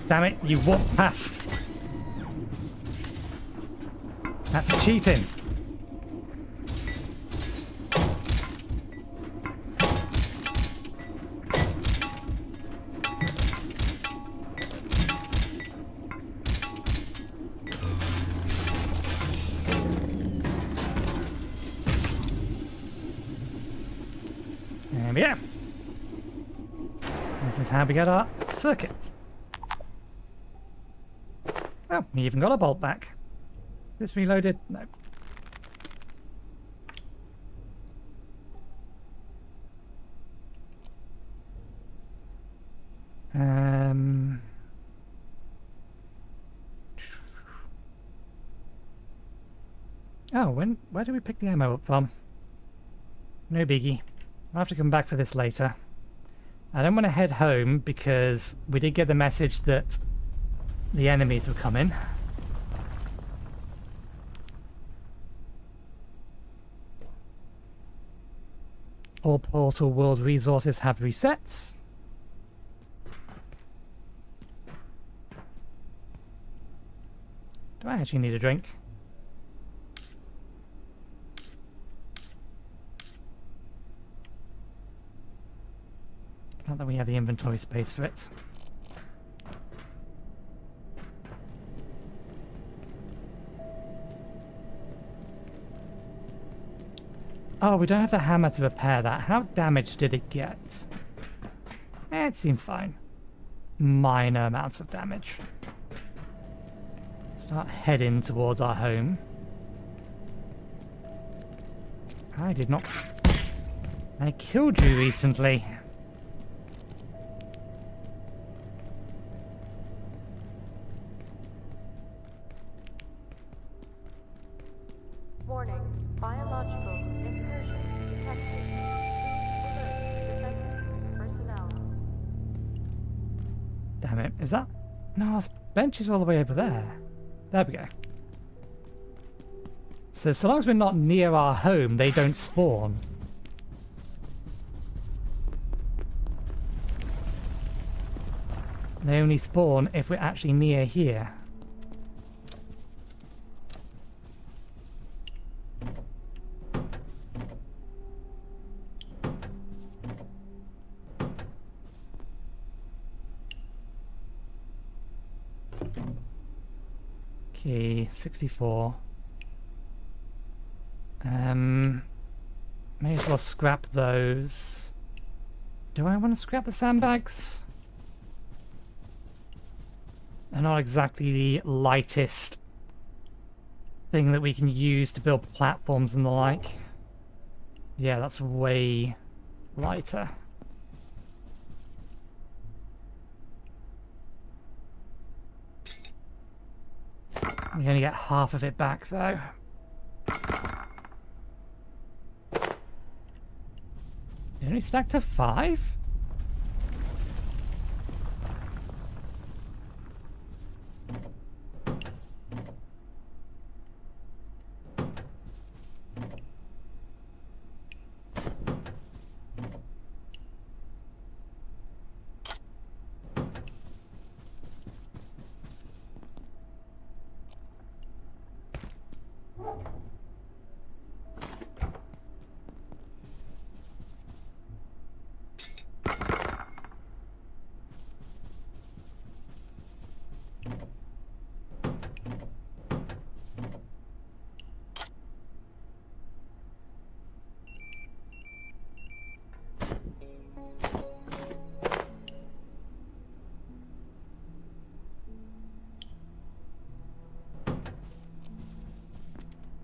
Damn it, you walked past. That's cheating. There we go. This is how we get our circuits. Oh, we even got a bolt back. This reloaded? No. Oh, where do we pick the ammo up from? No biggie. I'll have to come back for this later. I don't want to head home because we did get the message that the enemies were coming. All Portal World resources have reset. Do I actually need a drink? Not that we have the inventory space for it. Oh, we don't have the hammer to repair that. How damaged did it get? It seems fine. Minor amounts of damage. Start heading towards our home. I did not... I killed you recently. Warning, biological incursion detected. Please alert defense team personnel. Damn it, is that... No, our bench is all the way over there. There we go. So long as we're not near our home, they don't spawn. They only spawn if we're actually near here. Okay, 64. May as well scrap those. Do I want to scrap the sandbags? They're not exactly the lightest thing that we can use to build platforms and the like. Yeah, that's way lighter. We only get half of it back though. It only stacked to 5?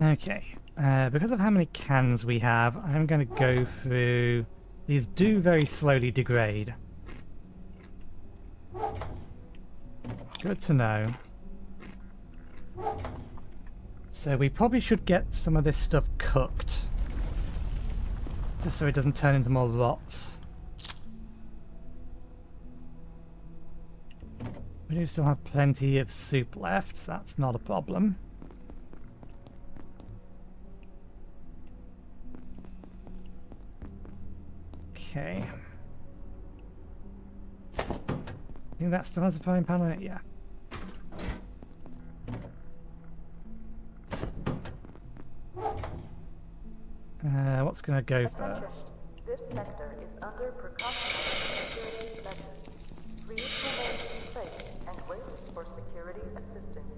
Okay, because of how many cans we have, I'm going to go through... These do very slowly degrade. Good to know. So we probably should get some of this stuff cooked. Just so it doesn't turn into more rot. We do still have plenty of soup left, so that's not a problem. Okay. I think that still has a frying pan on it, yeah. What's gonna go first? This sector is under precautionary security measures. Please remain in place and wait for security assistance.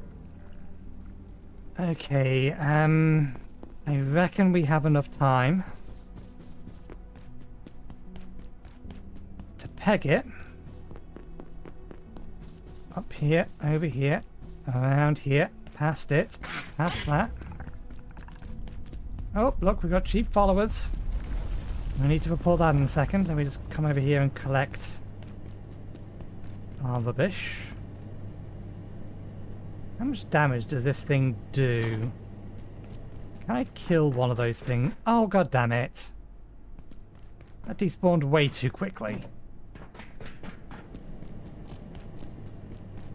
Okay, I reckon we have enough time. peg it. Up here, over here, around here, past it, past that. Oh, look, we've got cheap followers. We need to report that in a second. Let me just come over here and collect our rubbish. How much damage does this thing do? Can I kill one of those things? Oh, god damn it. That despawned way too quickly.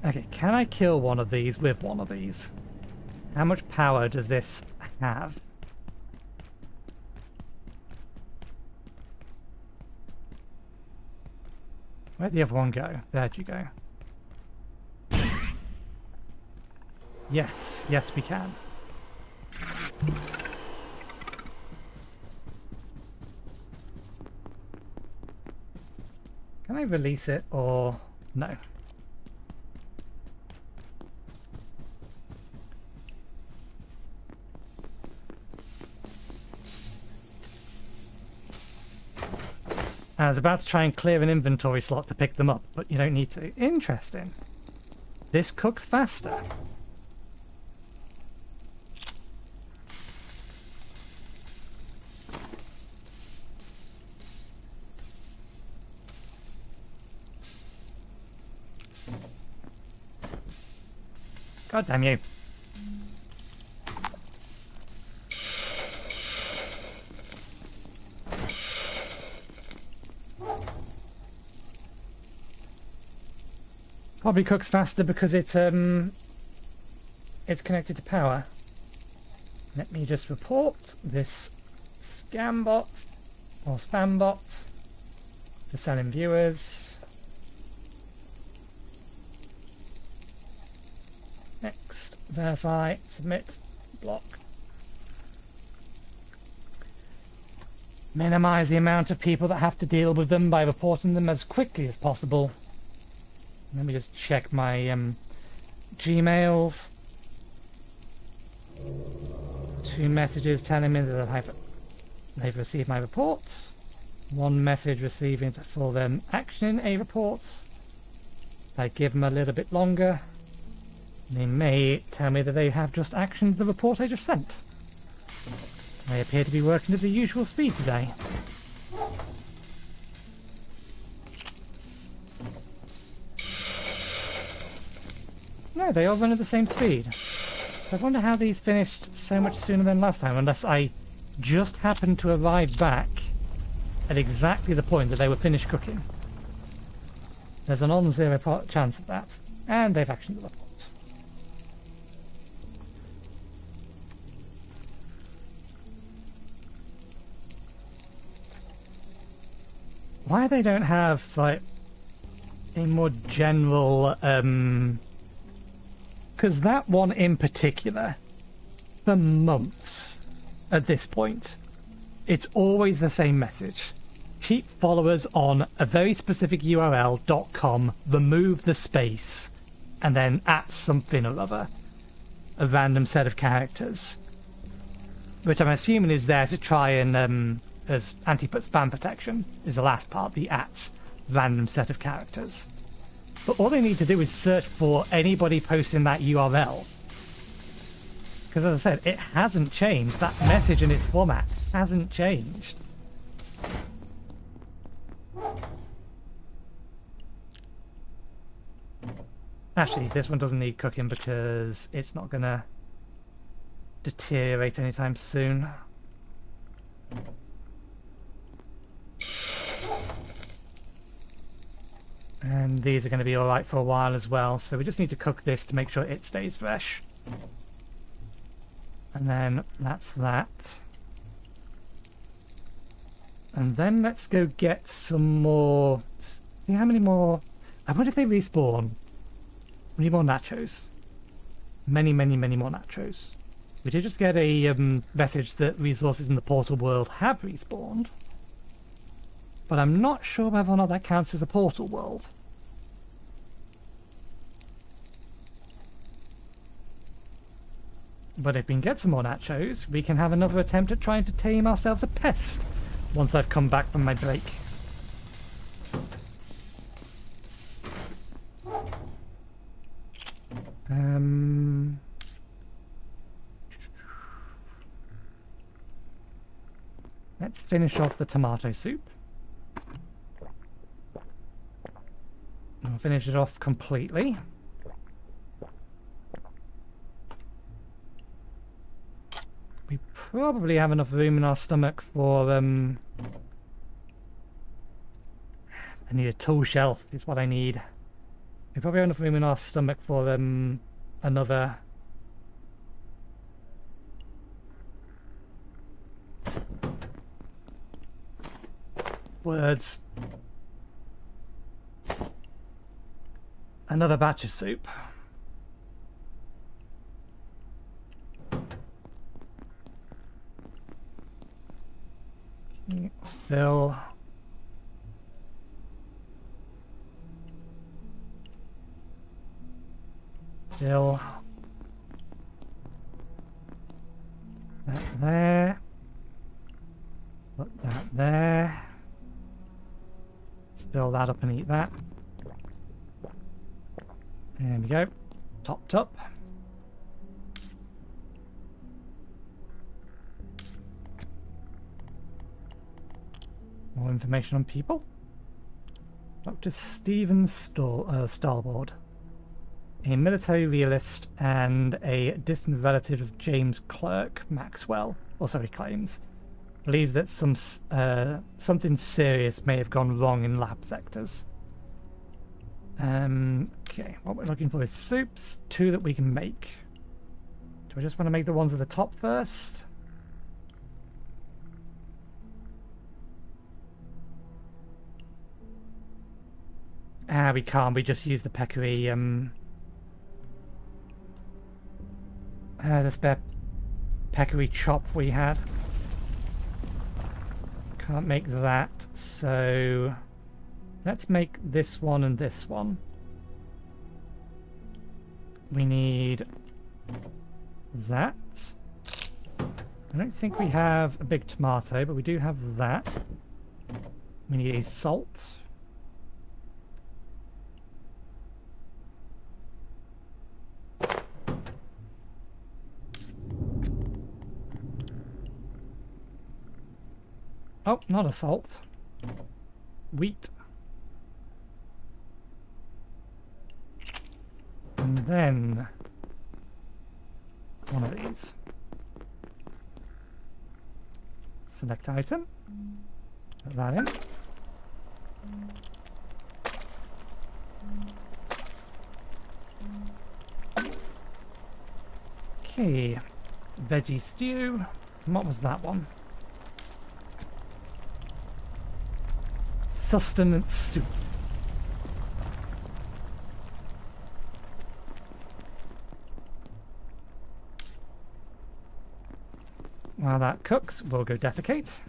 Okay, can I kill one of these with one of these? How much power does this have? Where'd the other one go? There'd you go. Yes, yes we can. Can I release it or no? I was about to try and clear an inventory slot to pick them up, but you don't need to. Interesting. This cooks faster. God damn you. Probably cooks faster because it's connected to power. Let me just report this scam bot or spam bot to selling viewers. Next, verify, submit, block. Minimize the amount of people that have to deal with them by reporting them as quickly as possible. Let me just check my Gmails. 2 messages telling me that they've received my report. 1 message receiving for them actioning a report. If I give them a little bit longer, they may tell me that they have just actioned the report I just sent. They appear to be working at the usual speed today. No, they all run at the same speed. I wonder how these finished so much sooner than last time, unless I just happened to arrive back at exactly the point that they were finished cooking. There's a non-zero chance of that. And they've actioned the report. Why they don't have, like, a more general, because that one in particular, for months at this point, it's always the same message. Keep followers on a very specific URL.com, remove the space, and then at something or other. A random set of characters. Which I'm assuming is there to try and, as anti-spam protection, is the last part, the at random set of characters. But all they need to do is search for anybody posting that URL. Because as I said, it hasn't changed. That message in its format hasn't changed. Actually, this one doesn't need cooking because it's not gonna deteriorate anytime soon. And these are going to be alright for a while as well, so we just need to cook this to make sure it stays fresh. And then that's that. And then let's go get some more... See how many more... I wonder if they respawn. We need more nachos. Many, many, many more nachos. We did just get a message that resources in the portal world have respawned. But I'm not sure whether or not that counts as a portal world. But if we can get some more nachos, we can have another attempt at trying to tame ourselves a pest once I've come back from my break. Let's finish off the tomato soup. We'll finish it off completely. We probably have enough room in our stomach for I need a tool shelf is what I need. We probably have enough room in our stomach for another words. Another batch of soup. Fill. Fill. That there. Put that there. Let's fill that up and eat that. There we go. Topped up. More information on people. Dr. Stephen Starboard. A military realist and a distant relative of James Clerk Maxwell, also he claims, believes that something serious may have gone wrong in lab sectors. Okay, what we're looking for is soups, 2 that we can make. Do I just want to make the ones at the top first? Ah, we can't. We just use the peccary, the spare peccary chop we had. Can't make that, so let's make this one and this one. We need that. I don't think we have a big tomato, but we do have that. We need a salt. Oh, not a salt. Wheat. And then one of these. Select item. Put that in. Okay. Veggie stew. And what was that one? Sustenance soup. While that cooks, we'll go defecate.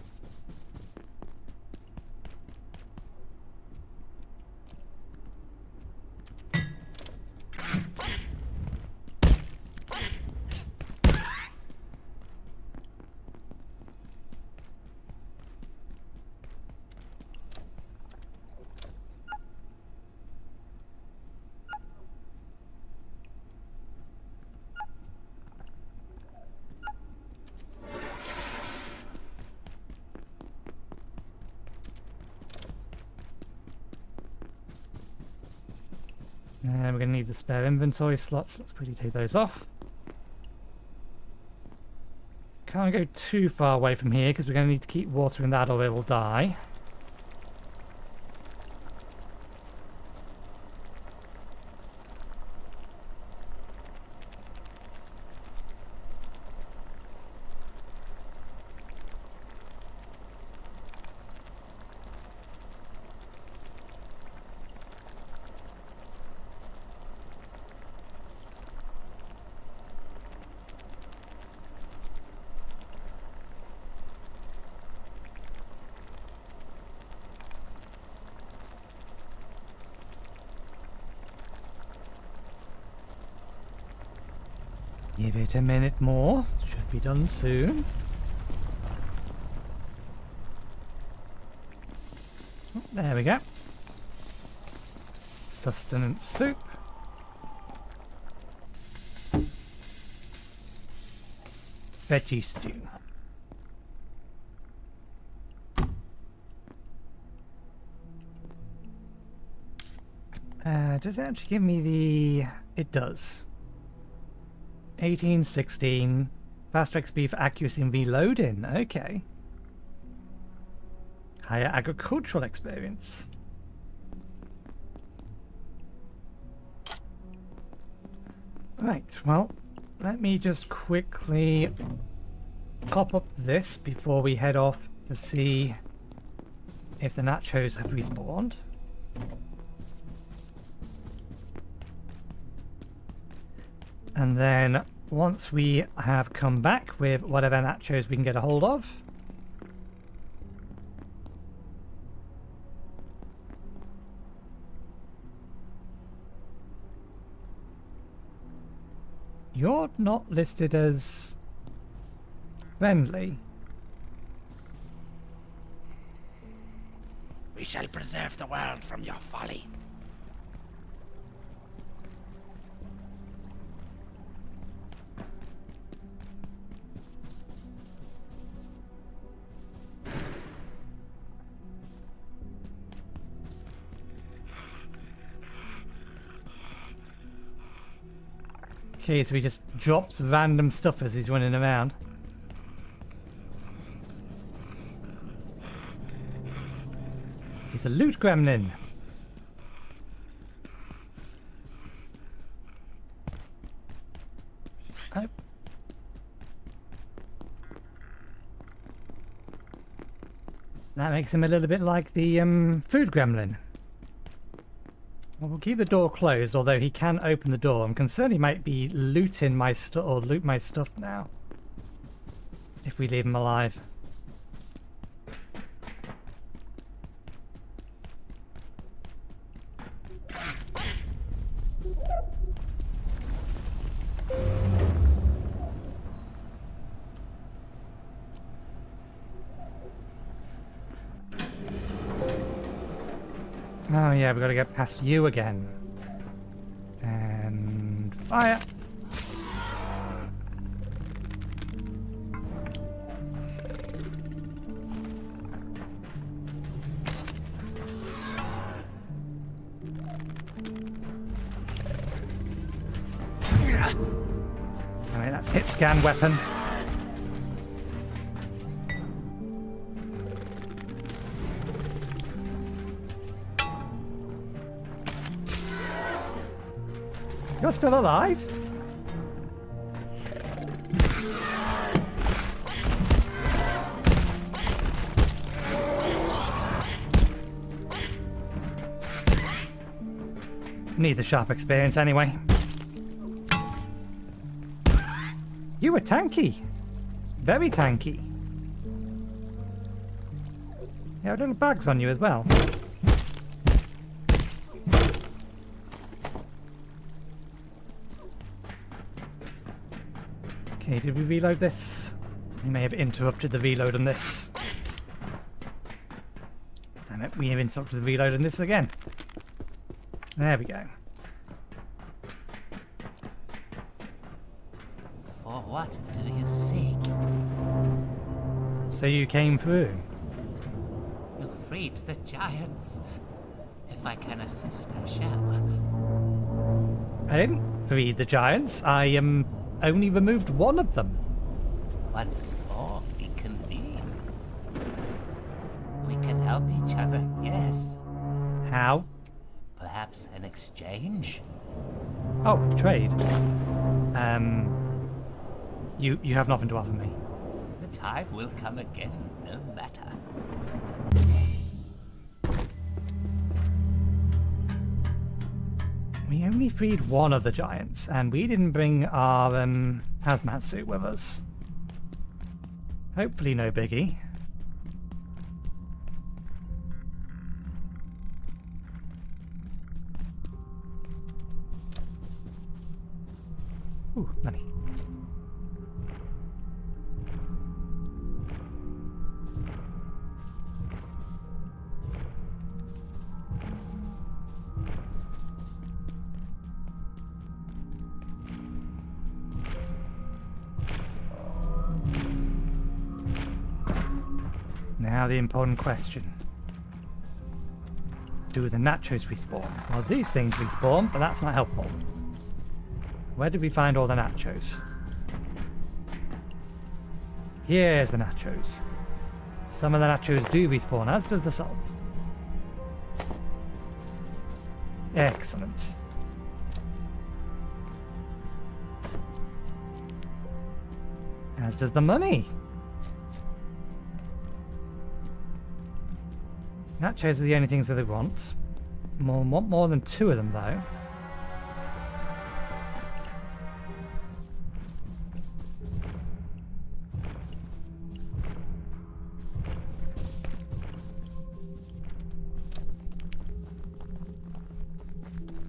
And we're going to need the spare inventory slots. Let's quickly take those off. Can't go too far away from here because we're going to need to keep watering that or it will die. Give it a minute more. Should be done soon. Oh, there we go. Sustenance soup. Veggie stew. Does it actually give me the... It does. 1816. Faster XP for accuracy and reloading. Okay. Higher agricultural experience. Right, well, let me just quickly pop up this before we head off to see if the nachos have respawned. And then once we have come back with whatever nachos we can get a hold of, you're not listed as friendly. We shall preserve the world from your folly. Okay, so he just drops random stuff as he's running around. He's a loot gremlin. Oh. That makes him a little bit like the food gremlin. Well, we'll keep the door closed, although he can open the door. I'm concerned he might be looting my stuff or loot my stuff now. If we leave him alive. Oh yeah, we've got to get past you again. And fire! Alright, that's hit scan weapon. You're still alive? Need the sharp experience anyway. You were tanky. Very tanky. You have little bugs on you as well. Okay, did we reload this? We may have interrupted the reload on this. Damn it, we have interrupted the reload on this again. There we go. For what do you seek? So you came through? You freed the giants. If I can assist, I shall. I didn't free the giants. I only removed one of them. Once more, we convene. We can help each other, yes. How? Perhaps an exchange? Oh, trade. You have nothing to offer me. The time will come again, no matter. We only freed one of the giants, and we didn't bring our hazmat suit with us. Hopefully no biggie. Ooh, money. Now the important question. do the nachos respawn? Well, these things respawn, but that's not helpful. Where did we find all the nachos? Here's the nachos. Some of the nachos do respawn, as does the salt. Excellent. As does the money. Nachos are the only things that they want. Want more than 2 of them, though.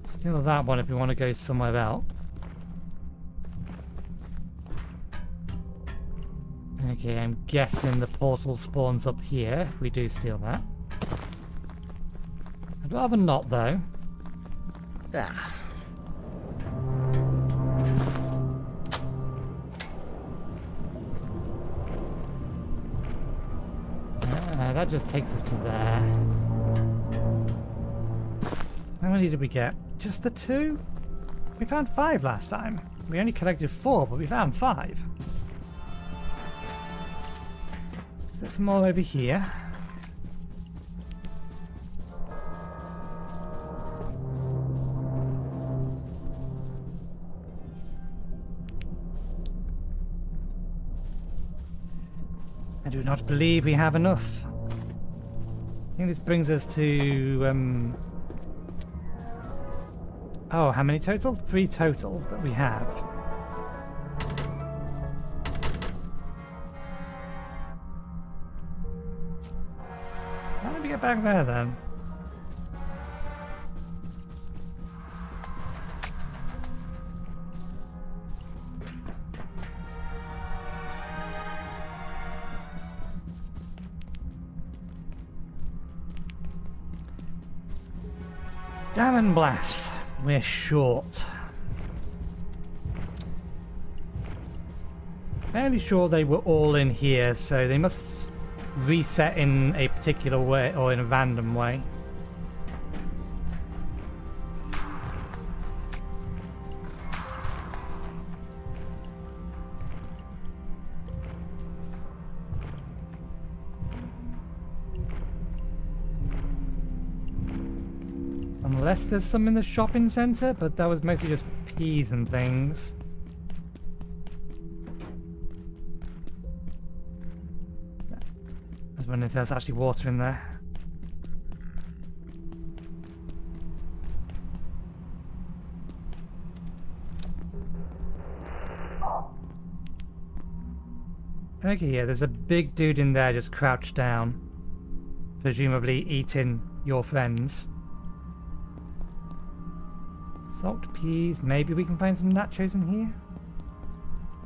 Still that one if we want to go somewhere else. Okay, I'm guessing the portal spawns up here if we do steal that. I'd rather not, though. That just takes us to there. How many did we get? Just the 2? We found 5 last time. We only collected 4, but we found 5. Is there some more over here? I do not believe we have enough. I think this brings us to oh, how many total? 3 total that we have. How did we get back there then? Damn and blast. We're short. Fairly sure they were all in here, so they must reset in a particular way or in a random way. Unless there's some in the shopping centre, but that was mostly just peas and things. I was wondering if there's actually water in there. Okay, yeah, there's a big dude in there just crouched down. Presumably eating your friends. Salt peas. Maybe we can find some nachos in here?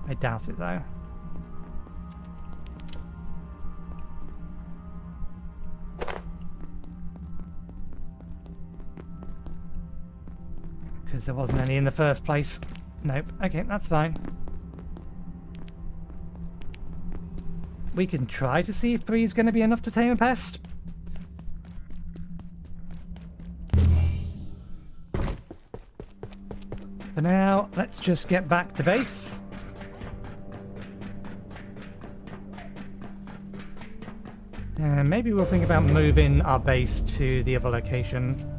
I doubt it, though. Because there wasn't any in the first place. Nope. Okay, that's fine. We can try to see if 3 is going to be enough to tame a pest. For now, let's just get back to base. And maybe we'll think about moving our base to the other location.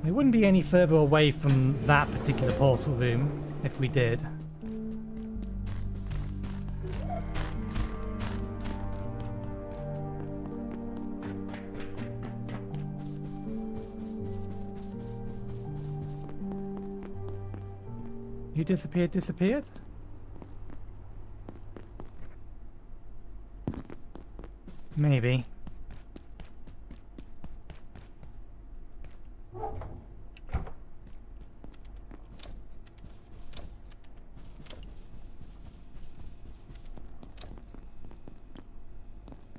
We wouldn't be any further away from that particular portal room if we did. You disappeared? Maybe.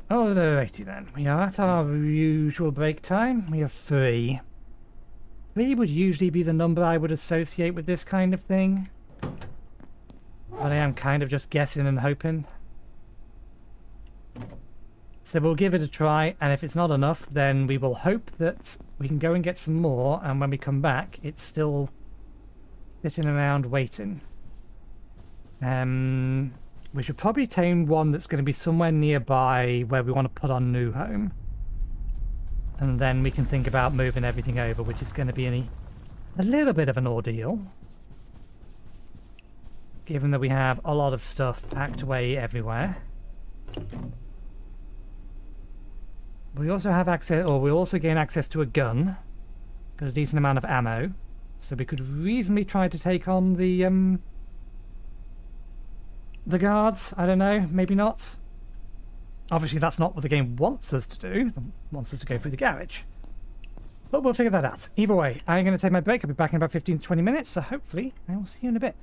Alrighty then, we are at our usual break time. We have 3. 3 would usually be the number I would associate with this kind of thing. But I am kind of just guessing and hoping. So we'll give it a try, and if it's not enough, then we will hope that we can go and get some more, and when we come back, it's still sitting around waiting. We should probably tame one that's going to be somewhere nearby where we want to put our new home. And then we can think about moving everything over, which is going to be a little bit of an ordeal. Given that we have a lot of stuff packed away everywhere. We also have access, or we also gain access to a gun. Got a decent amount of ammo. So we could reasonably try to take on the guards. I don't know, maybe not. Obviously that's not what the game wants us to do. It wants us to go through the garage. But we'll figure that out. Either way, I'm going to take my break. I'll be back in about 15 to 20 minutes, so hopefully I will see you in a bit.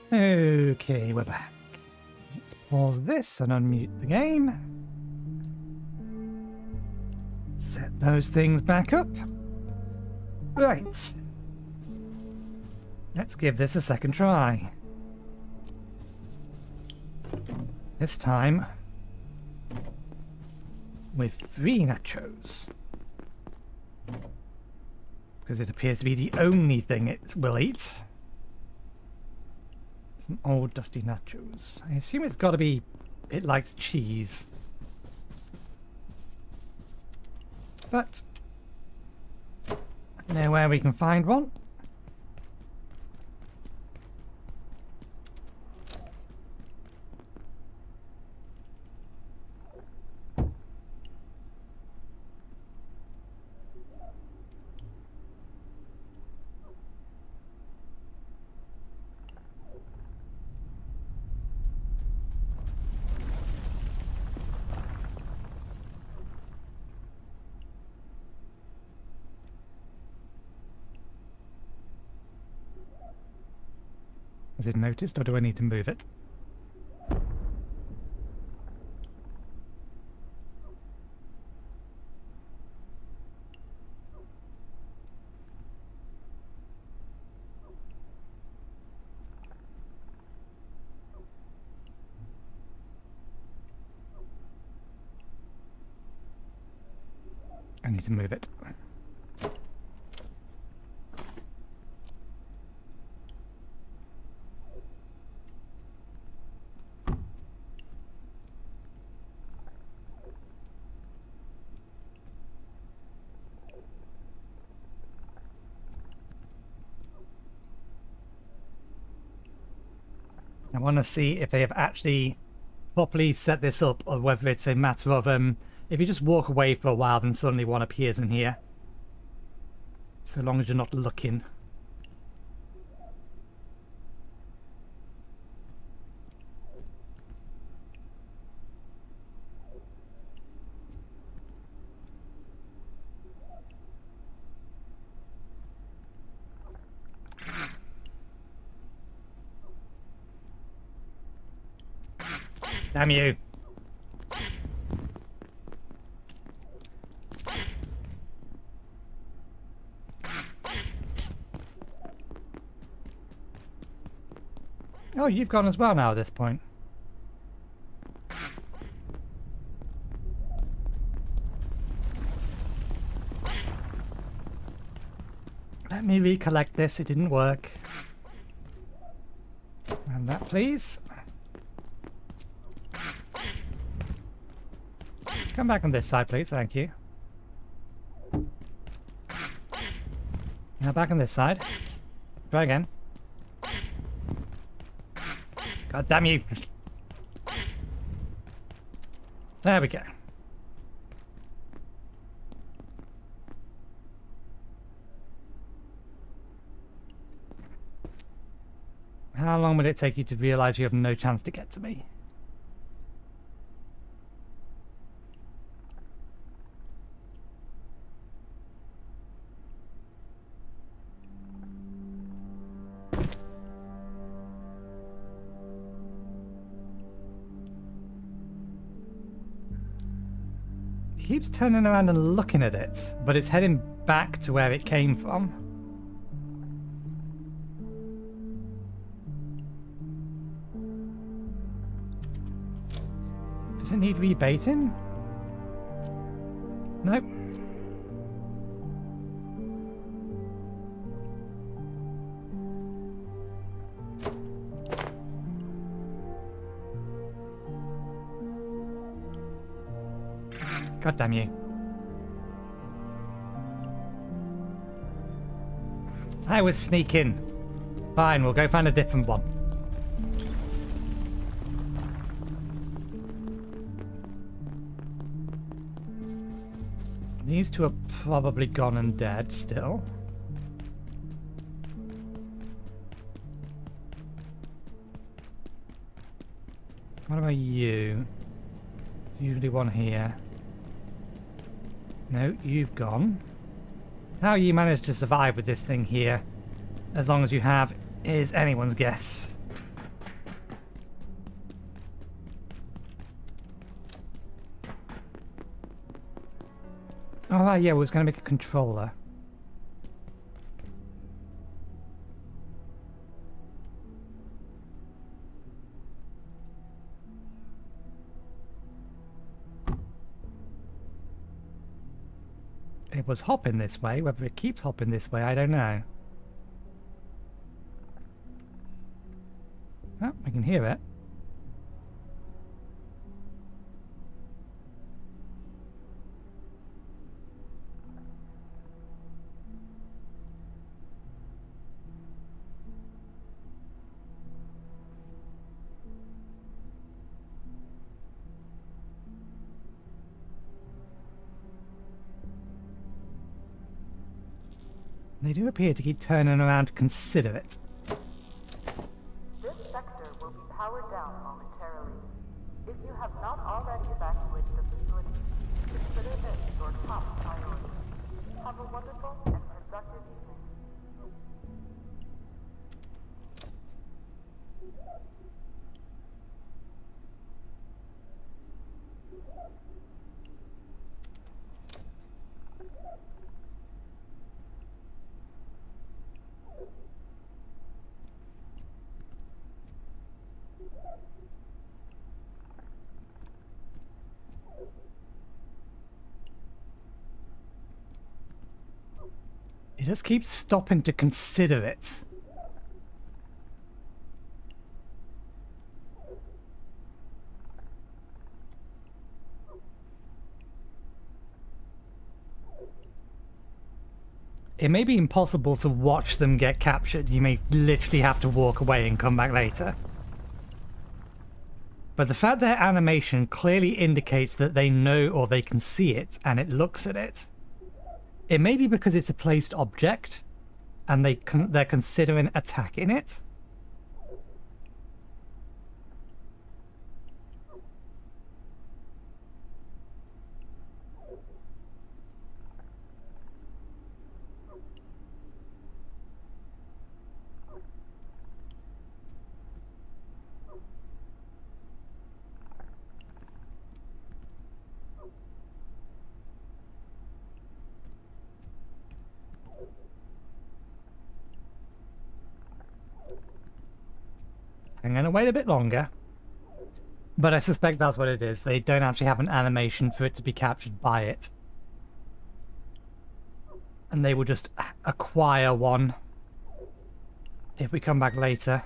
Okay, we're back. Let's pause this and unmute the game. Set those things back up. Right. Let's give this a second try. This time with 3 nachos. Because it appears to be the only thing it will eat. Some old dusty nachos. I assume it's got to be... it likes cheese. But... I know where we can find one. Has it noticed, or do I need to move it? I need to move it. I want to see if they have actually properly set this up, or whether it's a matter of if you just walk away for a while, then suddenly one appears in here. So long as you're not looking. Damn you. Oh, you've gone as well now at this point. Let me recollect this, it didn't work. And that, please. Come back on this side, please, thank you. Now back on this side. Try again. God damn you! There we go. How long will it take you to realize you have no chance to get to me? It keeps turning around and looking at it, but it's heading back to where it came from. Does it need rebaiting? Nope. God damn you. I was sneaking. Fine, we'll go find a different one. These two are probably gone and dead still. What about you? There's usually one here. No, you've gone. How you managed to survive with this thing here, as long as you have, is anyone's guess. Oh, right, yeah, we was going to make a controller. It was hopping this way. Whether it keeps hopping this way, I don't know. Oh, I can hear it. They do appear to keep turning around to consider it. This sector will be powered down momentarily. If you have not already evacuated the facility, consider this your top priority. Have a wonderful and productive evening. It just keeps stopping to consider it. It may be impossible to watch them get captured. You may literally have to walk away and come back later. But the fact their animation clearly indicates that they know or they can see it, and it looks at it. It may be because it's a placed object, and they're considering attacking it. I'm going to wait a bit longer. But I suspect that's what it is. They don't actually have an animation for it to be captured by it. And they will just acquire one if we come back later.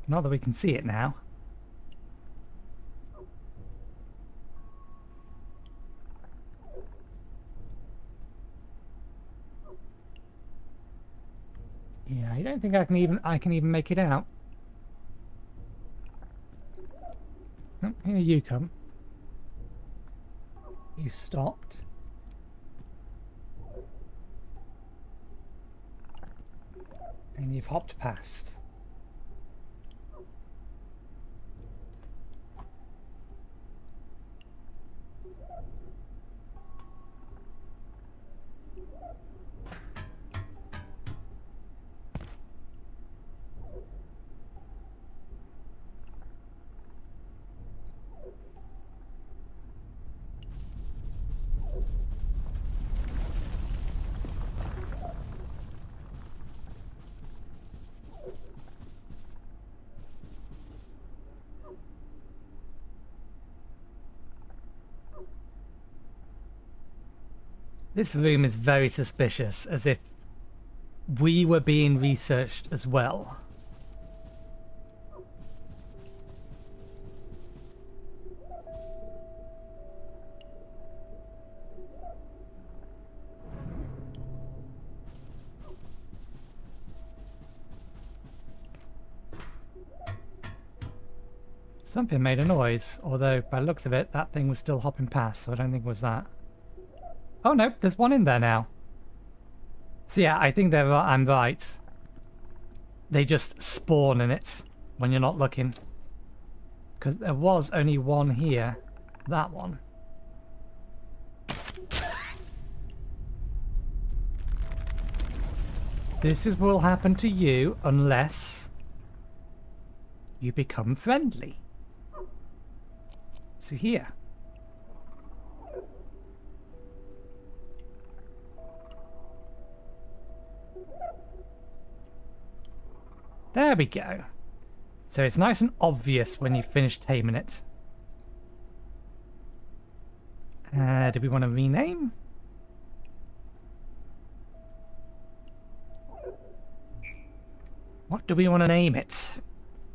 Not that we can see it now. Yeah, I don't think I can even make it out. Oh, here you come. You stopped. And you've hopped past. This room is very suspicious, as if we were being researched as well. Something made a noise, although by the looks of it, that thing was still hopping past, so I don't think it was that. Oh no, there's one in there now. So yeah, I think I'm right. They just spawn in it when you're not looking. Because there was only one here. That one. This is what will happen to you unless you become friendly. So here. There we go. So it's nice and obvious when you finish taming it. Do we want to rename? What do we want to name it?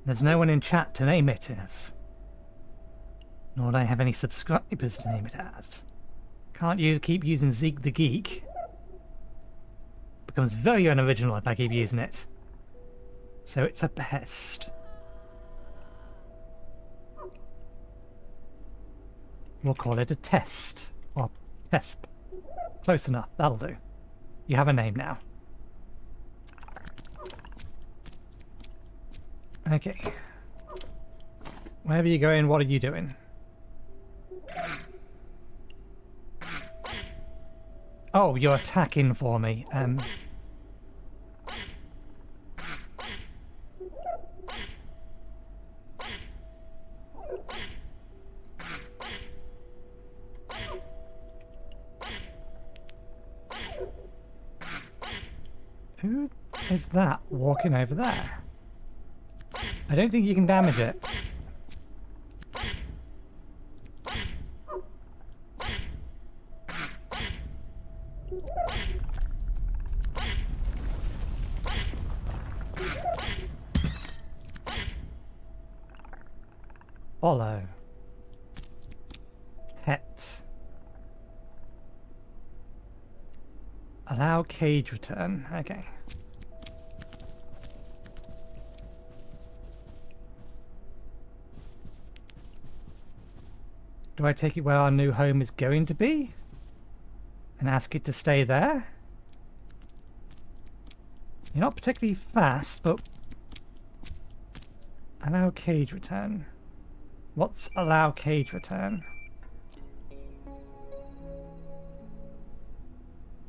There's no one in chat to name it as. Nor do I have any subscribers to name it as. Can't you keep using Zeke the Geek? Becomes very unoriginal if I keep using it. So it's a pest. We'll call it a test. Or pesp. Close enough, that'll do. You have a name now. Okay. Wherever you're going, what are you doing? Oh, you're attacking for me. Who is that walking over there? I don't think you can damage it. Follow. Pet. Allow cage return. Okay. Do I take it where our new home is going to be? And ask it to stay there? You're not particularly fast, but... Allow cage return. What's allow cage return?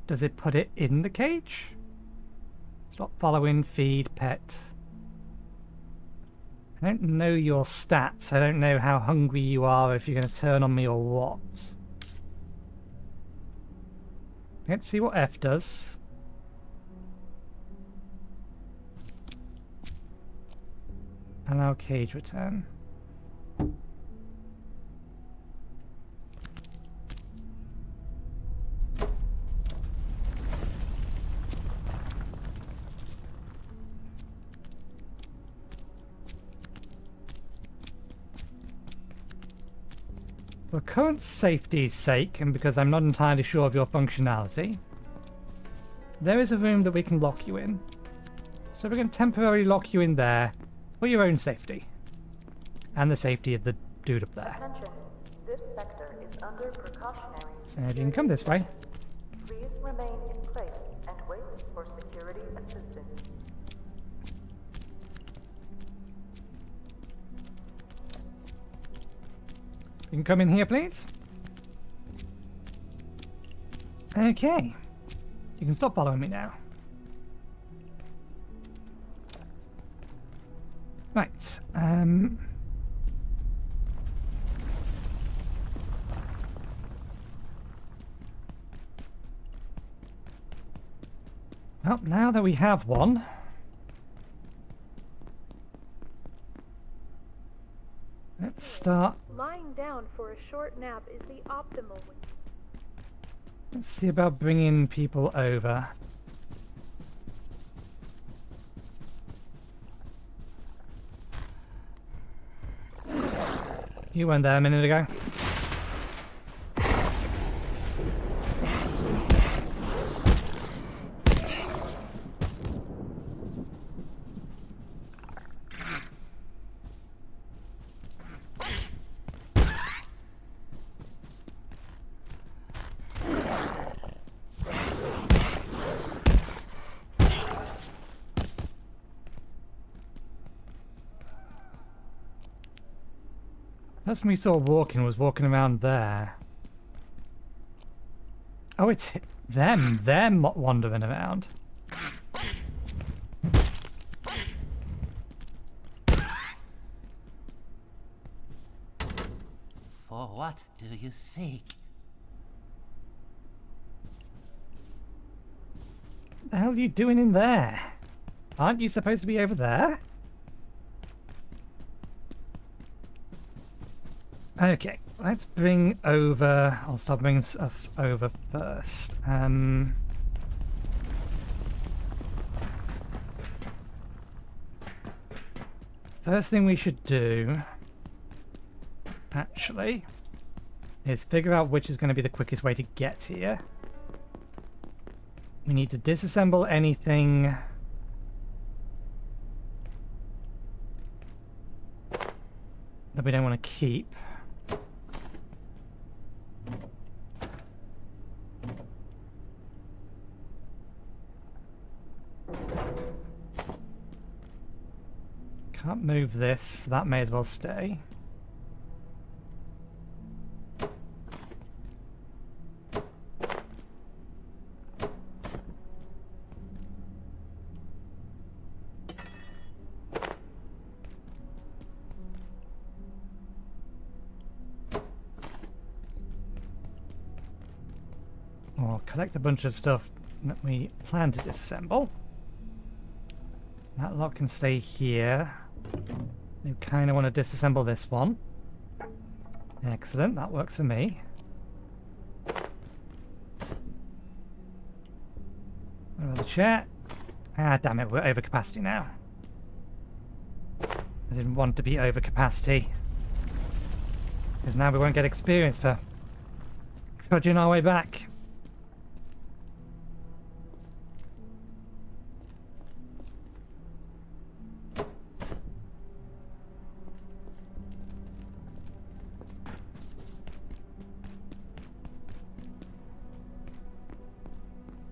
Does it put it in the cage? Stop following, feed, pet. I don't know your stats. I don't know how hungry you are, if you're going to turn on me or what. Let's see what F does. Allow cage return. For current safety's sake, and because I'm not entirely sure of your functionality, there is a room that we can lock you in. So we're going to temporarily lock you in there for your own safety. And the safety of the dude up there. Attention. This sector is under precautionary. So you can come this way. Please remain in place and wait for security assistance. You can come in here, please. Okay. You can stop following me now. Right. Well, now that we have one... Let's start... Lying down for a short nap is the optimal way. Let's see about bringing people over. You weren't there a minute ago. The person we saw walking was walking around there. Oh, it's them. They're wandering around. what do you seek? What the hell are you doing in there? Aren't you supposed to be over there? Okay, let's bring over... I'll start bringing stuff over first. First thing we should do, actually, is figure out which is going to be the quickest way to get here. We need to disassemble anything that we don't want to keep. Can't move this, so that may as well stay. Or collect a bunch of stuff that we plan to disassemble. That lot can stay here. You kind of want to disassemble this one. Excellent, that works for me. What about the chair? Ah, damn it, we're over capacity now. I didn't want to be over capacity. Because now we won't get experience for trudging our way back.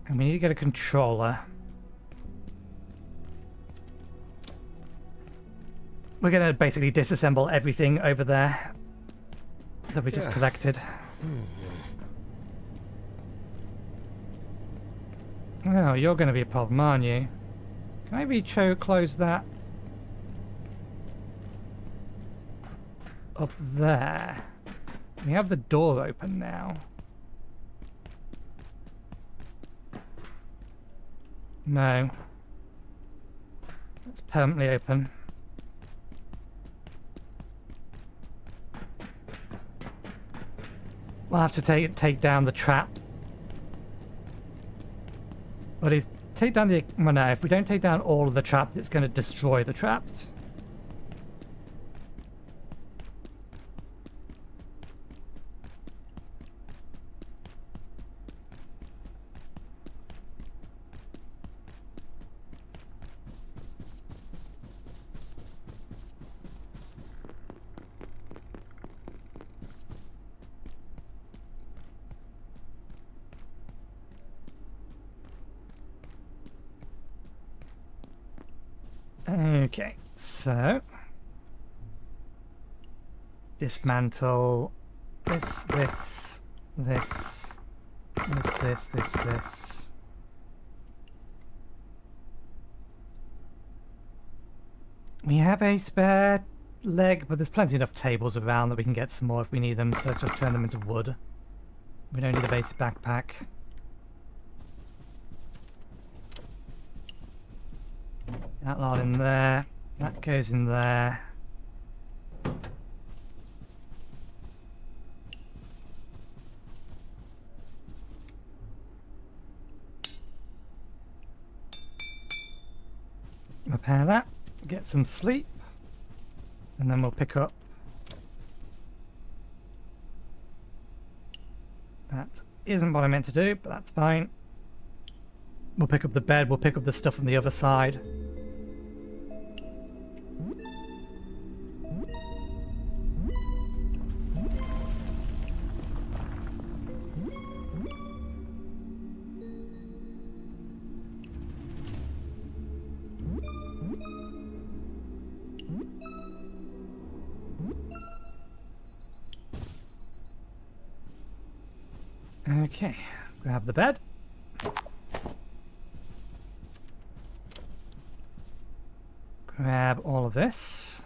And we need to get a controller. We're going to basically disassemble everything over there that we just collected. Oh, you're going to be a problem, aren't you? Can I close that up there? We have the door open now. No. It's permanently open. We'll have to take down the traps. But he's take down the... Well, no, if we don't take down all of the traps, it's going to destroy the traps. Okay, so dismantle this. We have a spare leg, but there's plenty enough tables around that we can get some more if we need them, so let's just turn them into wood. We don't need a basic backpack. That lot in there. That goes in there. Repair that. Get some sleep. And then we'll pick up. That isn't what I meant to do, but that's fine. We'll pick up the bed. We'll pick up the stuff from the other side. Okay, grab the bed. Grab all of this.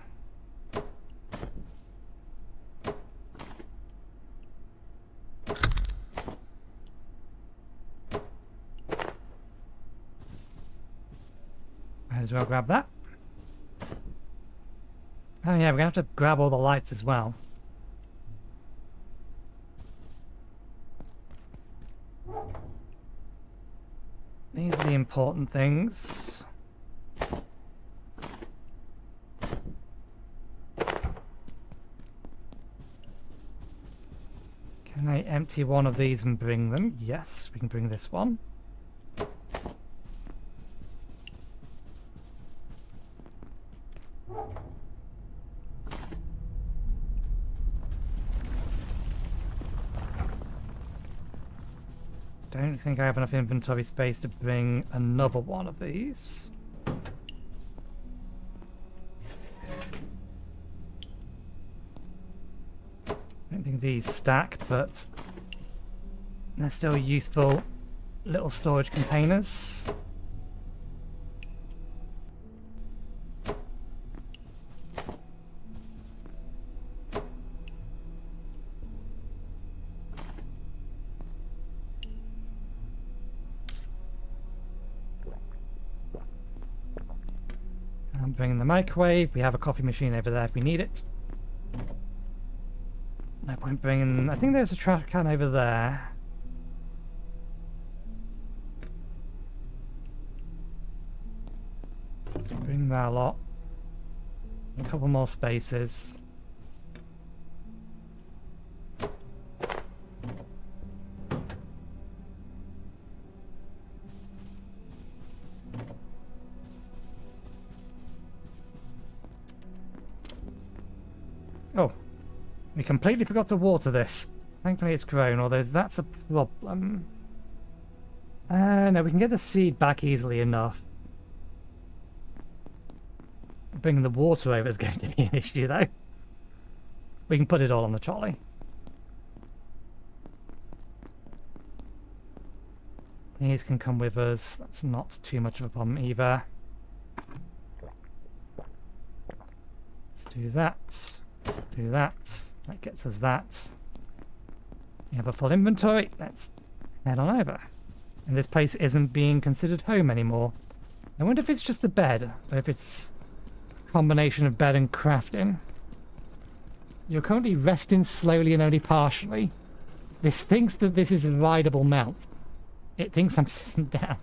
Might as well grab that. Oh yeah, we're gonna have to grab all the lights as well. These are the important things. Can I empty one of these and bring them? Yes, we can bring this one. Don't think I have enough inventory space to bring another one of these. I don't think these stack, but they're still useful little storage containers. I'm bringing the microwave. We have a coffee machine over there if we need it. No point bringing... I think there's a trash can over there. Let's bring that lot. A couple more spaces. Oh, we completely forgot to water this. Thankfully it's grown, although that's a problem. No, we can get the seed back easily enough. Bringing the water over is going to be an issue, though. We can put it all on the trolley. These can come with us. That's not too much of a problem either. Let's do that. Do that. That gets us that. We have a full inventory. Let's head on over. And this place isn't being considered home anymore. I wonder if it's just the bed, or if it's a combination of bed and crafting. You're currently resting slowly and only partially. This thinks that this is a rideable mount. It thinks I'm sitting down.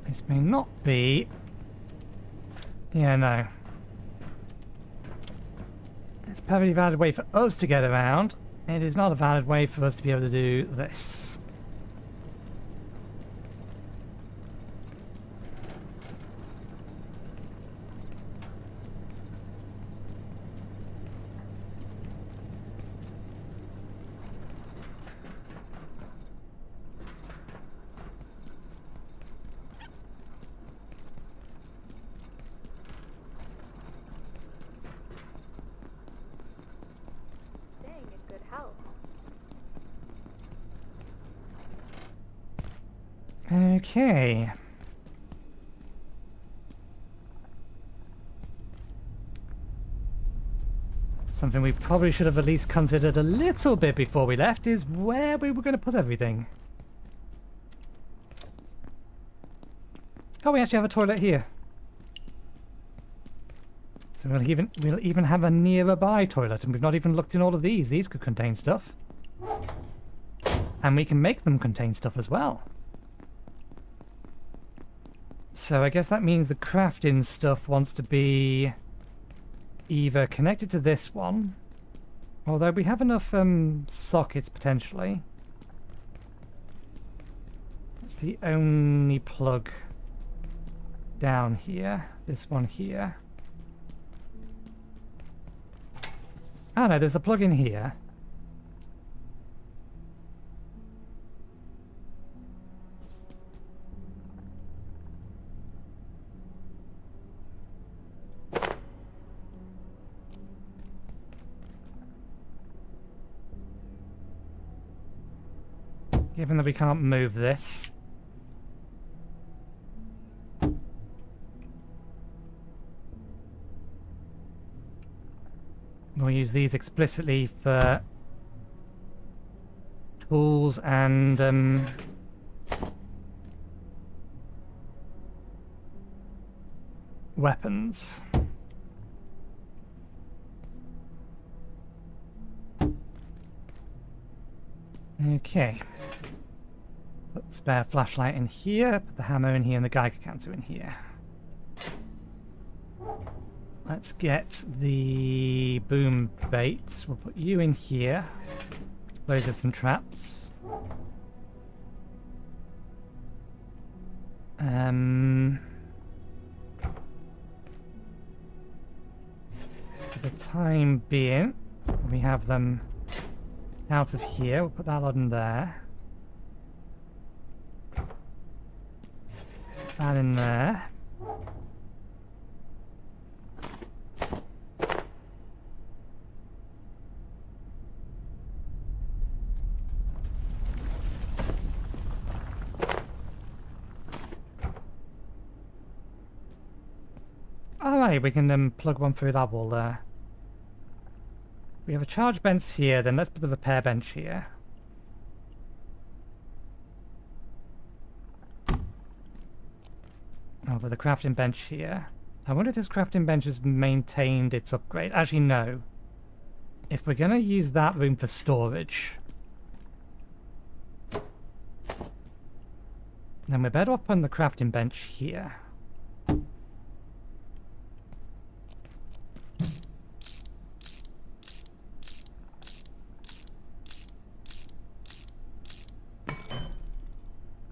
This may not be... Yeah, no. It's a perfectly valid way for us to get around. It is not a valid way for us to be able to do this. Okay. Something we probably should have at least considered a little bit before we left is where we were going to put everything. Oh, we actually have a toilet here. So we'll even have a nearby toilet, and we've not even looked in all of these. These could contain stuff. And we can make them contain stuff as well. So I guess that means the crafting stuff wants to be either connected to this one, although we have enough sockets potentially. It's the only plug down here. This one here. Oh no, there's a plug in here. Given that we can't move this. We'll use these explicitly for tools and weapons. Okay. Put the spare flashlight in here, put the hammer in here, and the Geiger counter in here. Let's get the boom baits. We'll put you in here. Those are some traps. For the time being, we have them out of here. We'll put that on there. That in there. Alright, we can plug one through that wall there. We have a charge bench here, then let's put the repair bench here. Oh, but the crafting bench here. I wonder if this crafting bench has maintained its upgrade. Actually, no. If we're going to use that room for storage, then we're better off putting the crafting bench here.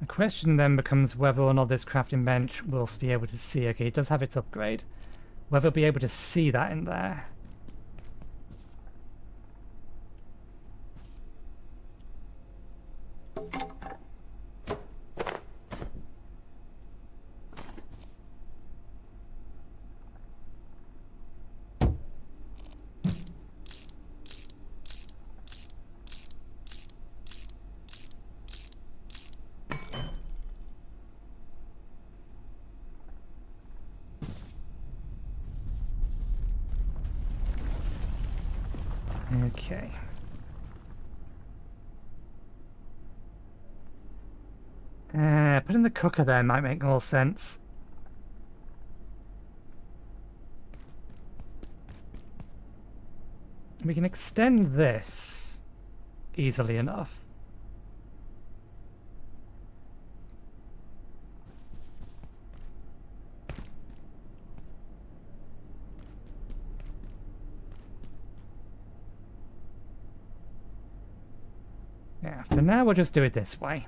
The question then becomes whether or not this crafting bench will be able to see. Okay, it does have its upgrade. Whether it'll be able to see that in there. Okay. Putting the cooker there might make more sense. We can extend this easily enough. Yeah, for now we'll just do it this way.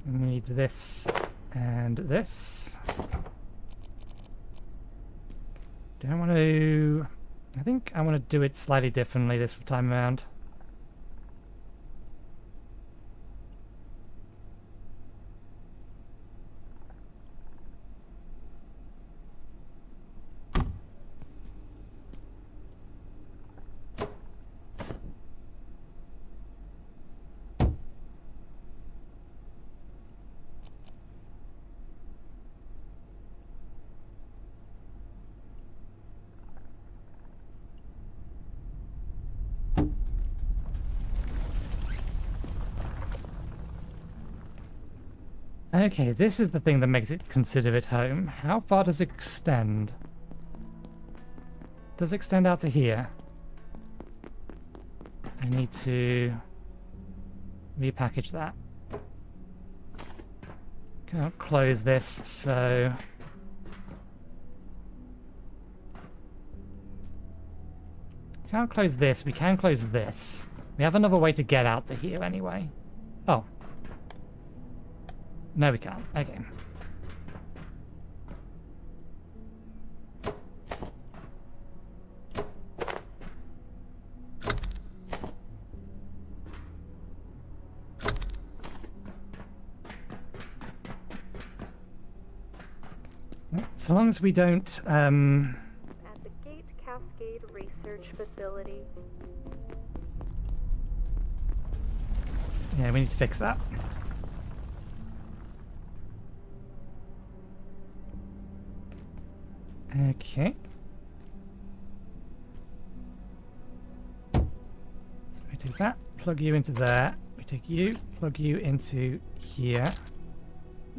We need this and this. Do I want to... I think I want to do it slightly differently this time around. Okay, this is the thing that makes it consider it home. How far does it extend? Does it extend out to here? I need to repackage that. Can't close this, so... Can't close this, we can close this. We have another way to get out to here anyway. Oh. No, we can't. Okay. So long as we don't, At the Gate Cascade Research Facility. yeah, we need to fix that. Okay. So we take that, plug you into there. We take you, plug you into here.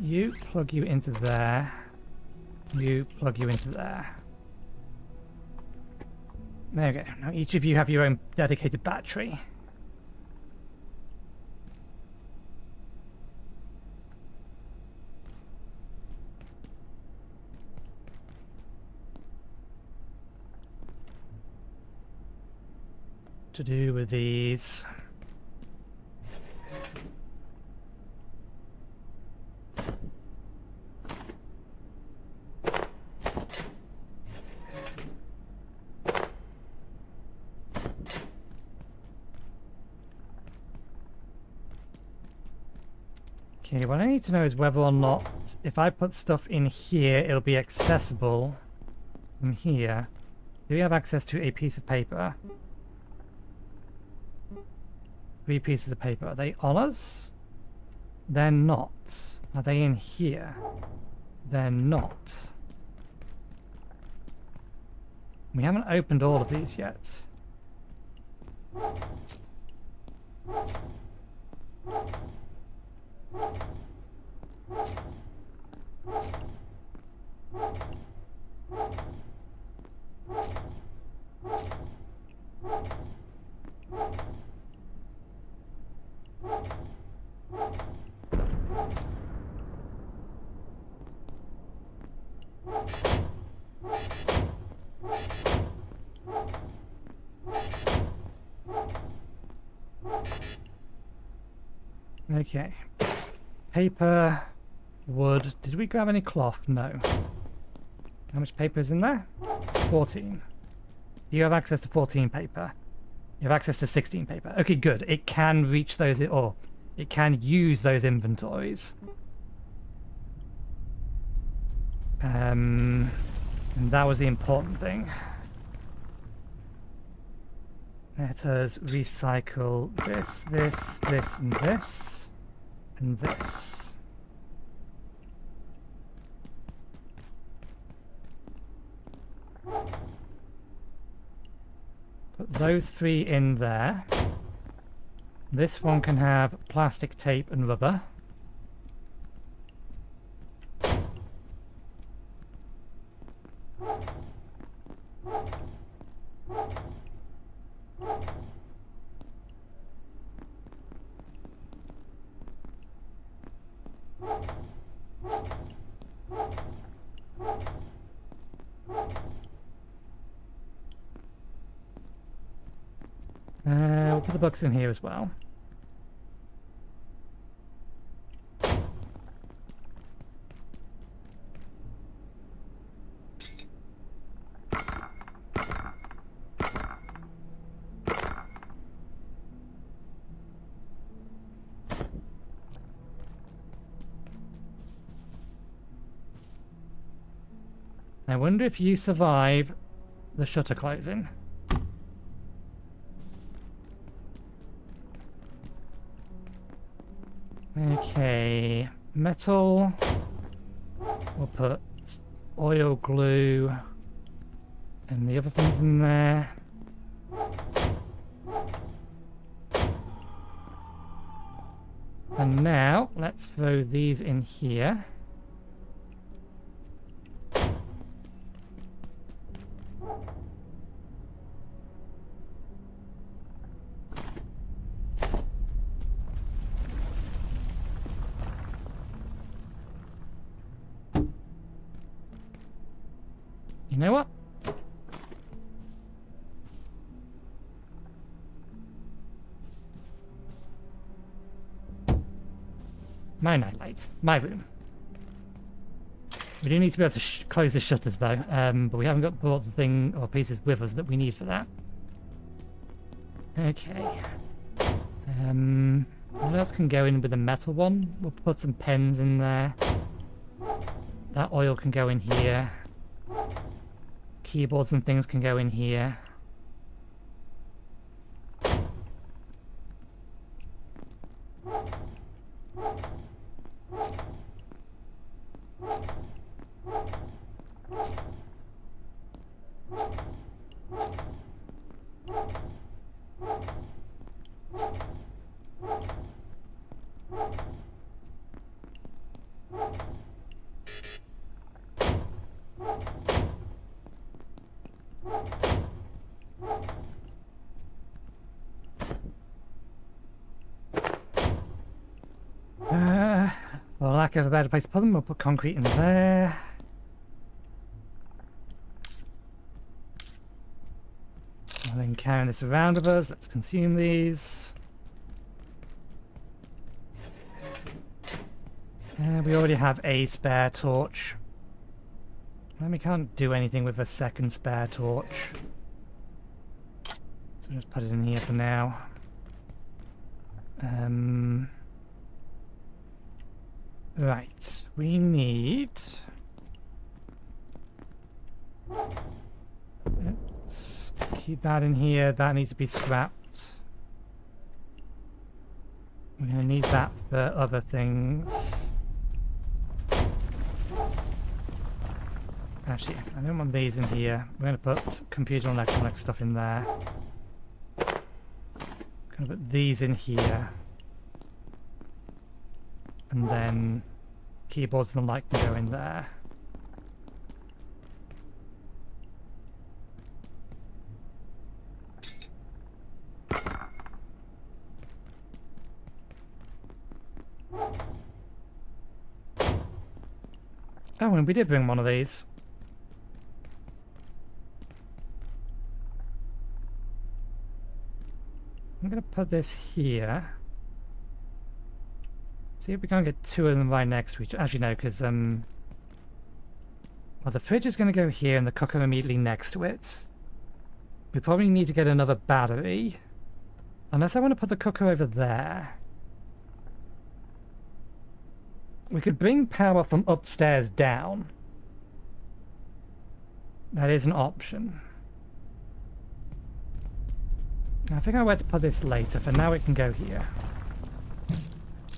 You, plug you into there. You, plug you into there. There we go. Now each of you have your own dedicated battery. To do with these. Okay, what I need to know is whether or not, if I put stuff in here, it'll be accessible from here. Do we have access to a piece of paper? 3 pieces of paper. Are they on us? They're not. Are they in here? They're not. We haven't opened all of these yet. Okay. Paper, wood. Did we grab any cloth? No. How much paper is in there? 14. Do you have access to 14 paper? You have access to 16 paper. Okay, good. It can reach those, or it can use those inventories. And that was the important thing. Let us recycle this, this, this, and this, and this. Put those 3 in there. This one can have plastic tape and rubber. We'll put the books in here as well. I wonder if you survive the shutter closing. Okay, metal. We'll put oil, glue, and the other things in there. And now, let's throw these in here. You know what? My nightlight. My room. We do need to be able to close the shutters though, but we haven't brought the thing or pieces with us that we need for that. Okay. What else can go in with the metal one? We'll put some pens in there. That oil can go in here. Keyboards and things can go in here. For lack of a better place to put them, we'll put concrete in there. And then carrying this around with us, let's consume these. We already have a spare torch. And we can't do anything with a second spare torch. So just put it in here for now. Right, we need... Let's keep that in here. That needs to be scrapped. We're going to need that for other things. Actually, I don't want these in here. We're going to put computer and electronic stuff in there. Going to put these in here. And then keyboards and the like can go in there. Oh, and we did bring one of these. I'm going to put this here. See if we can't get two of them right next to each other. Actually, no, because, well, the fridge is going to go here and the cooker immediately next to it. We probably need to get another battery. Unless I want to put the cooker over there. We could bring power from upstairs down. That is an option. I think I want to put this later. For now, it can go here.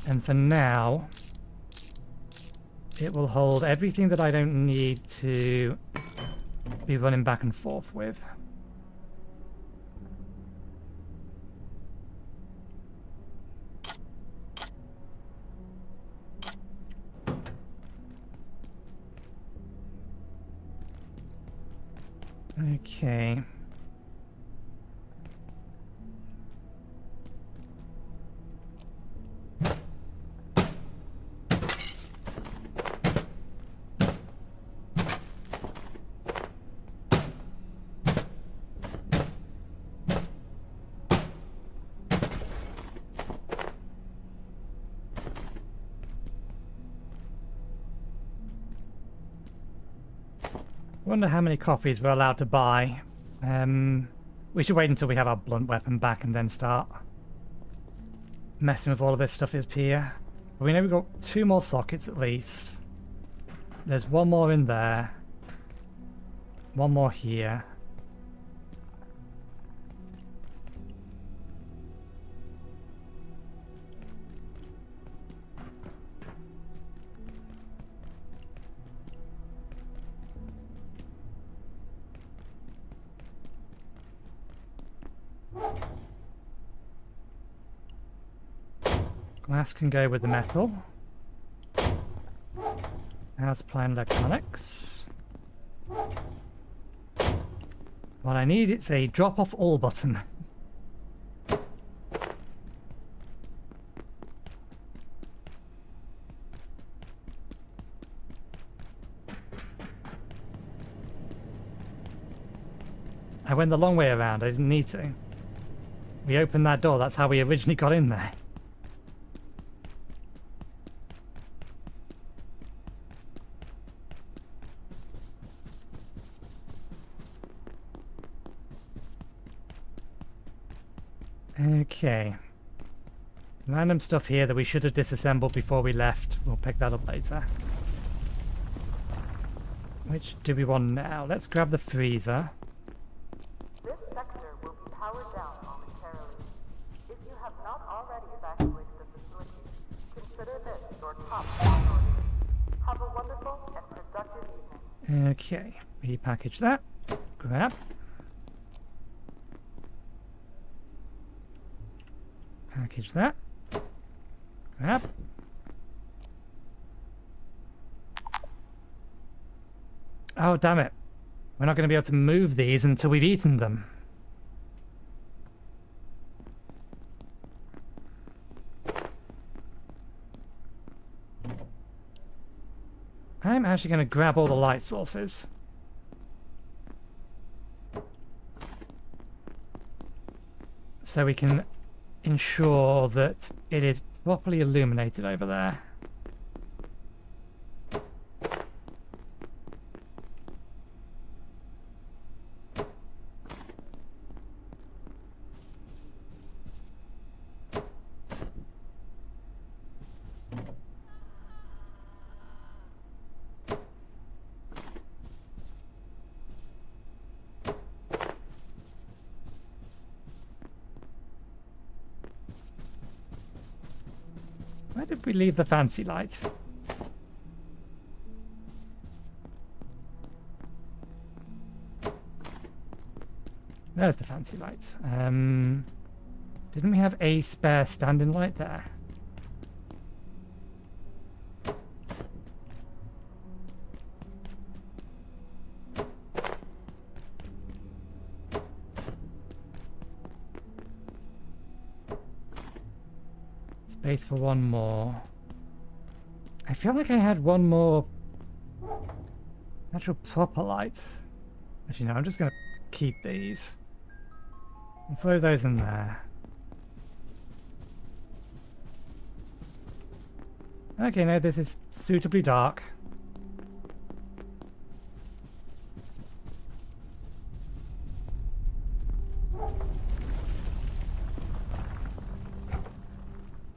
And for now, it will hold everything that I don't need to be running back and forth with. Okay. Wonder how many coffees we're allowed to buy. We should wait until we have our blunt weapon back and then start messing with all of this stuff up here. But we know we've got 2 more sockets at least. There's 1 more in there. 1 more here. Glass can go with the metal. Power supply and electronics. What I need is a drop off all button. I went the long way around, I didn't need to. We opened that door, that's how we originally got in there. Okay. Random stuff here that we should have disassembled before we left. We'll pick that up later. Which do we want now? Let's grab the freezer. This sector will be powered down momentarily. If you have not already evacuated the facility, consider this your top priority. Have a wonderful and productive evening. Okay, repackage that. Grab. Package that. Grab. Oh, damn it. We're not going to be able to move these until we've eaten them. I'm actually going to grab all the light sources. So we can ensure that it is properly illuminated over there. Where did we leave the fancy light? There's the fancy light. Didn't we have a spare standing light there? Space for one more. I feel like I had one more actual proper light. Actually, no, I'm just going to keep these and throw those in there. Okay, no, this is suitably dark.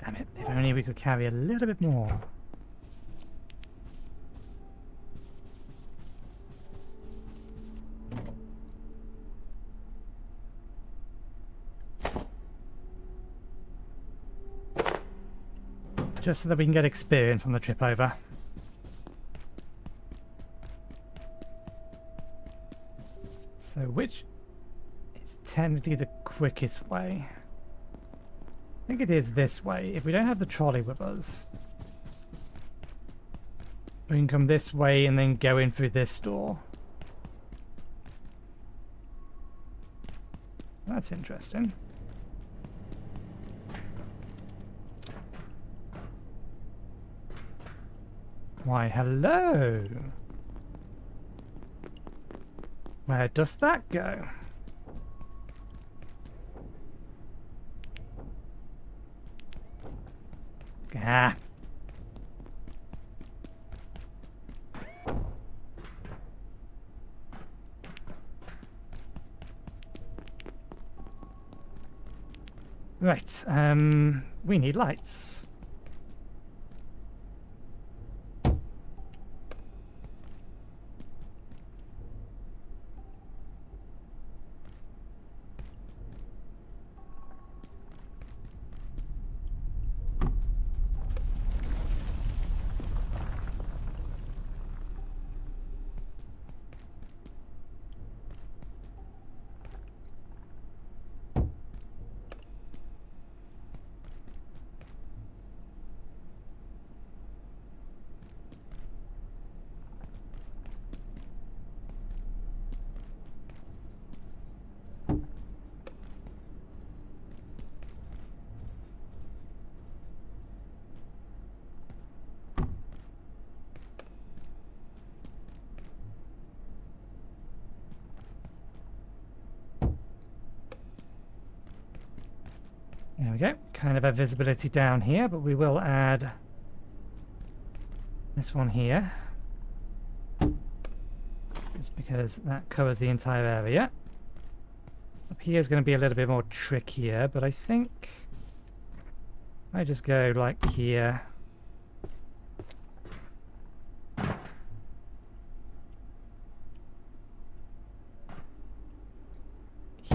Damn it, if only we could carry a little bit more. Just so that we can get experience on the trip over. So which is technically the quickest way? I think it is this way. If we don't have the trolley with us, we can come this way and then go in through this door. That's interesting. Why, hello! Where does that go? Ah. Right, we need lights. There we go. Kind of have visibility down here, but we will add this one here. Just because that covers the entire area. Up here is going to be a little bit more trickier, but I think I just go like here.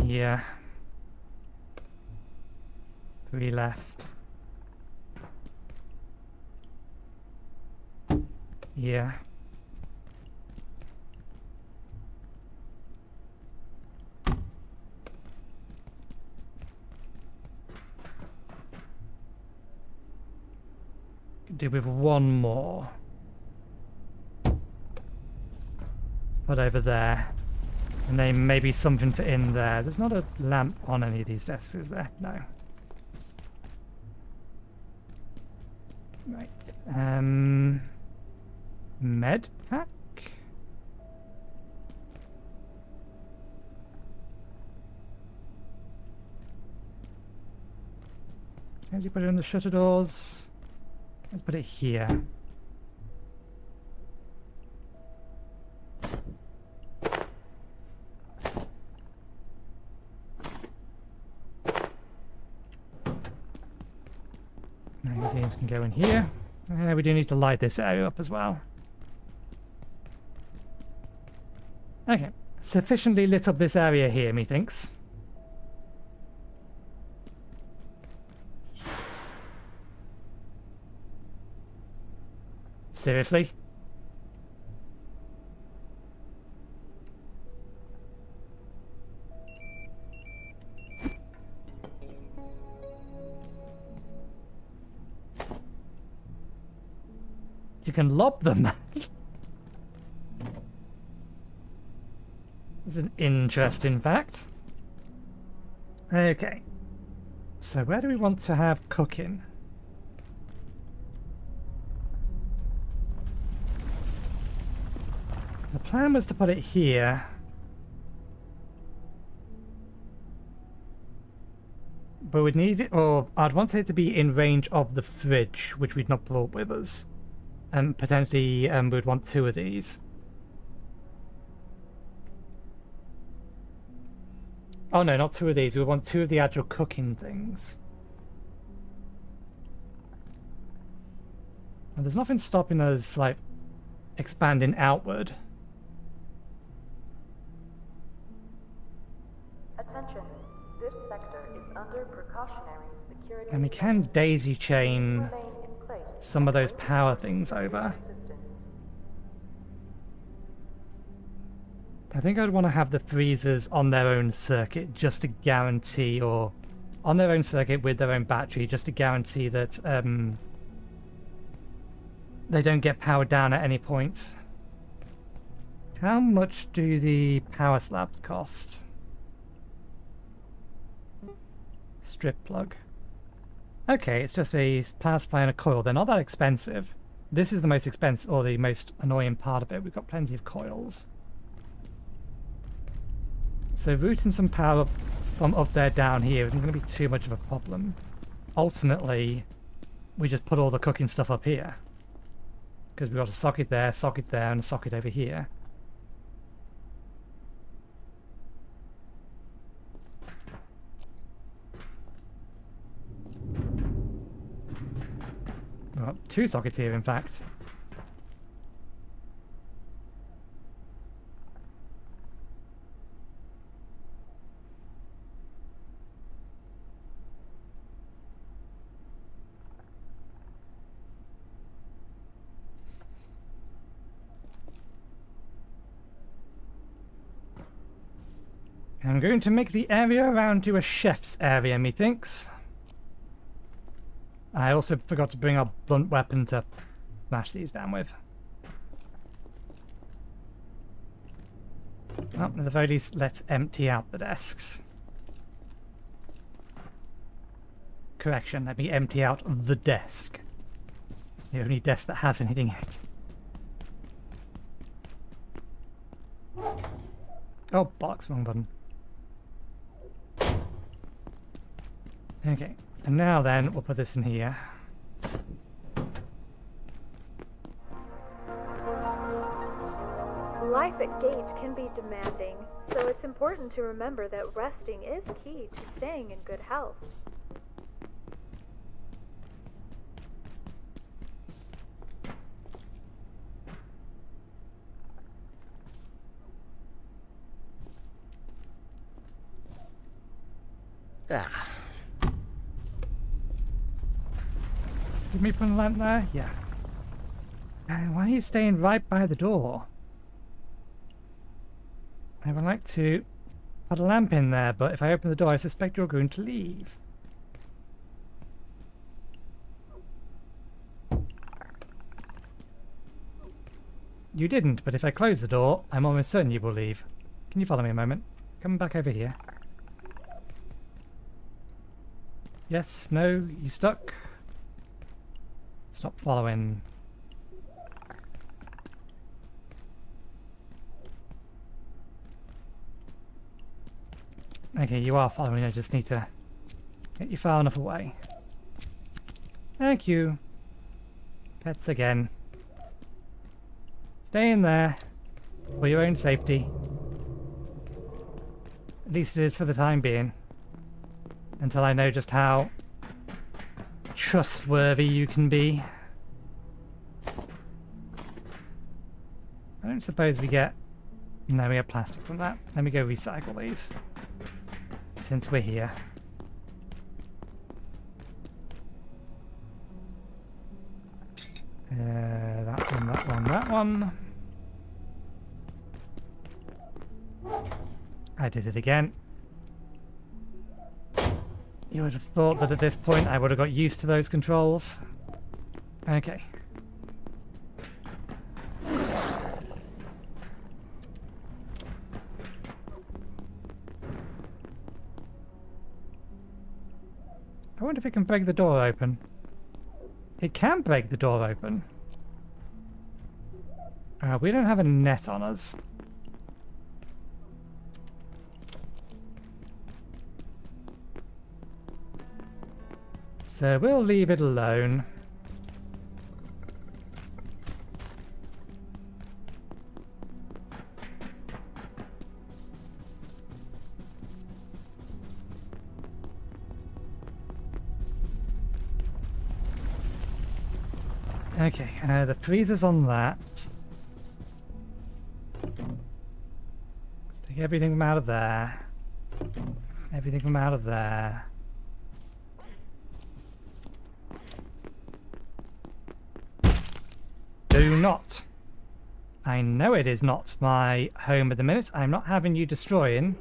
Yeah. 3 left. Yeah. Could do with 1 more. Put over there. And then maybe something for in there. There's not a lamp on any of these desks, is there? No. Right. Med pack? How do you put it in the shutter doors? Let's put it here. Magazines can go in here. We do need to light this area up as well. Okay, sufficiently lit up this area here, methinks. Seriously? You can lob them. It's an interesting fact. Okay. So where do we want to have cooking? The plan was to put it here. But we'd need it, or I'd want it to be in range of the fridge, which we'd not brought with us. And potentially we'd want 2 of these. Oh no, not 2 of these. We want 2 of the agile cooking things. And there's nothing stopping us, like, expanding outward. Attention. This sector is under precautionary security. And we can daisy chain some of those power things over. I think I'd want to have the freezers on their own circuit just to guarantee, or on their own circuit with their own battery, just to guarantee that they don't get powered down at any point. How much do the power slabs cost? Strip plug. Okay, it's just a power supply and a coil. They're not that expensive. This is the most expensive, or the most annoying part of it. We've got plenty of coils. So routing some power from up there down here isn't going to be too much of a problem. Ultimately, we just put all the cooking stuff up here. Because we've got a socket there, and a socket over here. Well, 2 sockets here, in fact. I'm going to make the area around you a chef's area, methinks. I also forgot to bring our blunt weapon to smash these down with. Well, at the very least, let's empty out the desks. Correction, let me empty out the desk. The only desk that has anything in it. Oh, bollocks, wrong button. Okay, and now then, we'll put this in here. Life at Gate can be demanding, so it's important to remember that resting is key to staying in good health. Ah. Give me put a lamp there? Yeah. Why are you staying right by the door? I would like to put a lamp in there, but if I open the door, I suspect you're going to leave. You didn't, but if I close the door, I'm almost certain you will leave. Can you follow me a moment? Come back over here. Yes, no, you stuck? Stop following. Okay, you are following, I just need to get you far enough away. Thank you. Pets again. Stay in there for your own safety. At least it is for the time being. Until I know just how trustworthy you can be. I don't suppose we get... No, we get plastic from that. Let me go recycle these. Since we're here. That one, that one, that one. I did it again. You would have thought that at this point I would have got used to those controls. Okay. I wonder if it can break the door open. It can break the door open. We don't have a net on us. So we'll leave it alone. Okay, the freezer's on that. Let's take everything from out of there. Everything from out of there. Do not. I know it is not my home at the minute. I'm not having you destroying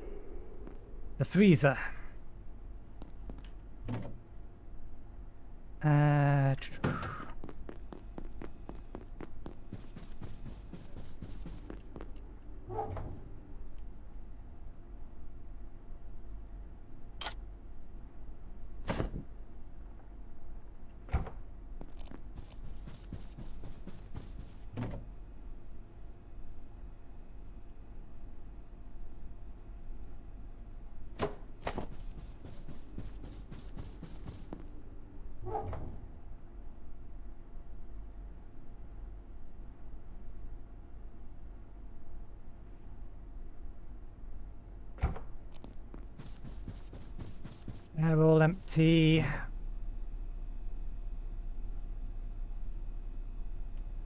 the freezer. They're all empty.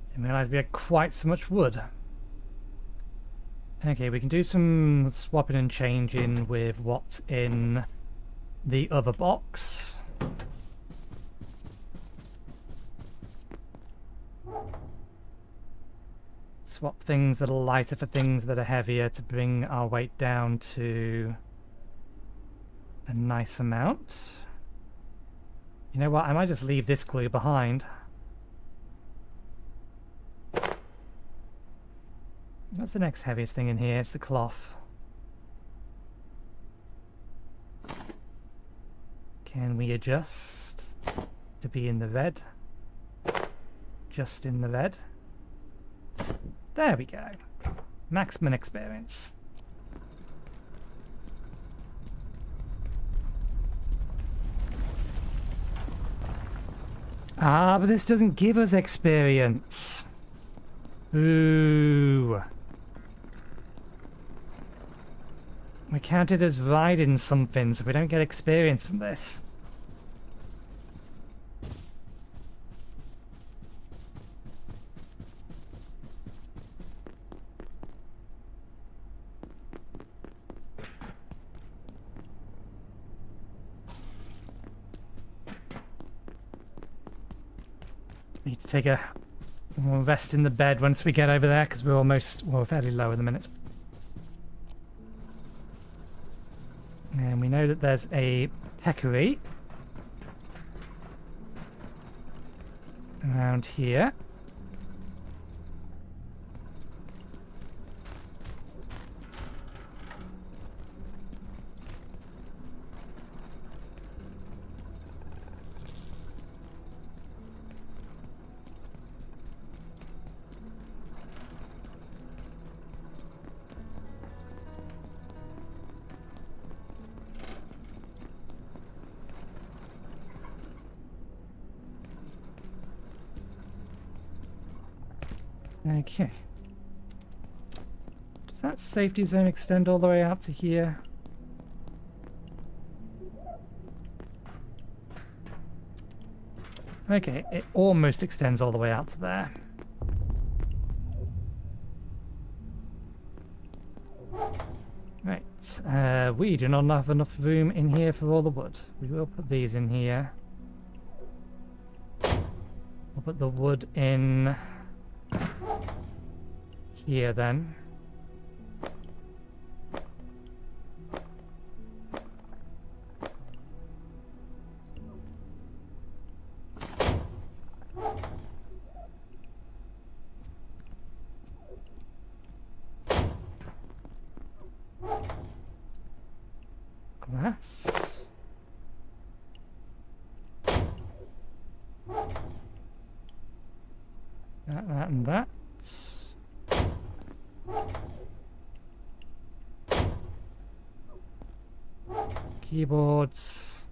Didn't realise we had quite so much wood. Okay, we can do some swapping and changing with what's in the other box. Swap things that are lighter for things that are heavier to bring our weight down to a nice amount. You know what? I might just leave this glue behind. What's the next heaviest thing in here? It's the cloth. Can we adjust to be in the red? Just in the red. There we go. Maximum experience. Ah, but this doesn't give us experience. Ooh. We counted as riding something, so we don't get experience from this. Need to take a rest in the bed once we get over there, because we're fairly low in the minute. And we know that there's a peccary around here. Okay. Does that safety zone extend all the way out to here? Okay, it almost extends all the way out to there. Right, we do not have enough room in here for all the wood. We will put these in here. We'll put the wood in here then. Glass. That and that. Keyboards,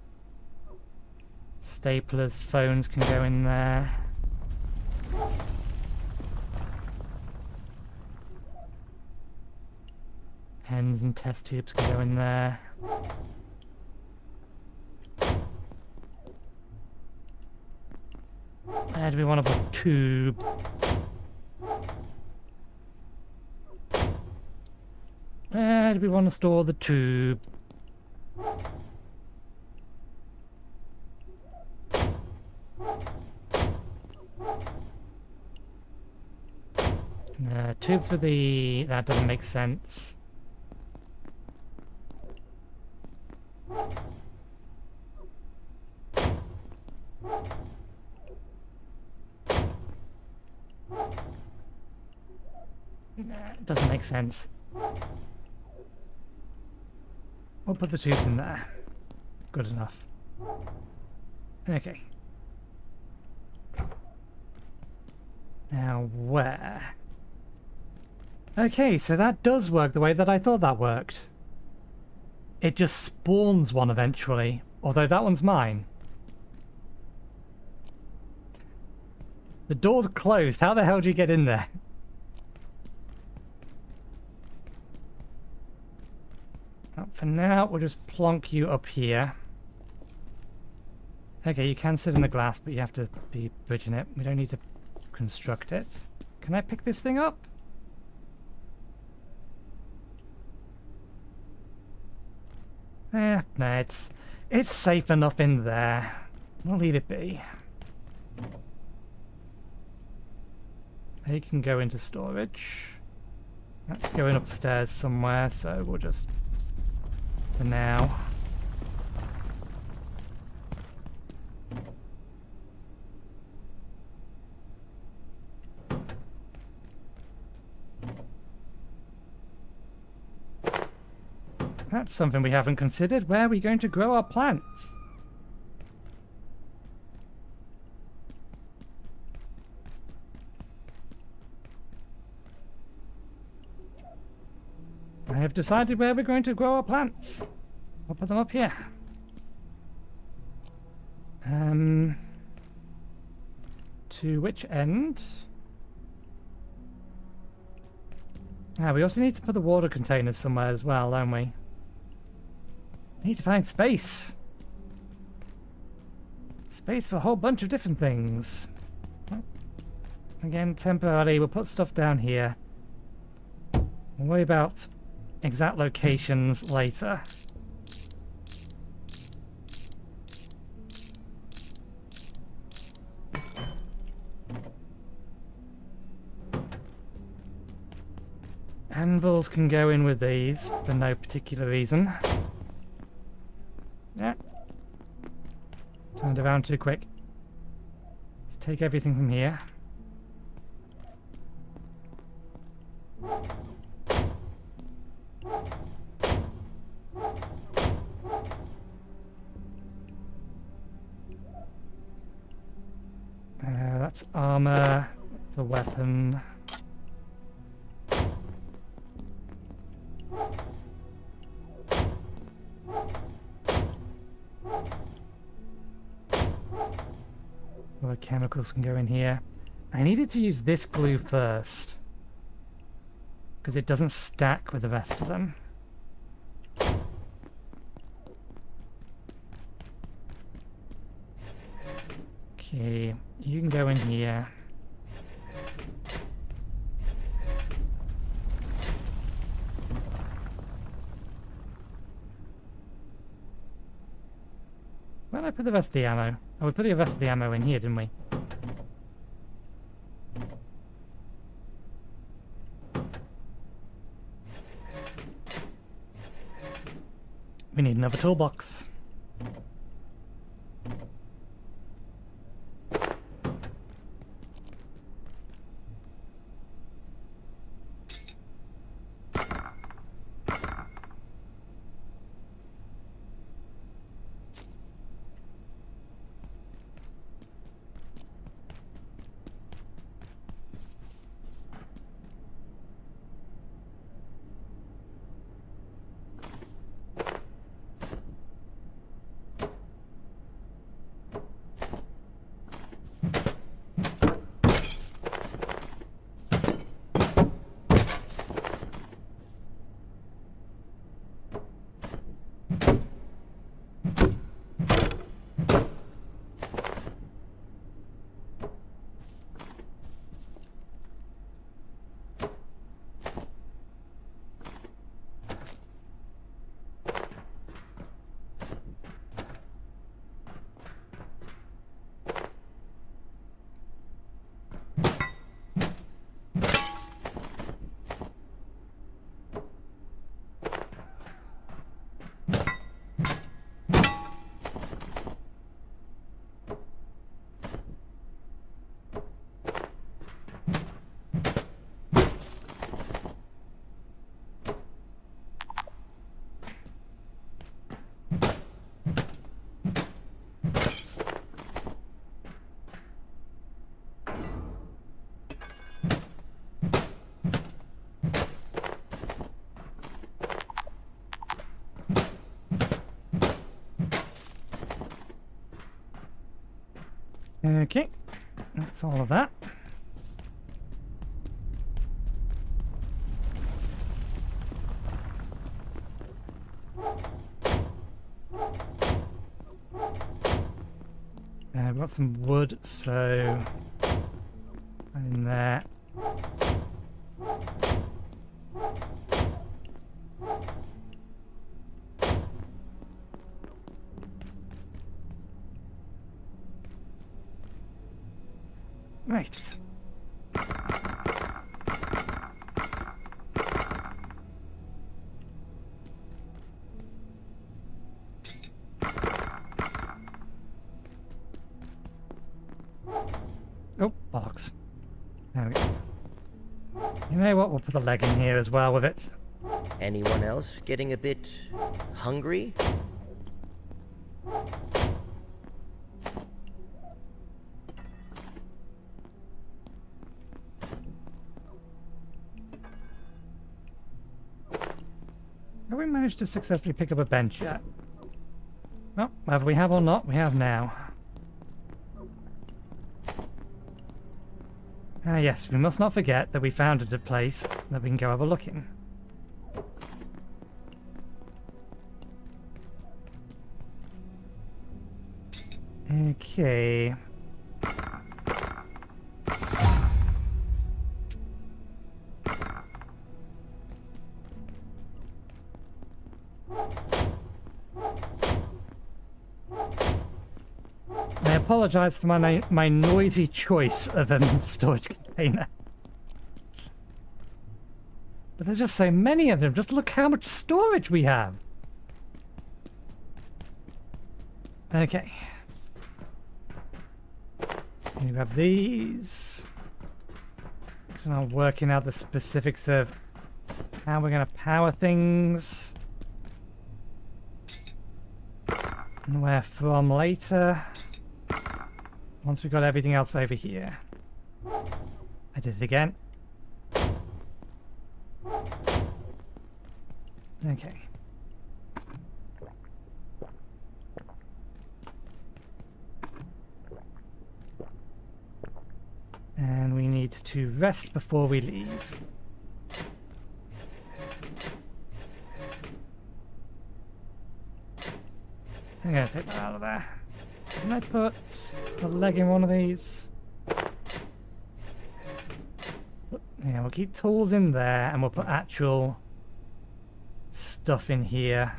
staplers, phones can go in there. Pens and test tubes can go in there. Where do we want to put tubes? Where do we want to store the tube? Tubes with the... that doesn't make sense. It doesn't make sense. We'll put the tubes in there. Good enough. Okay. Now, where? Okay, so that does work the way that I thought that worked. It just spawns one eventually, although that one's mine. The door's closed. How the hell do you get in there? For now, we'll just plonk you up here. Okay, you can sit in the glass, but you have to be bridging it. We don't need to construct it. Can I pick this thing up? No, it's safe enough in there. We'll leave it be. They can go into storage. That's going upstairs somewhere, so we'll just... for now. That's something we haven't considered. Where are we going to grow our plants? I have decided where we're going to grow our plants. I'll put them up here. To which end? Ah, we also need to put the water containers somewhere as well, don't we? We need to find space. Space for a whole bunch of different things. Well, again, temporarily, we'll put stuff down here. We'll worry about exact locations later. Anvils can go in with these for no particular reason. Yeah. Turned around too quick. Let's take everything from here. That's armor. That's a weapon. All the chemicals can go in here. I needed to use this glue first, because it doesn't stack with the rest of them. Okay, you can go in here. Where did I put the rest of the ammo? Oh, we put the rest of the ammo in here, didn't we? We need another toolbox. Okay, that's all of that. I've got some wood, so in there. Right. Oh, bollocks. There we go. You know what? We'll put the leg in here as well with it. Anyone else getting a bit hungry? Have we managed to successfully pick up a bench yet? Well, whether we have or not, we have now. Ah yes, we must not forget that we found a place that we can go have a look in. Okay. I apologize for my noisy choice of a storage container. But there's just so many of them. Just look how much storage we have. Okay. You have these. So I'm working out the specifics of how we're going to power things. And where from later. Once we've got everything else over here. I did it again. Okay. And we need to rest before we leave. I'm gonna take that out of there. Can I put a leg in one of these? Yeah, we'll keep tools in there and we'll put actual stuff in here.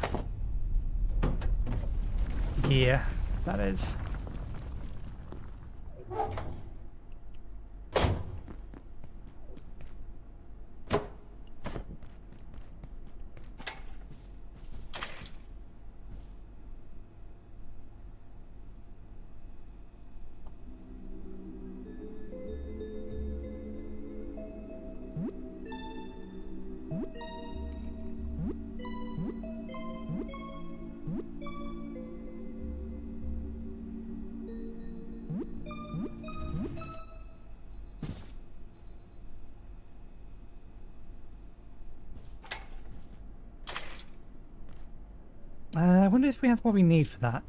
Gear, that is. I wonder if we have what we need for that.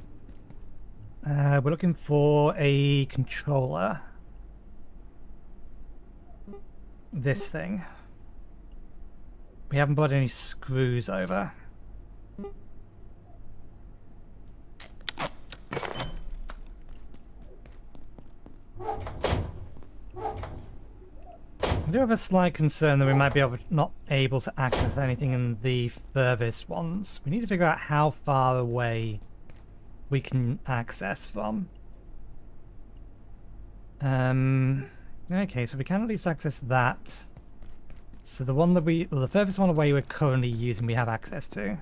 We're looking for a controller. This thing. We haven't brought any screws over. I do have a slight concern that we might be not able to access anything in the furthest ones. We need to figure out how far away we can access from. Okay, so we can at least access that. So the one that the furthest one away we're currently using we have access to.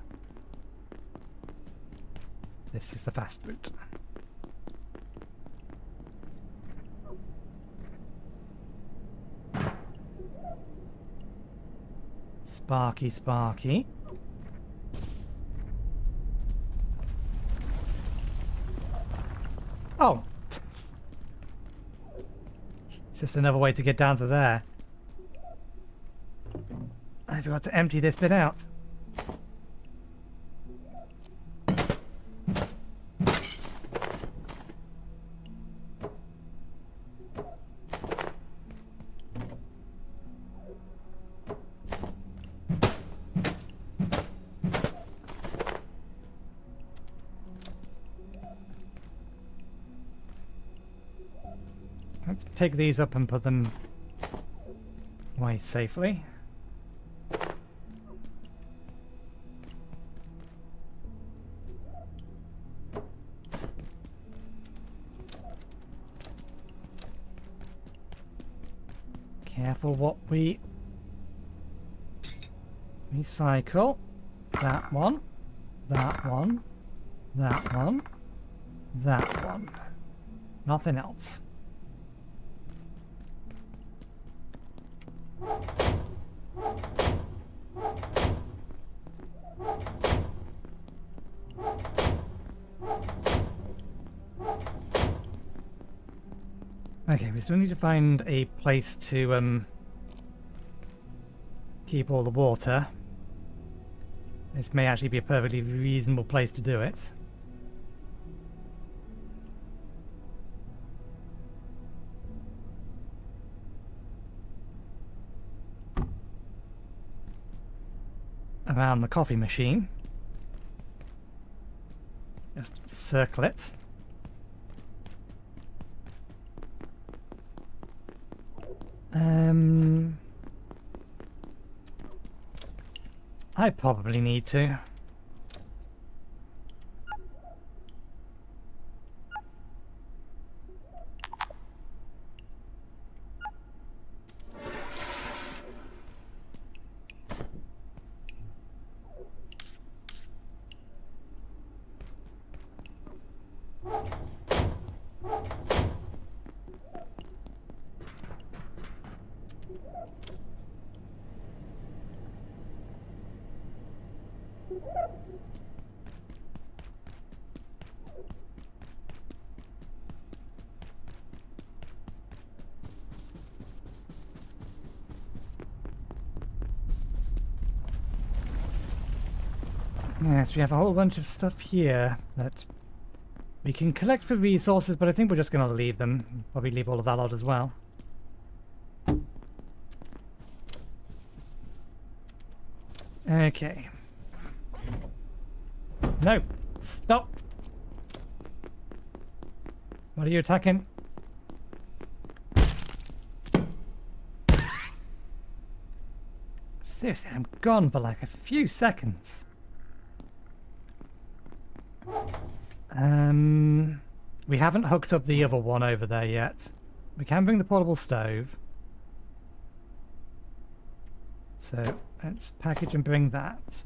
This is the fast route. Sparky, Sparky. Oh! It's just another way to get down to there. I forgot to empty this bit out. Let's pick these up and put them away safely. Careful what we recycle. That one, that one, that one, that one. Nothing else. Okay, we still need to find a place to keep all the water. This may actually be a perfectly reasonable place to do it. Around the coffee machine. Just circle it. I probably need to. Yes, we have a whole bunch of stuff here that we can collect for resources, but I think we're just going to leave them. Probably leave all of that out as well. Okay. No! Stop! What are you attacking? Seriously, I'm gone for like a few seconds. We haven't hooked up the other one over there yet. We can bring the portable stove. So let's package and bring that.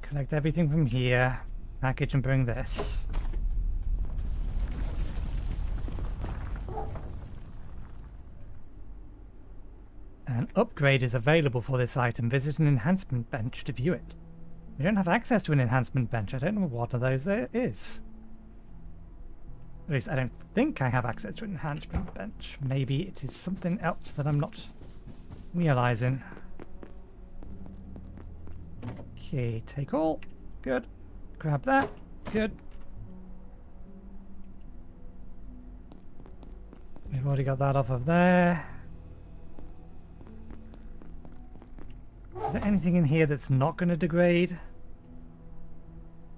Collect everything from here. Package and bring this. An upgrade is available for this item. Visit an enhancement bench to view it. We don't have access to an enhancement bench. I don't know what of those there is. At least I don't think I have access to an enhancement bench. Maybe it is something else that I'm not realizing. Okay, take all. Good. Grab that. Good. We've already got that off of there. Is there anything in here that's not going to degrade?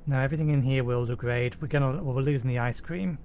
No, everything in here will degrade. We're losing the ice cream.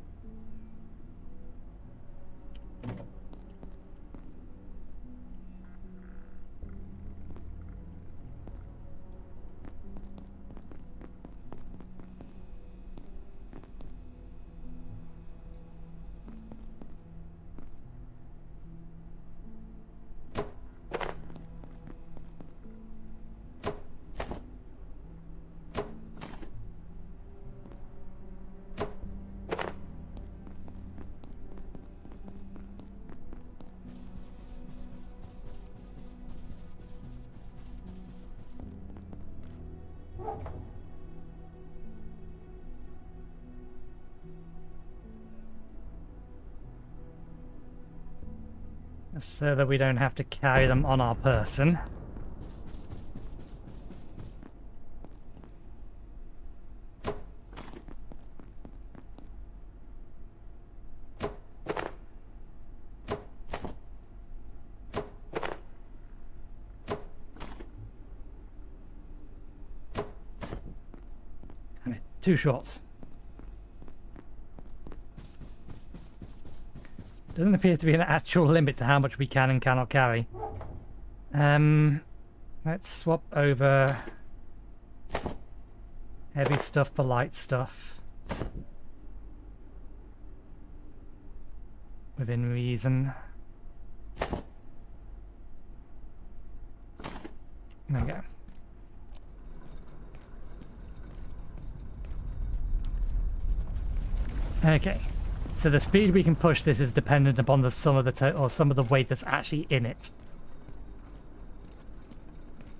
So that we don't have to carry them on our person. Damn it, 2 shots. Doesn't appear to be an actual limit to how much we can and cannot carry. Let's swap over heavy stuff for light stuff. Within reason. There we go. Okay. So the speed we can push this is dependent upon the sum of the weight that's actually in it.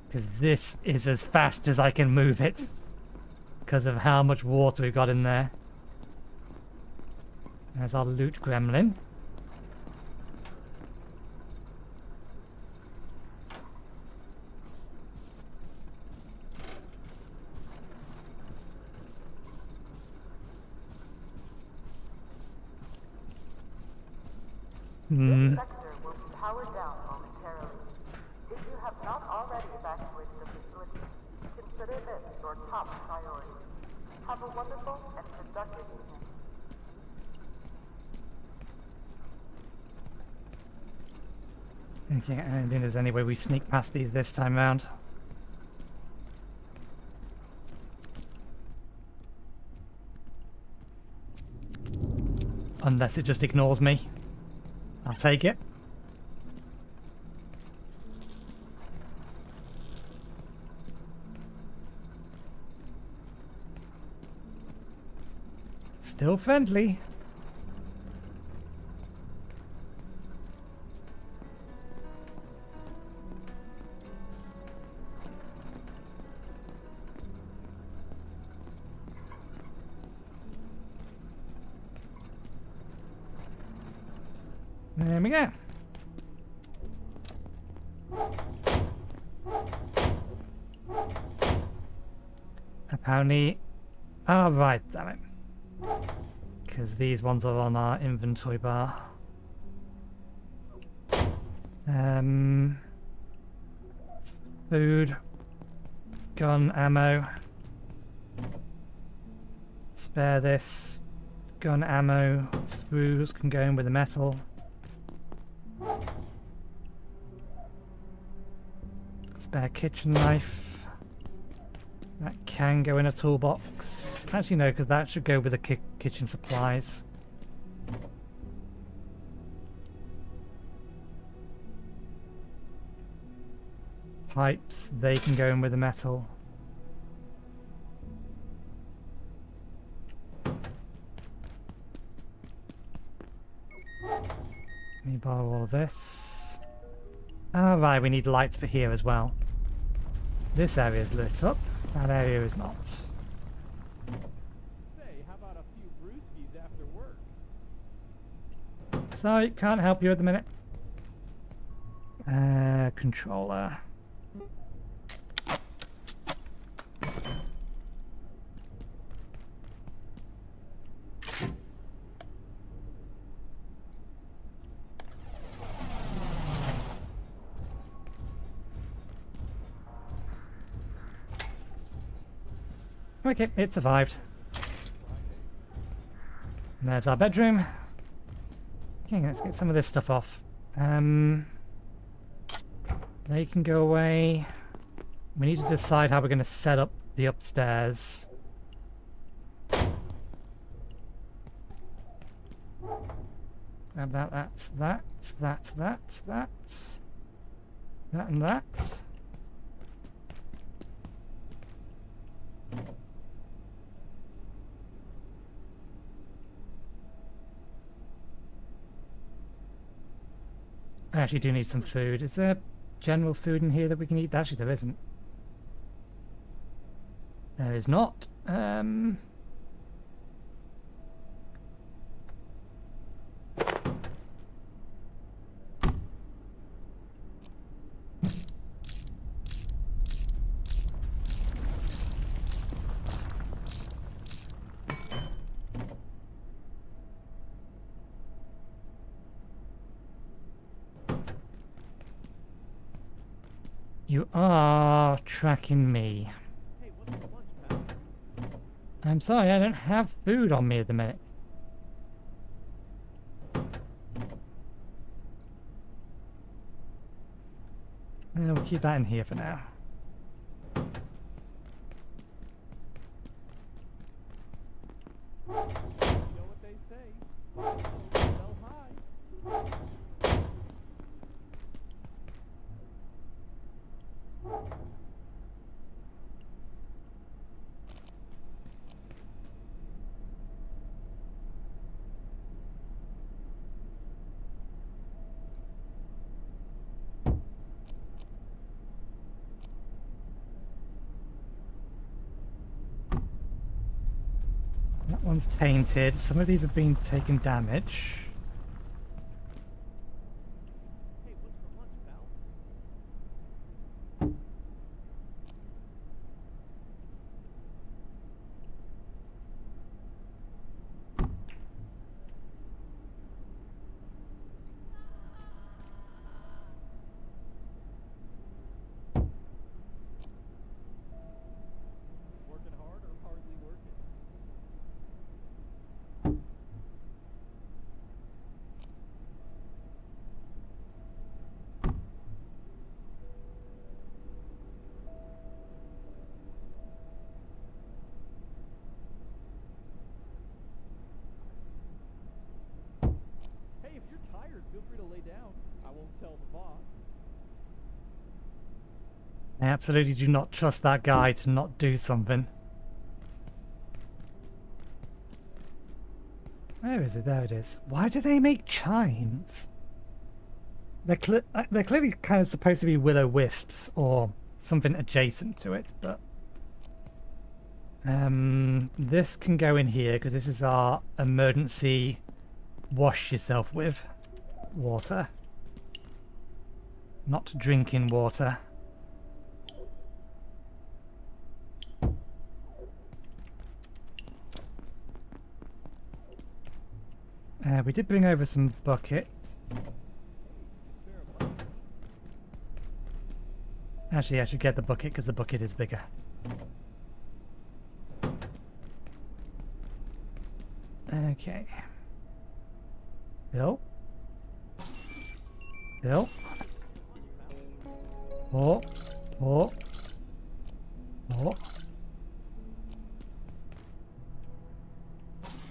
Because this is as fast as I can move it. Because of how much water we've got in there. There's our loot gremlin. This sector will be powered down momentarily. If you have not already evacuated the facility, consider this your top priority. Have a wonderful and productive evening. Okay, I don't think there's any way we sneak past these this time round. Unless it just ignores me. I'll take it. Still friendly. There we go. Apparently... Oh, right, damn it. Because these ones are on our inventory bar. Food. Gun, ammo. Spare this. Gun, ammo. Screws can go in with the metal. Spare kitchen knife. That can go in a toolbox. Actually no, because that should go with the kitchen supplies. Pipes, they can go in with the metal. Let me borrow all of this. Oh right, we need lights for here as well. This area is lit up, that area is not. Say, how about a few brewskis after work? Sorry, can't help you at the minute. Controller. Okay, it survived. And there's our bedroom. Okay, let's get some of this stuff off. They can go away. We need to decide how we're going to set up the upstairs. Grab that, that, and that. I actually do need some food. Is there general food in here that we can eat? Actually, there isn't. There is not. You are tracking me. Hey, what's for lunch, pal? I'm sorry, I don't have food on me at the minute. We'll keep that in here for now. You know what they say. Sell high. That one's tainted. Some of these have been taking damage. Hey, what's for lunch, pal? Working hard or hardly working? Hey, if you're tired, feel free to lay down. I won't tell the boss. I absolutely do not trust that guy to not do something. Where is it? There it is. Why do they make chimes? They're clearly kind of supposed to be will-o-wisps or something adjacent to it, but this can go in here because this is our emergency wash yourself with. water. Not drinking water. We did bring over some buckets. Actually, I should get the bucket because the bucket is bigger. Okay. Bill? Bill? Oh.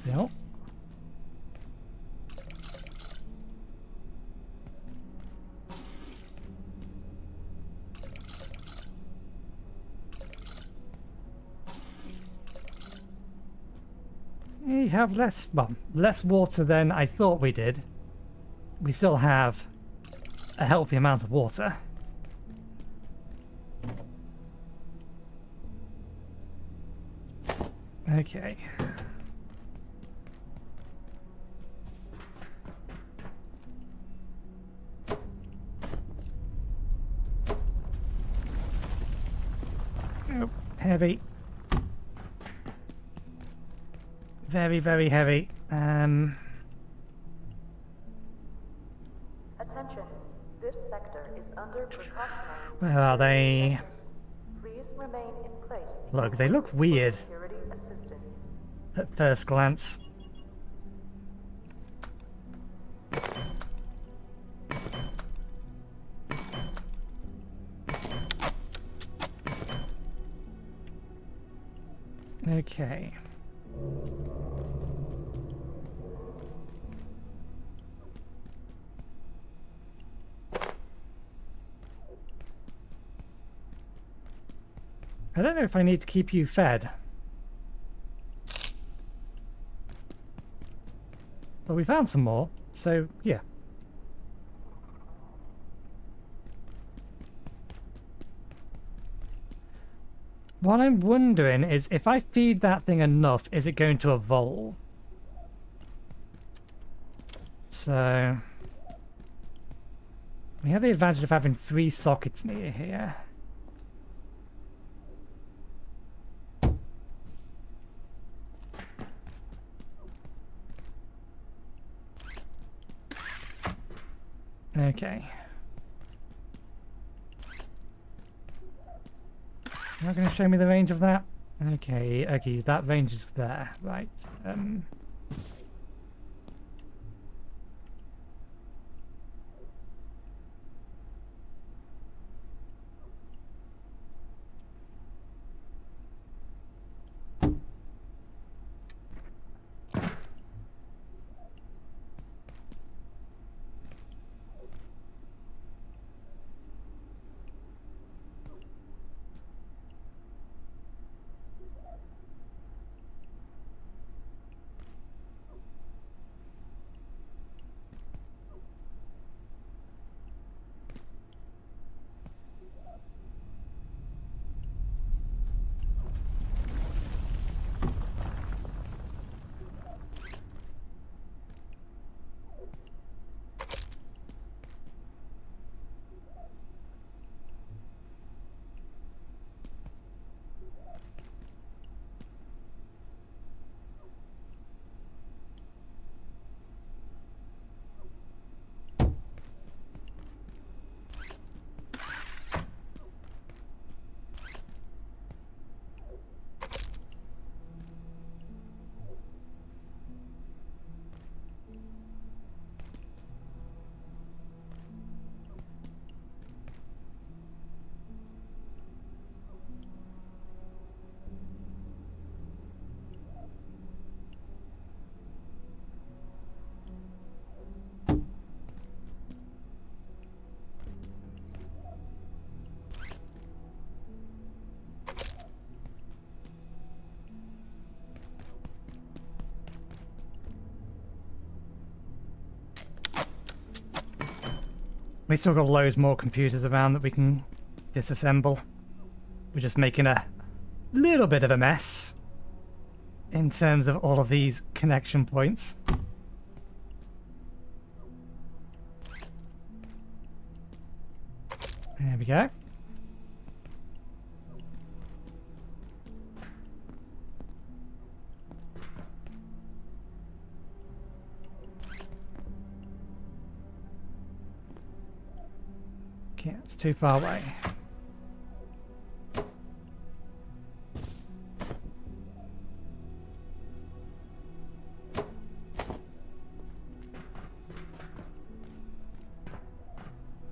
Bill? We have less water than I thought we did. We still have a healthy amount of water. Okay. Oh, heavy. Very, very heavy. Attention. This sector is under precautionary. Where are they? Please remain in place. Look, they look weird Security assistance. at first glance. Okay. I don't know if I need to keep you fed. But we found some more, so yeah. What I'm wondering is if I feed that thing enough, is it going to evolve? So we have the advantage of having 3 sockets near here. Okay. You're not going to show me the range of that? Okay, that range is there, right. We still got loads more computers around that we can disassemble. We're just making a little bit of a mess in terms of all of these connection points. There we go. Okay, it's too far away.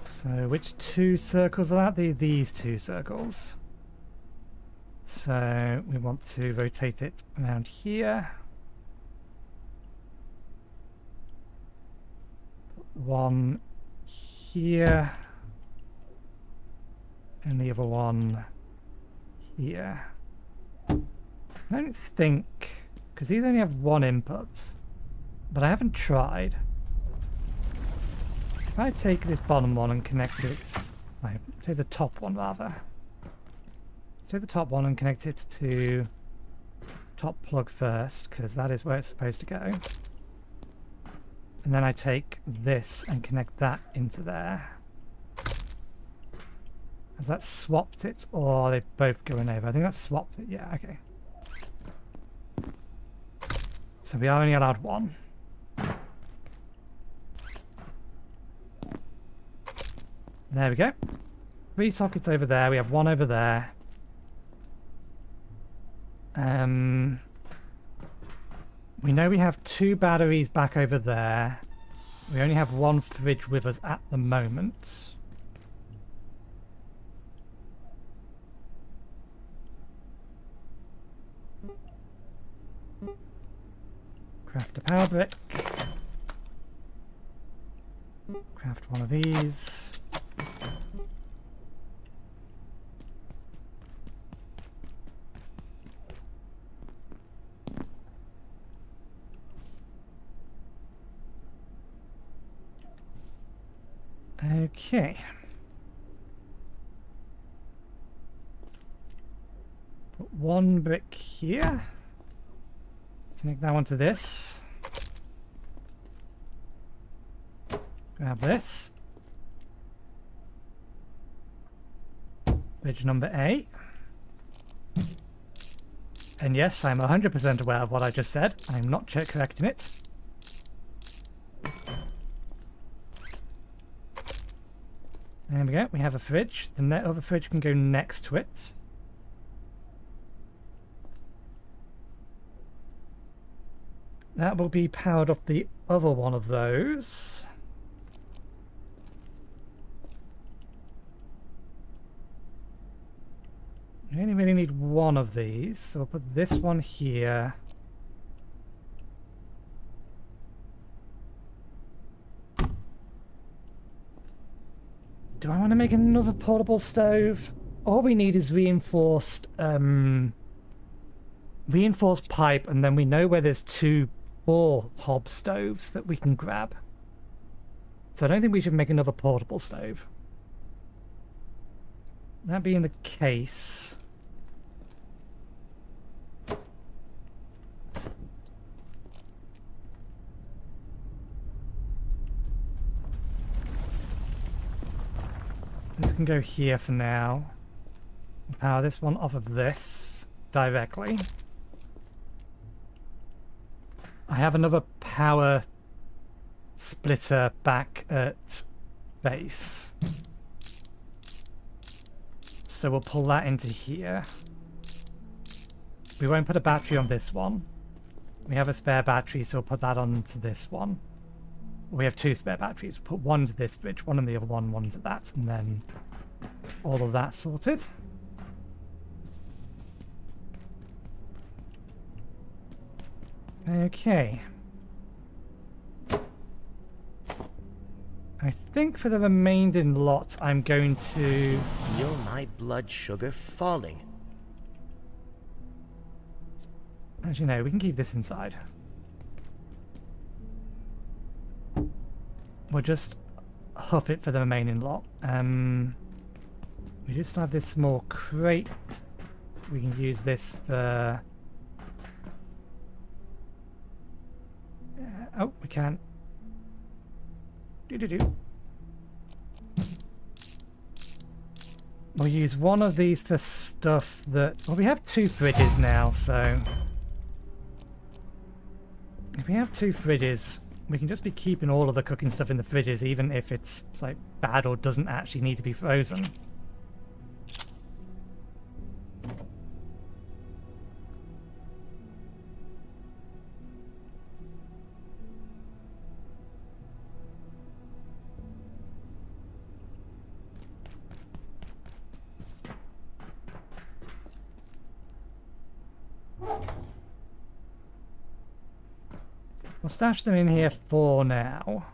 So which two circles are that? These two circles. So we want to rotate it around here. One here. And the other one here. I don't think, because these only have one input, but I haven't tried. If I take this bottom one and connect it, take the top one rather. Let's take the top one and connect it to top plug first, because that is where it's supposed to go. And then I take this and connect that into there. Has that swapped it, or are they both going over? I think that's swapped it, yeah, okay. So we are only allowed one. There we go. 3 sockets over there, we have 1 over there. We know we have 2 batteries back over there. We only have 1 fridge with us at the moment. Craft a power brick. Craft one of these. Okay. Put 1 brick here. Connect that one to this. Grab this. Bridge number A. And yes, I'm 100% aware of what I just said. I'm not correcting it. There we go, we have a fridge. The other fridge can go next to it. That will be powered up the other one of those. We only really need 1 of these, so we'll put this one here. Do I want to make another portable stove? All we need is reinforced pipe, and then we know where there's 2 4 hob stoves that we can grab. So I don't think we should make another portable stove. That being the case, this can go here for now. Power this one off of this directly. I have another power splitter back at base. So we'll pull that into here. We won't put a battery on this one. We have a spare battery, so we'll put that onto this one. We have 2 spare batteries. We'll put 1 to this bridge, 1 on the other one, 1 to that, and then all of that sorted. Okay. I think for the remaining lot, I'm going to feel my blood sugar falling. Actually, no, we can keep this inside. We'll just huff it for the remaining lot. We just have this small crate. We can use this for... oh, we can't. We'll use one of these for stuff that... Well, we have 2 fridges now, so... If we have 2 fridges, we can just be keeping all of the cooking stuff in the fridges, even if it's like bad or doesn't actually need to be frozen. We'll stash them in here for now.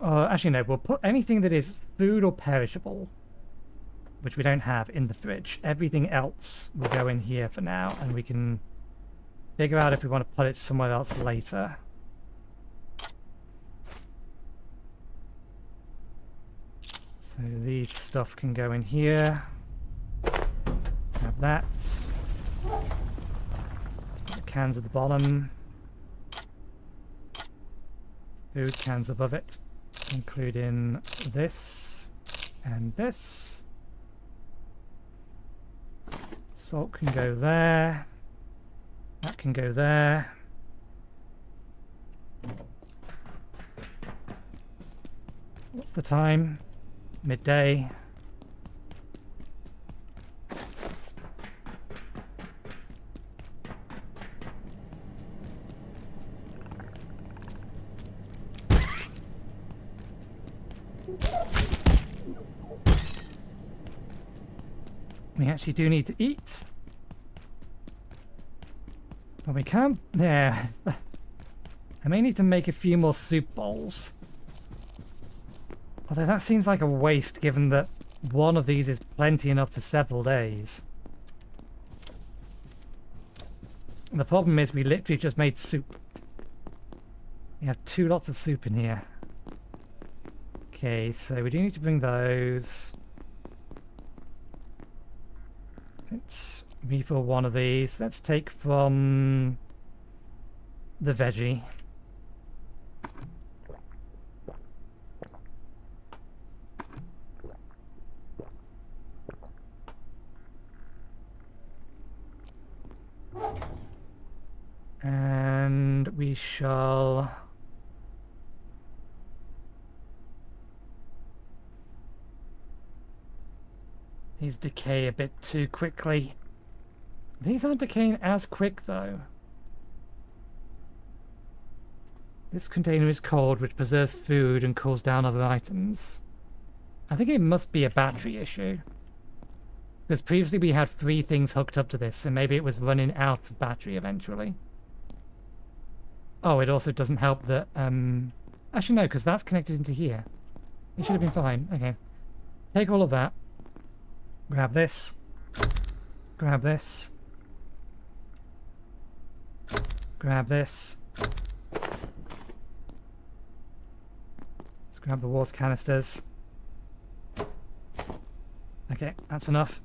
Actually, no, we'll put anything that is food or perishable, which we don't have, in the fridge. Everything else will go in here for now, and we can figure out if we want to put it somewhere else later. So these stuff can go in here. Have that. Let's put the cans at the bottom. Food cans above it, including this and this. Salt can go there. That can go there. What's the time? Midday. We actually do need to eat. But we can't... Yeah. I may need to make a few more soup bowls. Although that seems like a waste, given that one of these is plenty enough for several days. And the problem is we literally just made soup. We have 2 lots of soup in here. Okay, so we do need to bring those. Let's refill one of these. Let's take from the veggie. And we shall... These decay a bit too quickly. These aren't decaying as quick, though. This container is cold, which preserves food and cools down other items. I think it must be a battery issue. Because previously we had 3 things hooked up to this, and maybe it was running out of battery eventually. Oh, it also doesn't help that... Actually, no, because that's connected into here. It should have been fine. Okay. Take all of that. Grab this. Grab this. Grab this. Let's grab the water canisters. Okay, that's enough.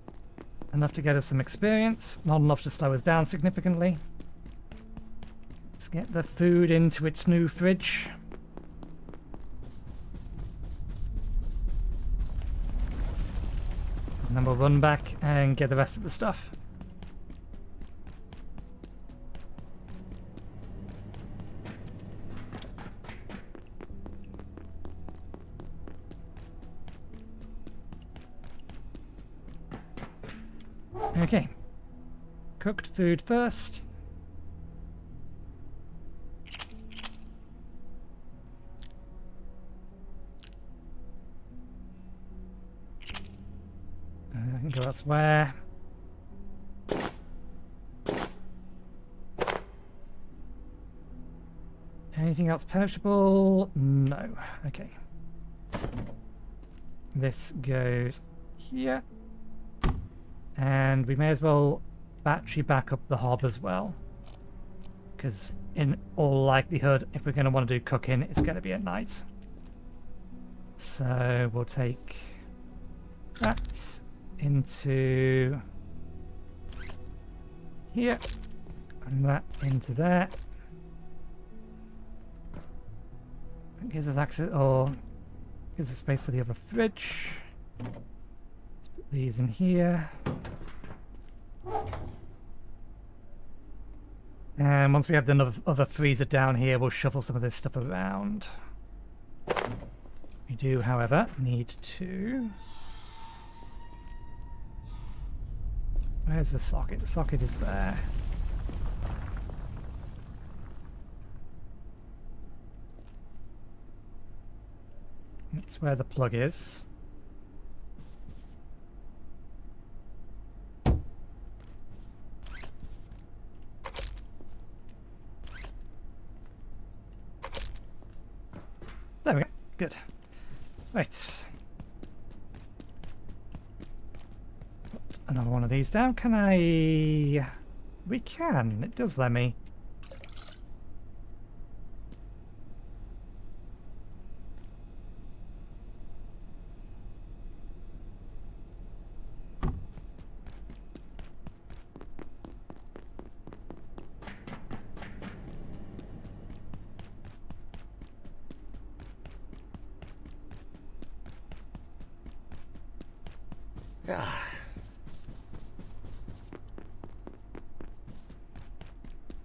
Enough to get us some experience. Not enough to slow us down significantly. Let's get the food into its new fridge. And then we'll run back and get the rest of the stuff. Okay. Cooked food first. I can go elsewhere. Anything else perishable? No. Okay. This goes here. And we may as well battery back up the hob as well. Because in all likelihood, if we're going to want to do cooking, it's going to be at night. So we'll take that into here, and that into there. That gives us access, or Gives us space for the other fridge. Let's put these in here. And once we have the other freezer down here, we'll shuffle some of this stuff around. We do, however, need to... Where's the socket? The socket is there. That's where the plug is. There we go. Good. Right. Put another one of these down. Can I... We can. It does let me.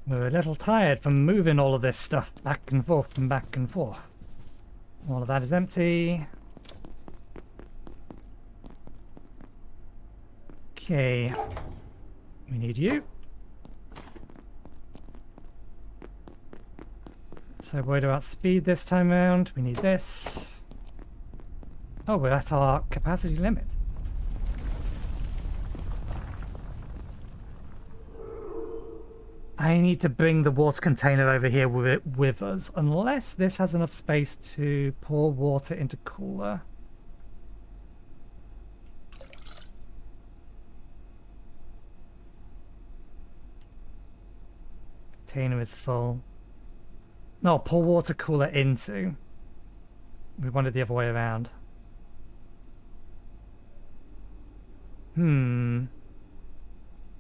We're a little tired from moving all of this stuff back and forth and back and forth. All of that is empty. Okay. We need you. So worried about speed this time around. We need this. Oh, we're at our capacity limit. I need to bring the water container over here with us, unless this has enough space to pour water into cooler. Container is full. No, pour water cooler into. We want it the other way around.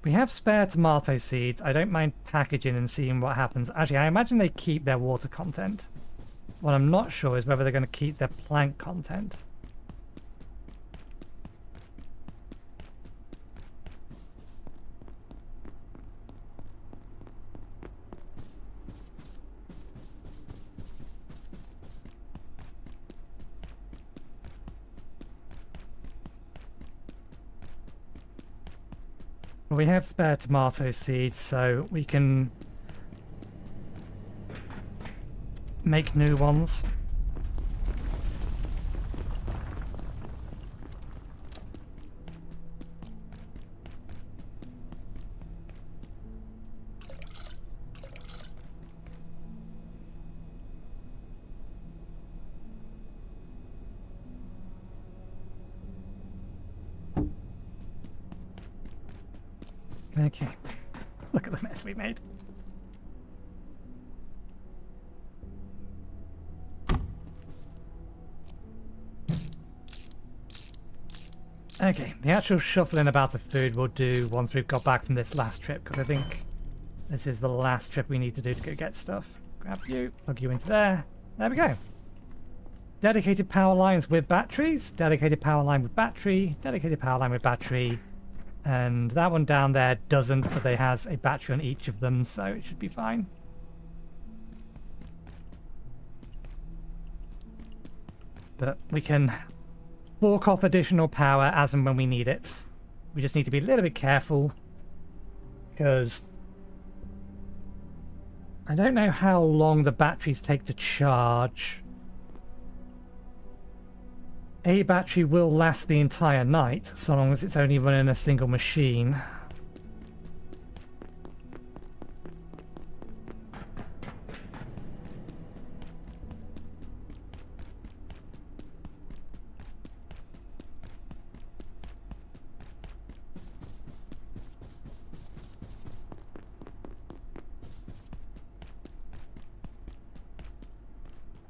We have spare tomato seeds. I don't mind packaging and seeing what happens. Actually, I imagine they keep their water content. What I'm not sure is whether they're going to keep their plant content. We have spare tomato seeds, so we can make new ones. Okay, look at the mess we made. Okay, the actual shuffling about the food we'll do once we've got back from this last trip, because I think this is the last trip we need to do to go get stuff. Grab you, plug you into there. There we go. Dedicated power lines with batteries, dedicated power line with battery, dedicated power line with battery. And that one down there doesn't, but they has a battery on each of them, so it should be fine. But we can fork off additional power as and when we need it. We just need to be a little bit careful, because I don't know how long the batteries take to charge. A battery will last the entire night, so long as it's only running a single machine.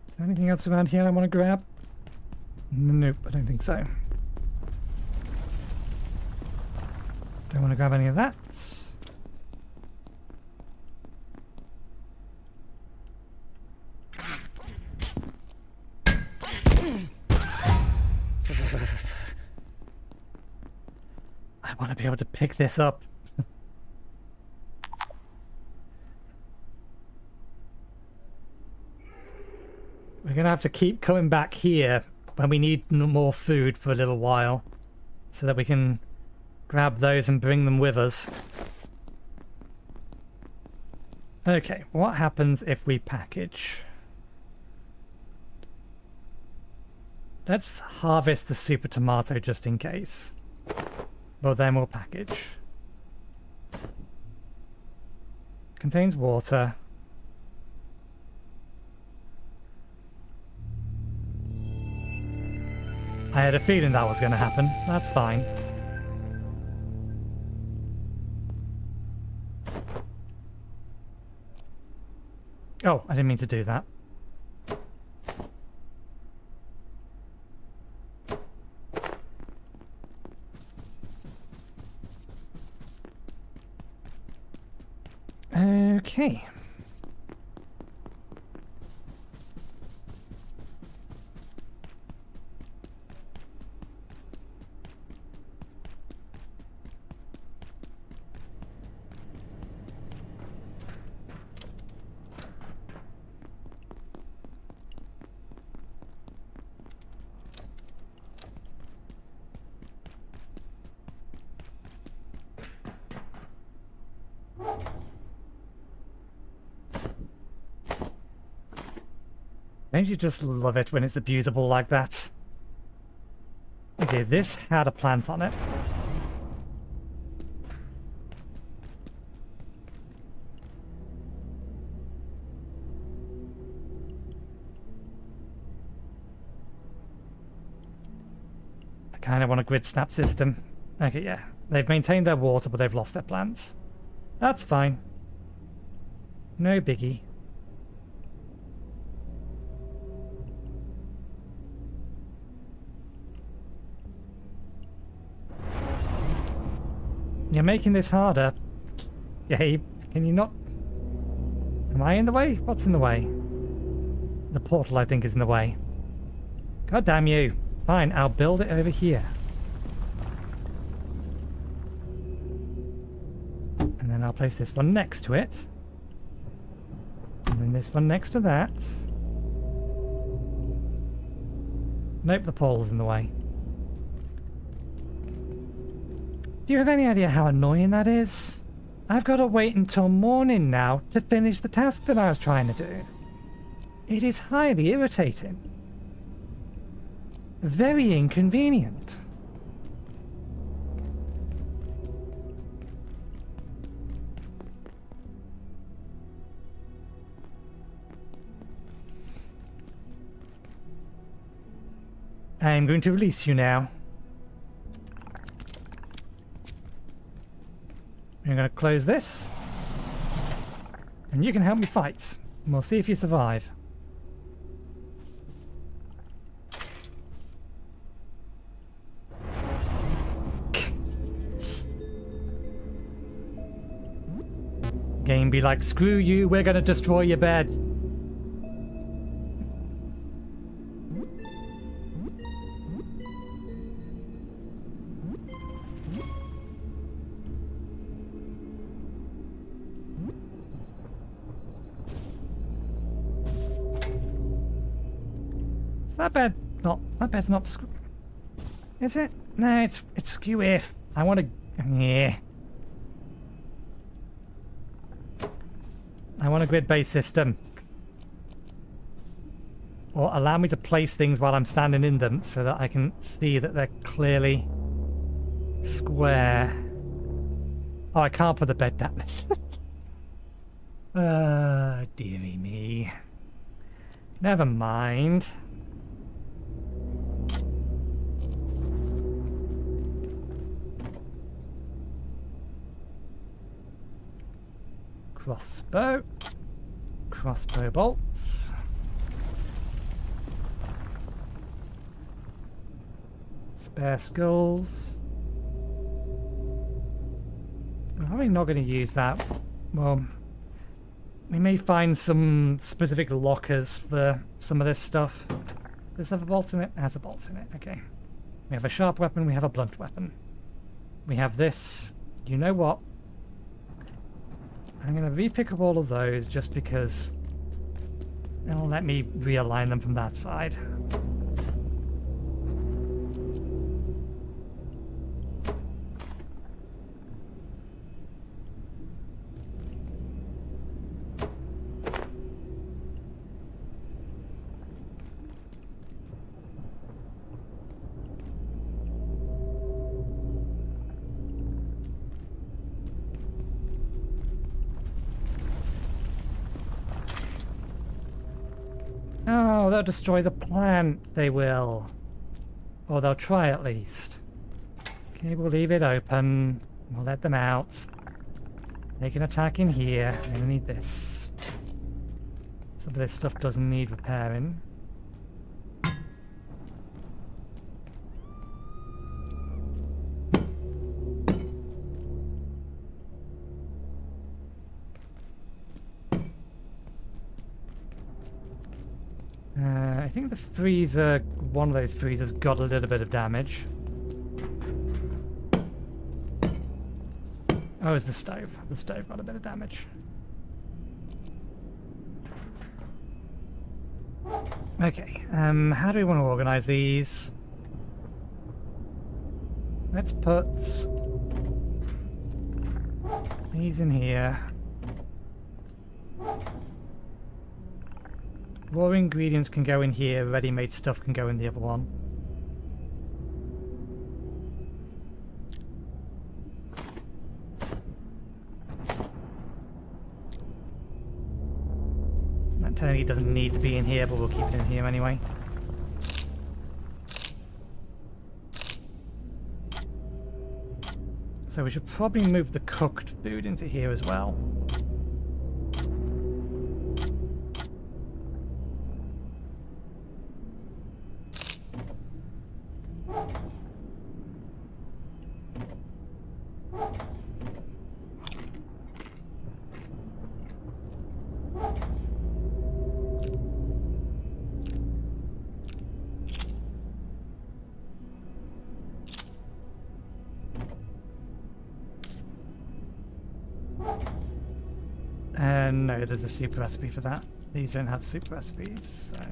Is there anything else around here I want to grab? Nope, I don't think so. Don't want to grab any of that. I want to be able to pick this up. We're going to have to keep coming back here when we need more food for a little while, so that we can grab those and bring them with us. Okay, what happens if we package? Let's harvest the super tomato just in case. Well, then we'll package. Contains water. I had a feeling that was going to happen. That's fine. Oh, I didn't mean to do that. Okay. Don't you just love it when it's abusable like that? Okay, this had a plant on it. I kind of want a grid snap system. Okay, yeah. They've maintained their water, but they've lost their plants. That's fine. No biggie. You're making this harder. Gabe, can you not... Am I in the way? What's in the way? The portal, I think, is in the way. God damn you. Fine, I'll build it over here. And then I'll place this one next to it. And then this one next to that. Nope, the portal's in the way. Do you have any idea how annoying that is? I've got to wait until morning now to finish the task that I was trying to do. It is highly irritating. Very inconvenient. I'm going to release you now. I'm going to close this. And you can help me fight. And we'll see if you survive. Game be like, screw you, we're going to destroy your bed. That bed not... That bed's not... Is it? No, it's skew if. I want to... Yeah. I want a grid-based system. Or allow me to place things while I'm standing in them so that I can see that they're clearly square. Oh, I can't put the bed down. Dearie me. Never mind. Crossbow. Crossbow bolts. Spare skulls. I'm probably not going to use that. Well, we may find some specific lockers for some of this stuff. Does it have a bolt in it? It has a bolt in it, okay. We have a sharp weapon, we have a blunt weapon. We have this. You know what? I'm going to re-pick up all of those just because it'll let me realign them from that side. Oh, they'll destroy the plant, they will. Or they'll try at least. Okay, we'll leave it open. We'll let them out. They can attack in here. I'm gonna need this. Some of this stuff doesn't need repairing. I think the freezer, one of those freezers got a little bit of damage. Oh, it's the stove. The stove got a bit of damage. Okay, how do we want to organize these? Let's put these in here. Raw ingredients can go in here, ready-made stuff can go in the other one. That technically doesn't need to be in here, but we'll keep it in here anyway. So we should probably move the cooked food into here as well. No, there's a soup recipe for that. These don't have soup recipes, so...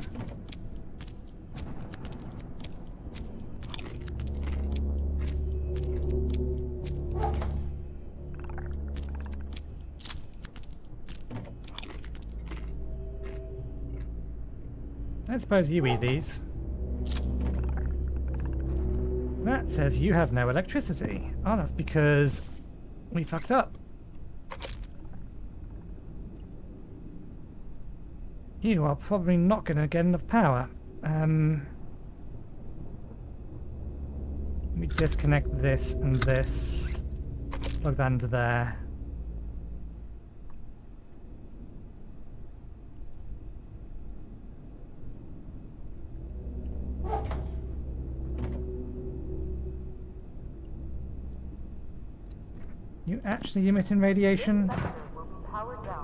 I suppose you eat these. That says you have no electricity. Oh, that's because we fucked up. You are probably not going to get enough power. Let me disconnect this and this. Plug that into there. You actually emitting radiation?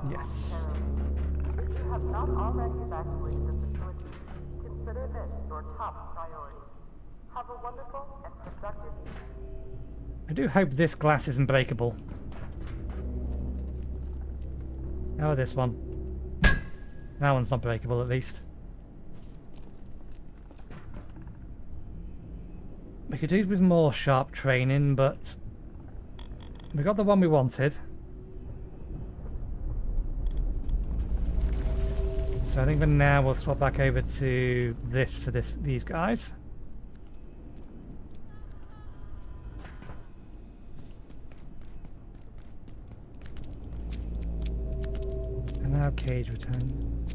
Yes. If you have not already evacuated the facility, consider this your top priority. Have a wonderful and productive evening. I do hope this glass isn't breakable. How about this one? That one's not breakable, at least. We could do with more sharp training, but we got the one we wanted. So I think for now we'll swap back over to this for these guys. And now cage return.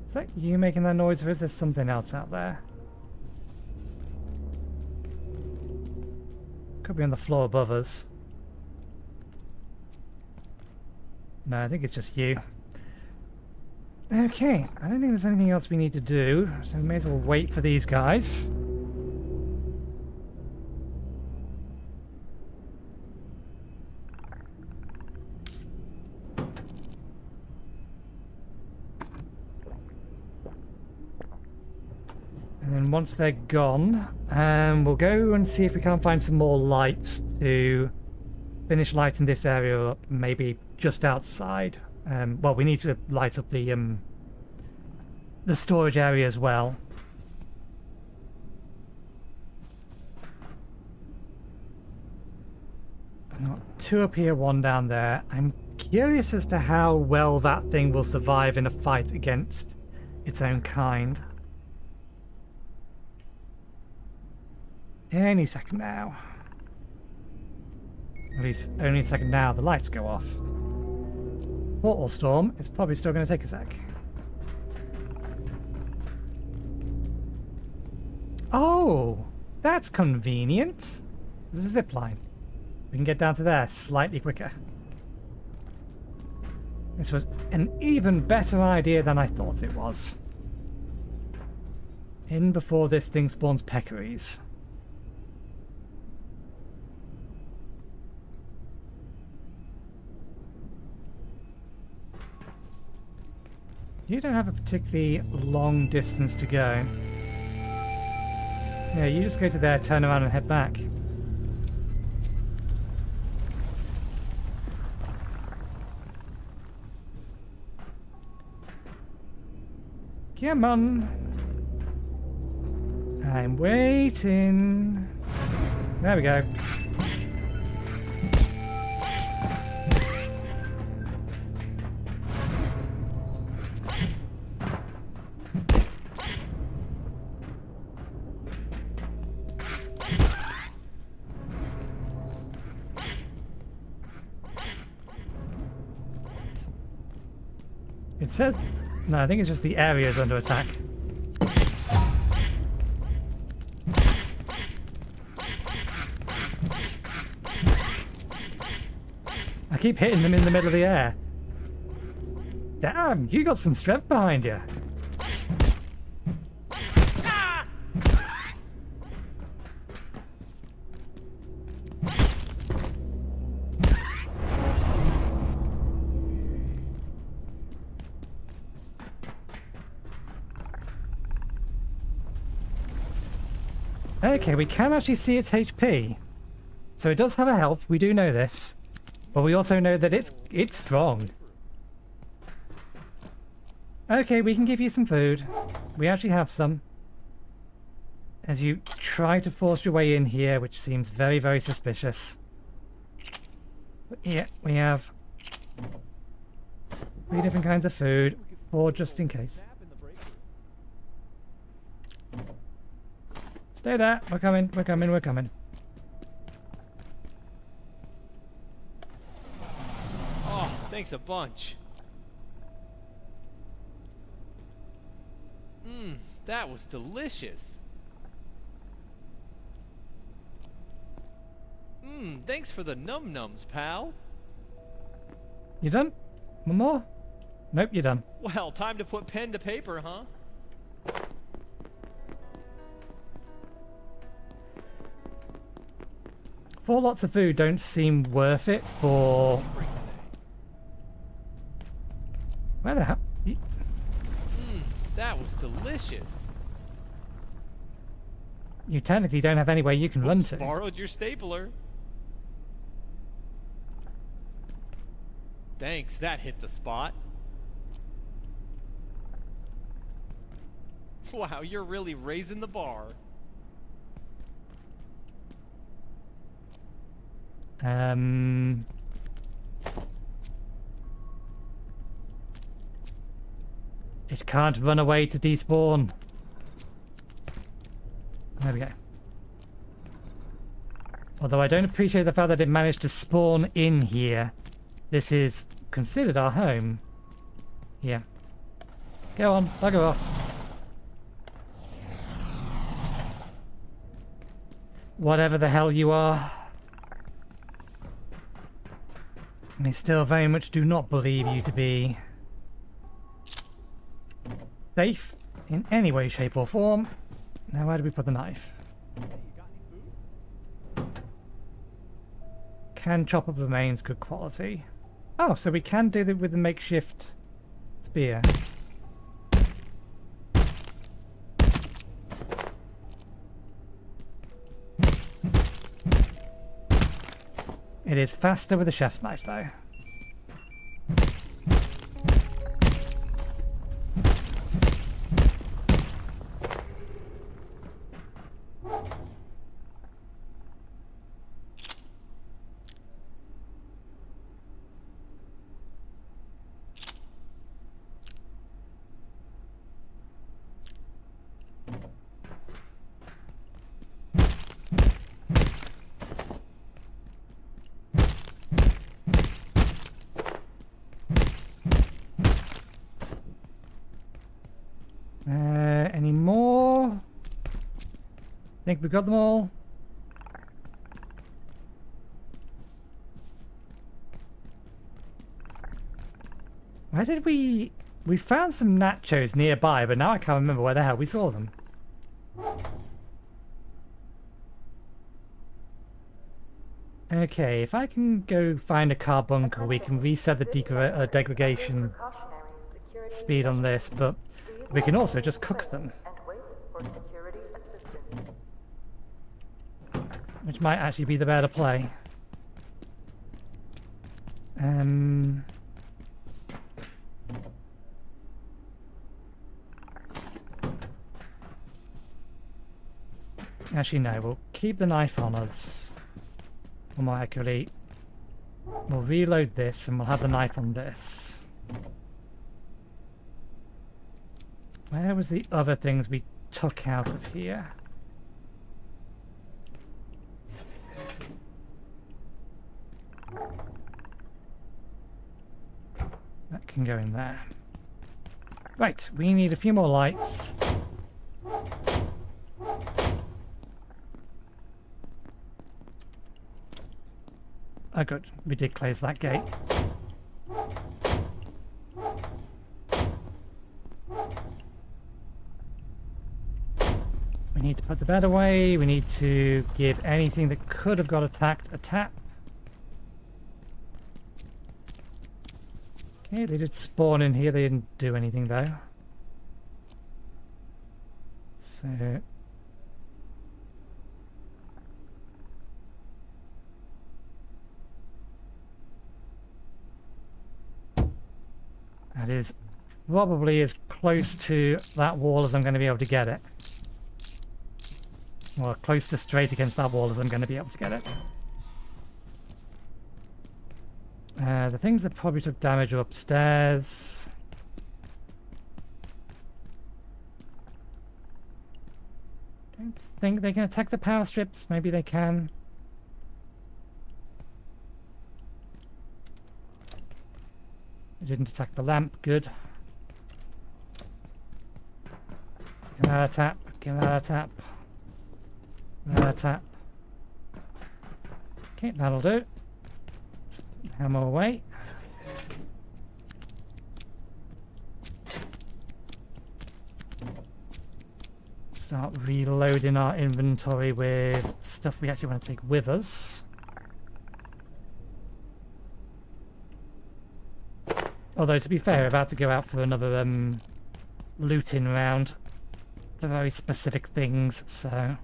Is that you making that noise, or is there something else out there? Could be on the floor above us. No, I think it's just you. Okay, I don't think there's anything else we need to do, so we may as well wait for these guys. And then once they're gone, we'll go and see if we can't find some more lights to finish lighting this area up, maybe just outside. Well, we need to light up the storage area as well. I've got 2 up here, 1 down there. I'm curious as to how well that thing will survive in a fight against its own kind. Any second now. At least only a second now. The lights go off. Portal storm. It's probably still going to take a sec. Oh, that's convenient. This is a zip line. We can get down to there slightly quicker. This was an even better idea than I thought it was. In before this thing spawns peccaries. You don't have a particularly long distance to go. Yeah, you just go to there, turn around and head back. Come on. I'm waiting. There we go. It says... No, I think it's just the area is under attack. I keep hitting them in the middle of the air. Damn, you got some strength behind you. Okay, we can actually see its HP. So it does have a health, we do know this. But we also know that it's strong. Okay, we can give you some food. We actually have some. As you try to force your way in here, which seems very, very suspicious. But yeah, we have 3 different kinds of food, 4 just in case. Stay there. We're coming. We're coming. We're coming. Oh, thanks a bunch. That was delicious. Thanks for the num-nums, pal. You done? One more? Nope, you're done. Well, time to put pen to paper, huh? 4 lots of food don't seem worth it for... Where the hell? That was delicious. You technically don't have anywhere you can run to. Borrowed your stapler. Thanks, that hit the spot. Wow, you're really raising the bar. It can't run away to despawn. There we go. Although I don't appreciate the fact that it managed to spawn in here. This is considered our home. Yeah. Go on, bugger off. Whatever the hell you are. I still very much do not believe you to be safe in any way, shape or form. Now where do we put the knife? Can chop up remains, good quality. Oh, so we can do that with the makeshift spear. It is faster with a chef's knife, though. Any more? Think we got them all? Where did we found some nachos nearby, but now I can't remember where the hell we saw them. Okay, if I can go find a carbuncle, we can reset the degradation speed on this, but we can also just cook them. Which might actually be the better play. Actually, no, we'll keep the knife on us. Or more accurately, we'll reload this and we'll have the knife on this. Where was the other things we took out of here? That can go in there. Right, we need a few more lights. Oh good, we did close that gate. We need to put the bed away, we need to give anything that could have got attacked a tap. Okay, they did spawn in here, they didn't do anything though. So... that is probably as close to that wall as I'm going to be able to get it. Or close to straight against that wall as I'm going to be able to get it. The things that probably took damage are upstairs. Don't think they can attack the power strips. Maybe they can. They didn't attack the lamp. Good. Let's give that a tap. Give that a tap. That a tap. Okay, that'll do. Let's hammer away. Start reloading our inventory with stuff we actually want to take with us. Although, to be fair, we're about to go out for another looting round for very specific things, so...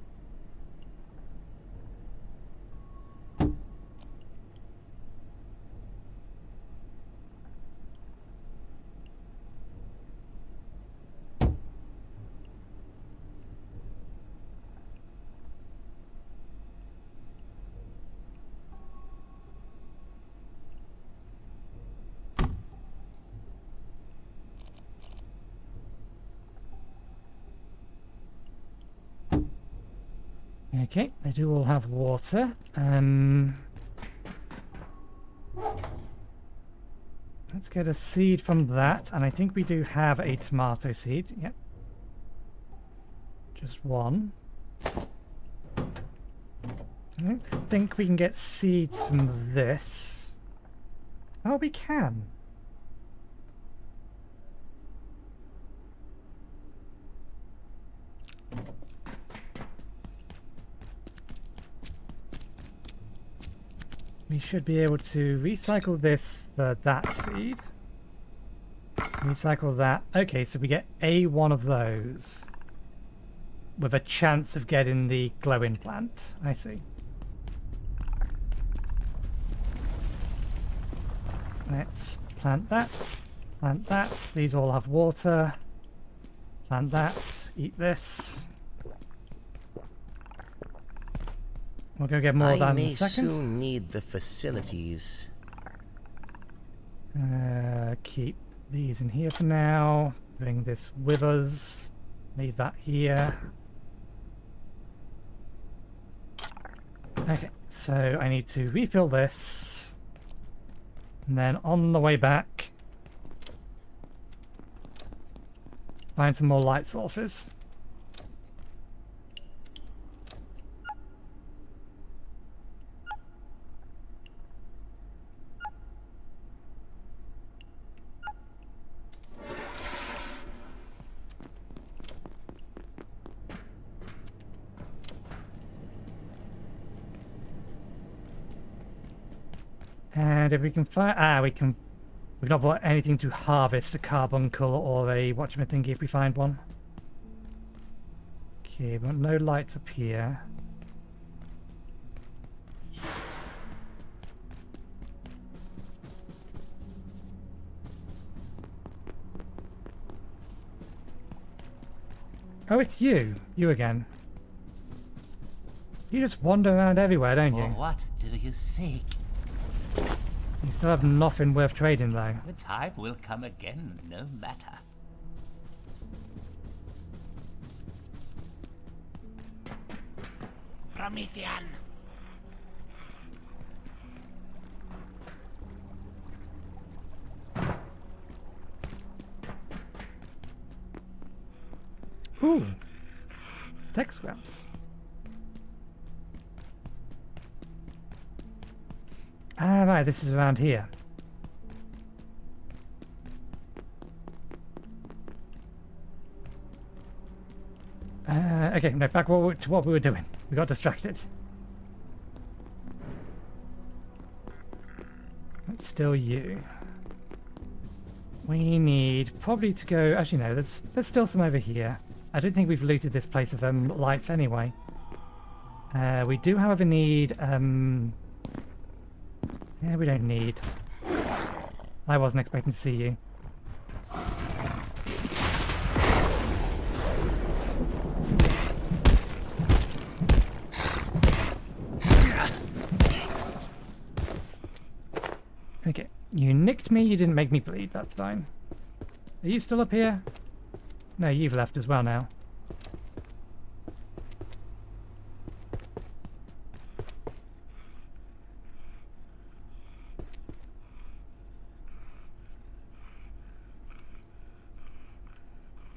Okay, they do all have water. Let's get a seed from that, and I think we do have a tomato seed. Yep. Just one. I don't think we can get seeds from this. Oh, we can. We should be able to recycle this for that seed. Recycle that. Okay, so we get one of those. With a chance of getting the glow implant. I see. Let's plant that. Plant that. These all have water. Plant that. Eat this. We'll go get more down in a second. I may soon need the facilities. Keep these in here for now. Bring this with us. Leave that here. Okay, so I need to refill this. And then on the way back, find some more light sources. And if we can find... we've not bought anything to harvest a carbuncle or a whatchamacallit if we find one. Okay, but no lights up here. Oh, it's you. You again. You just wander around everywhere, don't you? For what do you seek? You still have nothing worth trading, though. The time will come again, no matter. Promethean! Ooh. Tech scraps. Ah, right, this is around here. Okay, no, back to what we were doing. We got distracted. It's still you. We need probably to go... Actually, no, there's still some over here. I don't think we've looted this place of lights anyway. We do, however, need... Yeah, we don't need. I wasn't expecting to see you. Okay, you nicked me, you didn't make me bleed, that's fine. Are you still up here? No, you've left as well now.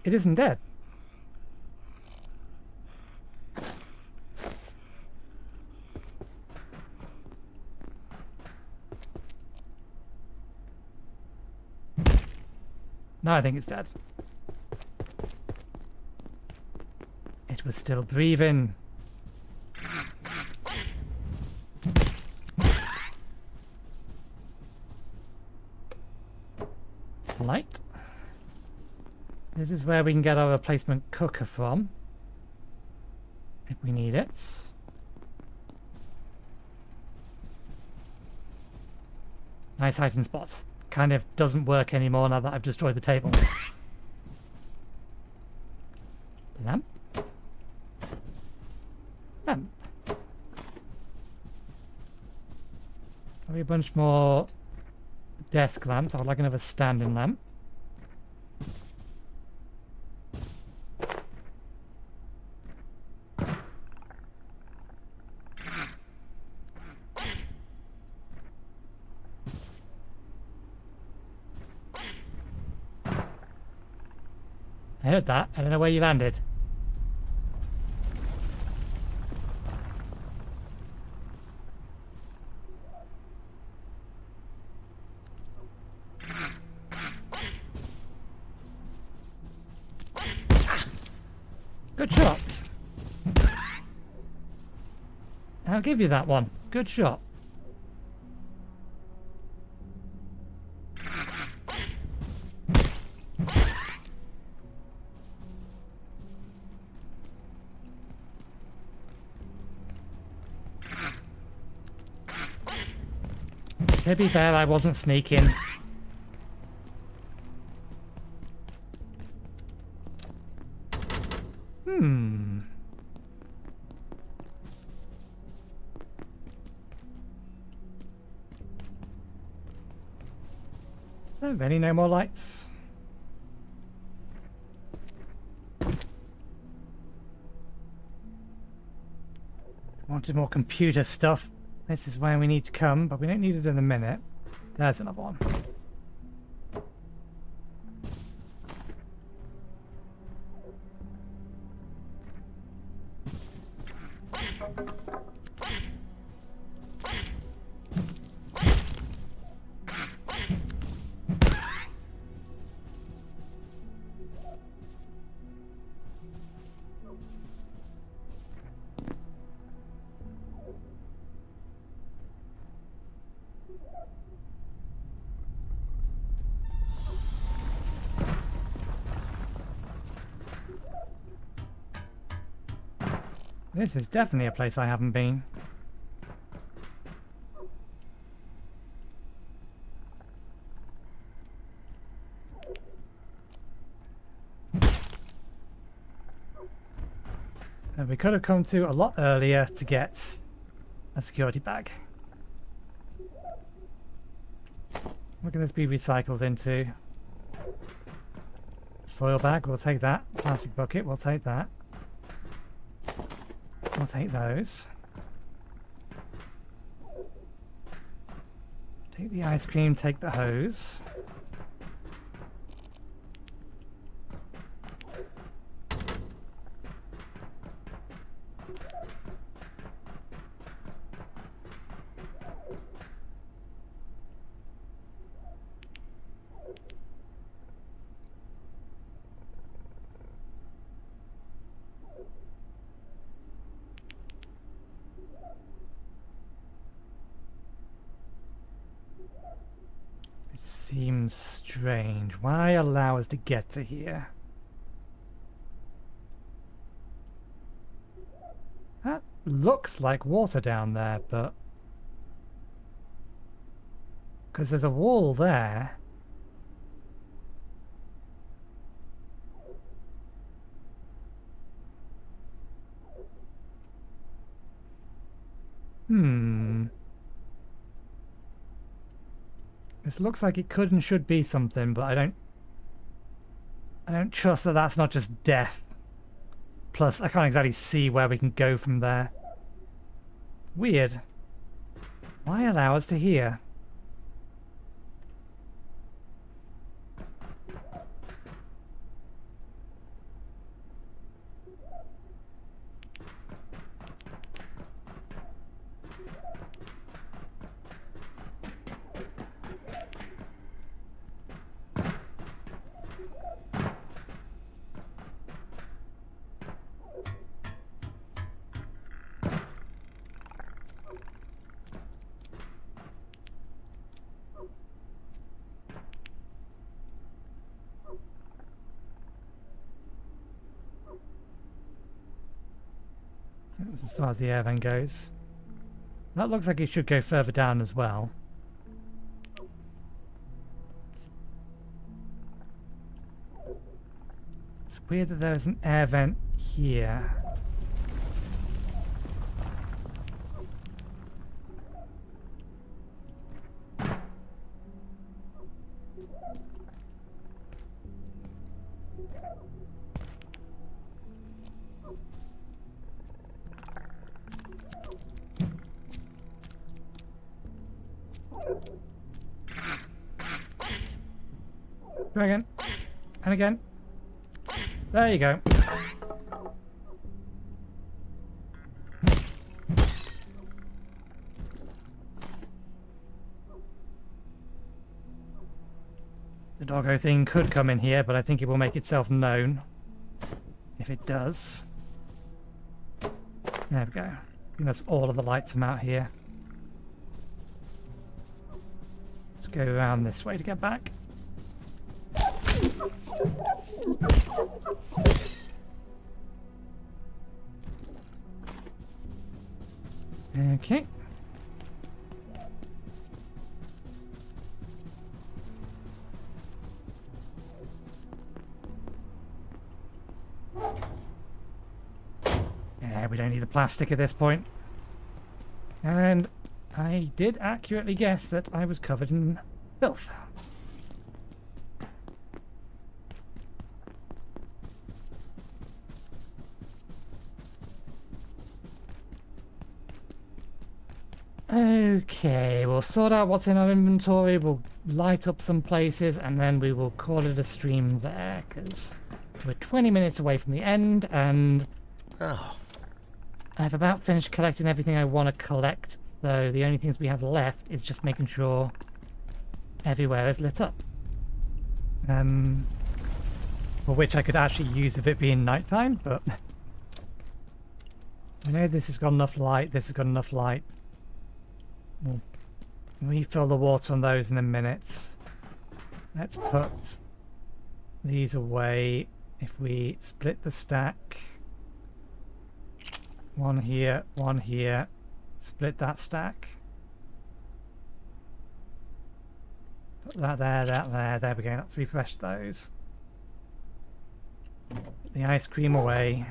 It isn't dead. No, I think it's dead. It was still breathing. Light. This is where we can get our replacement cooker from. If we need it. Nice hiding spot. Kind of doesn't work anymore now that I've destroyed the table. Lamp. Lamp. Probably a bunch more desk lamps. I would like another standing lamp. I heard that. I don't know where you landed. Good shot. I'll give you that one. Good shot. To be fair, I wasn't sneaking. There any no more lights? Wanted more computer stuff. This is where we need to come, but we don't need it in a minute. There's another one. This is definitely a place I haven't been. And we could have come to a lot earlier to get a security bag. What can this be recycled into? Soil bag, we'll take that. Plastic bucket, we'll take that. We'll take those. Take the ice cream, take the hose. It seems strange. Why allow us to get to here? That looks like water down there, but... because there's a wall there. This looks like it could and should be something, but I don't trust that that's not just death. Plus, I can't exactly see where we can go from there. Weird. Why allow us to here? That's as far as the air vent goes. That looks like it should go further down as well. It's weird that there's an air vent here. Go again. And again. There you go. The doggo thing could come in here, but I think it will make itself known. If it does. There we go. I think that's all of the lights from out here. Let's go around this way to get back. Okay. Yeah, we don't need the plastic at this point. And I did accurately guess that I was covered in filth. Okay, we'll sort out what's in our inventory, we'll light up some places, and then we will call it a stream there, because we're 20 minutes away from the end, and I've about finished collecting everything I want to collect, so the only things we have left is just making sure everywhere is lit up. For which I could actually use if it being nighttime, but I know this has got enough light, this has got enough light. We'll refill the water on those in a minute. Let's put these away. If we split the stack, one here, split that stack. Put that there we go, let's refresh those. Put the ice cream away.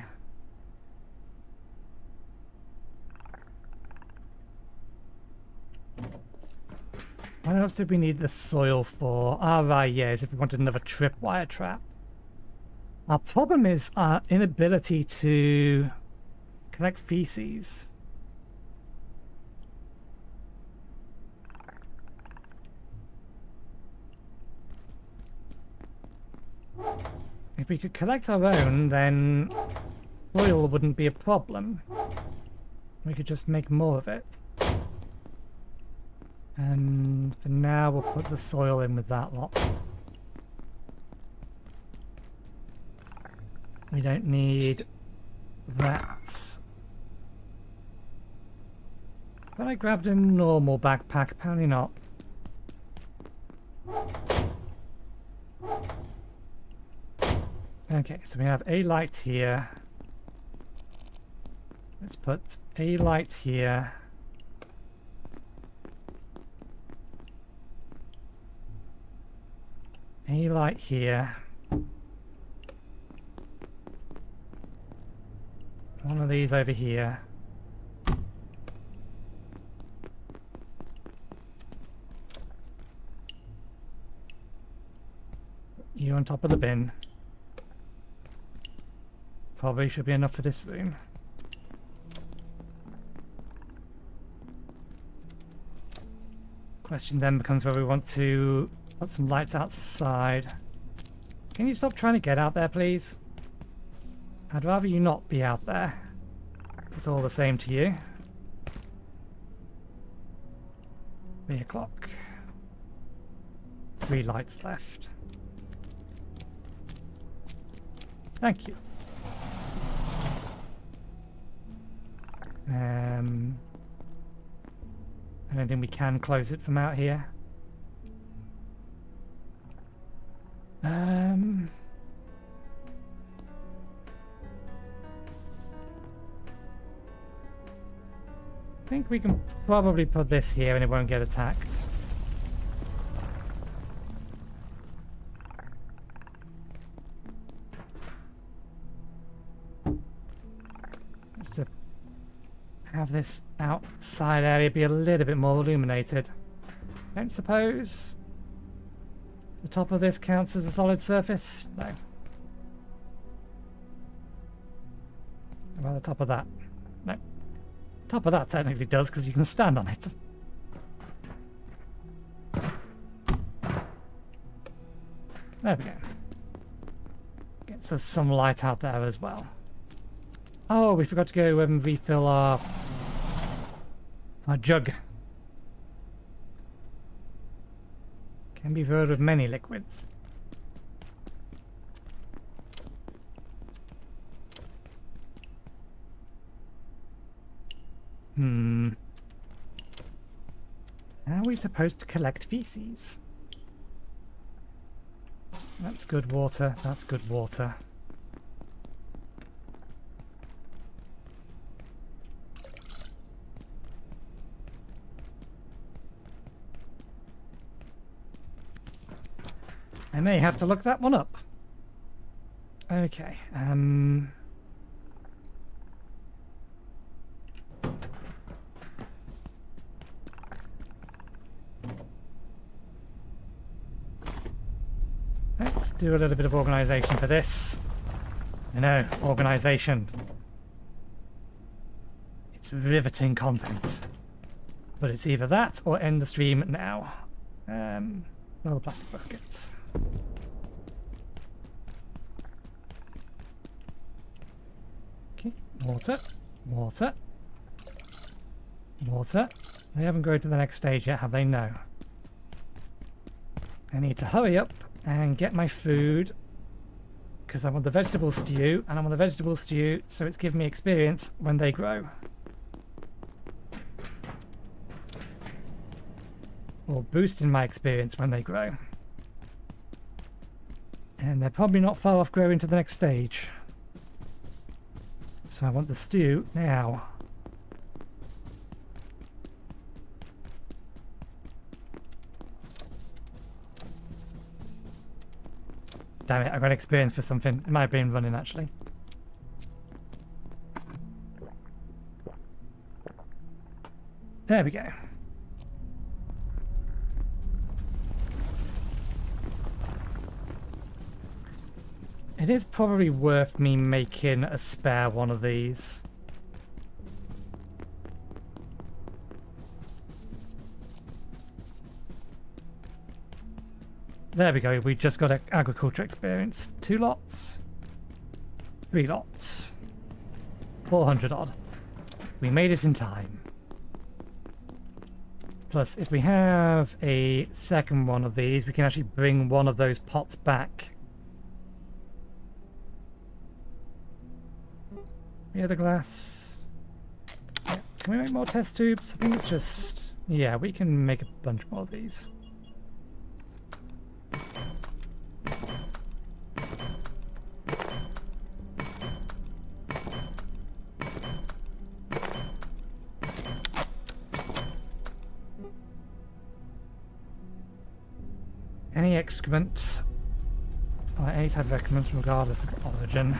What else did we need the soil for? Ah, right, yes, if we wanted another tripwire trap. Our problem is our inability to collect feces. If we could collect our own, then soil wouldn't be a problem. We could just make more of it. And for now, we'll put the soil in with that lot. We don't need that. But I grabbed a normal backpack, apparently not. Okay, so we have a light here. Let's put a light here. A light here. One of these over here. You on top of the bin. Probably should be enough for this room. Question then becomes whether we want to put some lights outside. Can you stop trying to get out there, please? I'd rather you not be out there. It's all the same to you. 3 o'clock. 3 lights left. Thank you. I don't think we can close it from out here. I think we can probably put this here and it won't get attacked. Just to have this outside area be a little bit more illuminated. Don't suppose the top of this counts as a solid surface? No. Well, the top of that. No. Top of that technically does because you can stand on it. There we go. Gets us some light out there as well. Oh, we forgot to go and refill our jug. Can be filled with many liquids. How are we supposed to collect feces? That's good water, that's good water. I may have to look that one up. Okay, do a little bit of organisation for this. I know, organisation. It's riveting content. But it's either that or end the stream now. Well, the plastic bucket. Okay, water, water, water. They haven't gone to the next stage yet, have they? No. I need to hurry up and get my food because I want the vegetable stew, and I want the vegetable stew so it's giving me experience when they grow. Or boosting my experience when they grow. And they're probably not far off growing to the next stage. So I want the stew now. Damn it, I got experience for something. It might have been running actually. There we go. It is probably worth me making a spare one of these. There we go, we just got agriculture experience. 2 lots. 3 lots. 400 odd. We made it in time. Plus, if we have a second one of these, we can actually bring one of those pots back. Yeah, the glass. Yeah. Can we make more test tubes? I think it's just... Yeah, we can make a bunch more of these. Any excrement, or any type of excrement regardless of origin.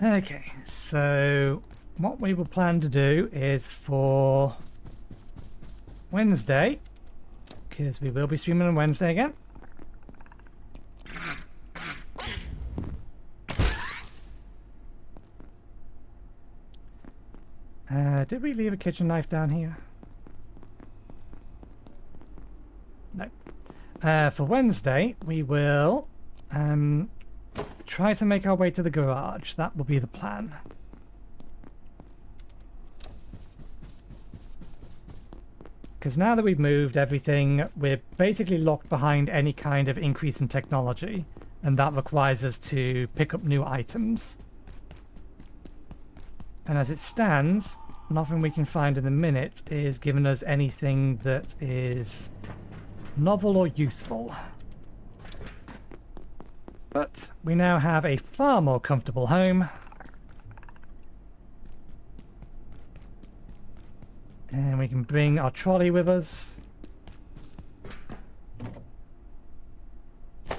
Okay, so what we will plan to do is for Wednesday, because we will be streaming on Wednesday again. Did we leave a kitchen knife down here? No. For Wednesday, we will try to make our way to the garage. That will be the plan. Because now that we've moved everything, we're basically locked behind any kind of increase in technology, and that requires us to pick up new items. And as it stands, nothing we can find in the minute is giving us anything that is novel or useful. But we now have a far more comfortable home. And we can bring our trolley with us. Do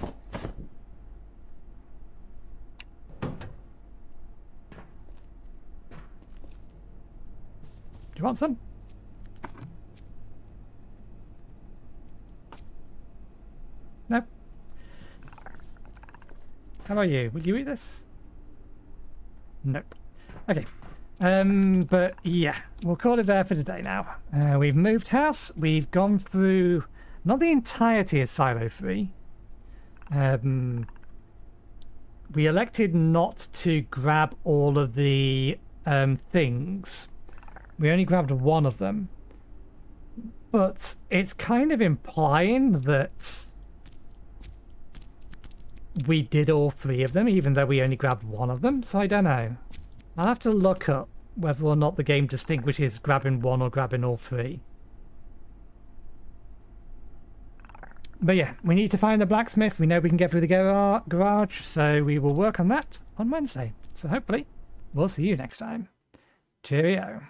you want some? No. How about you? Will you eat this? Nope. Okay. But yeah, we'll call it there for today now. We've moved house. We've gone through not the entirety of Silo 3. We elected not to grab all of the things. We only grabbed one of them. But it's kind of implying that we did all 3 of them, even though we only grabbed one of them, so I don't know. I'll have to look up whether or not the game distinguishes grabbing one or grabbing all 3. But yeah, we need to find the blacksmith. We know we can get through the garage, so we will work on that on Wednesday. So hopefully, we'll see you next time. Cheerio.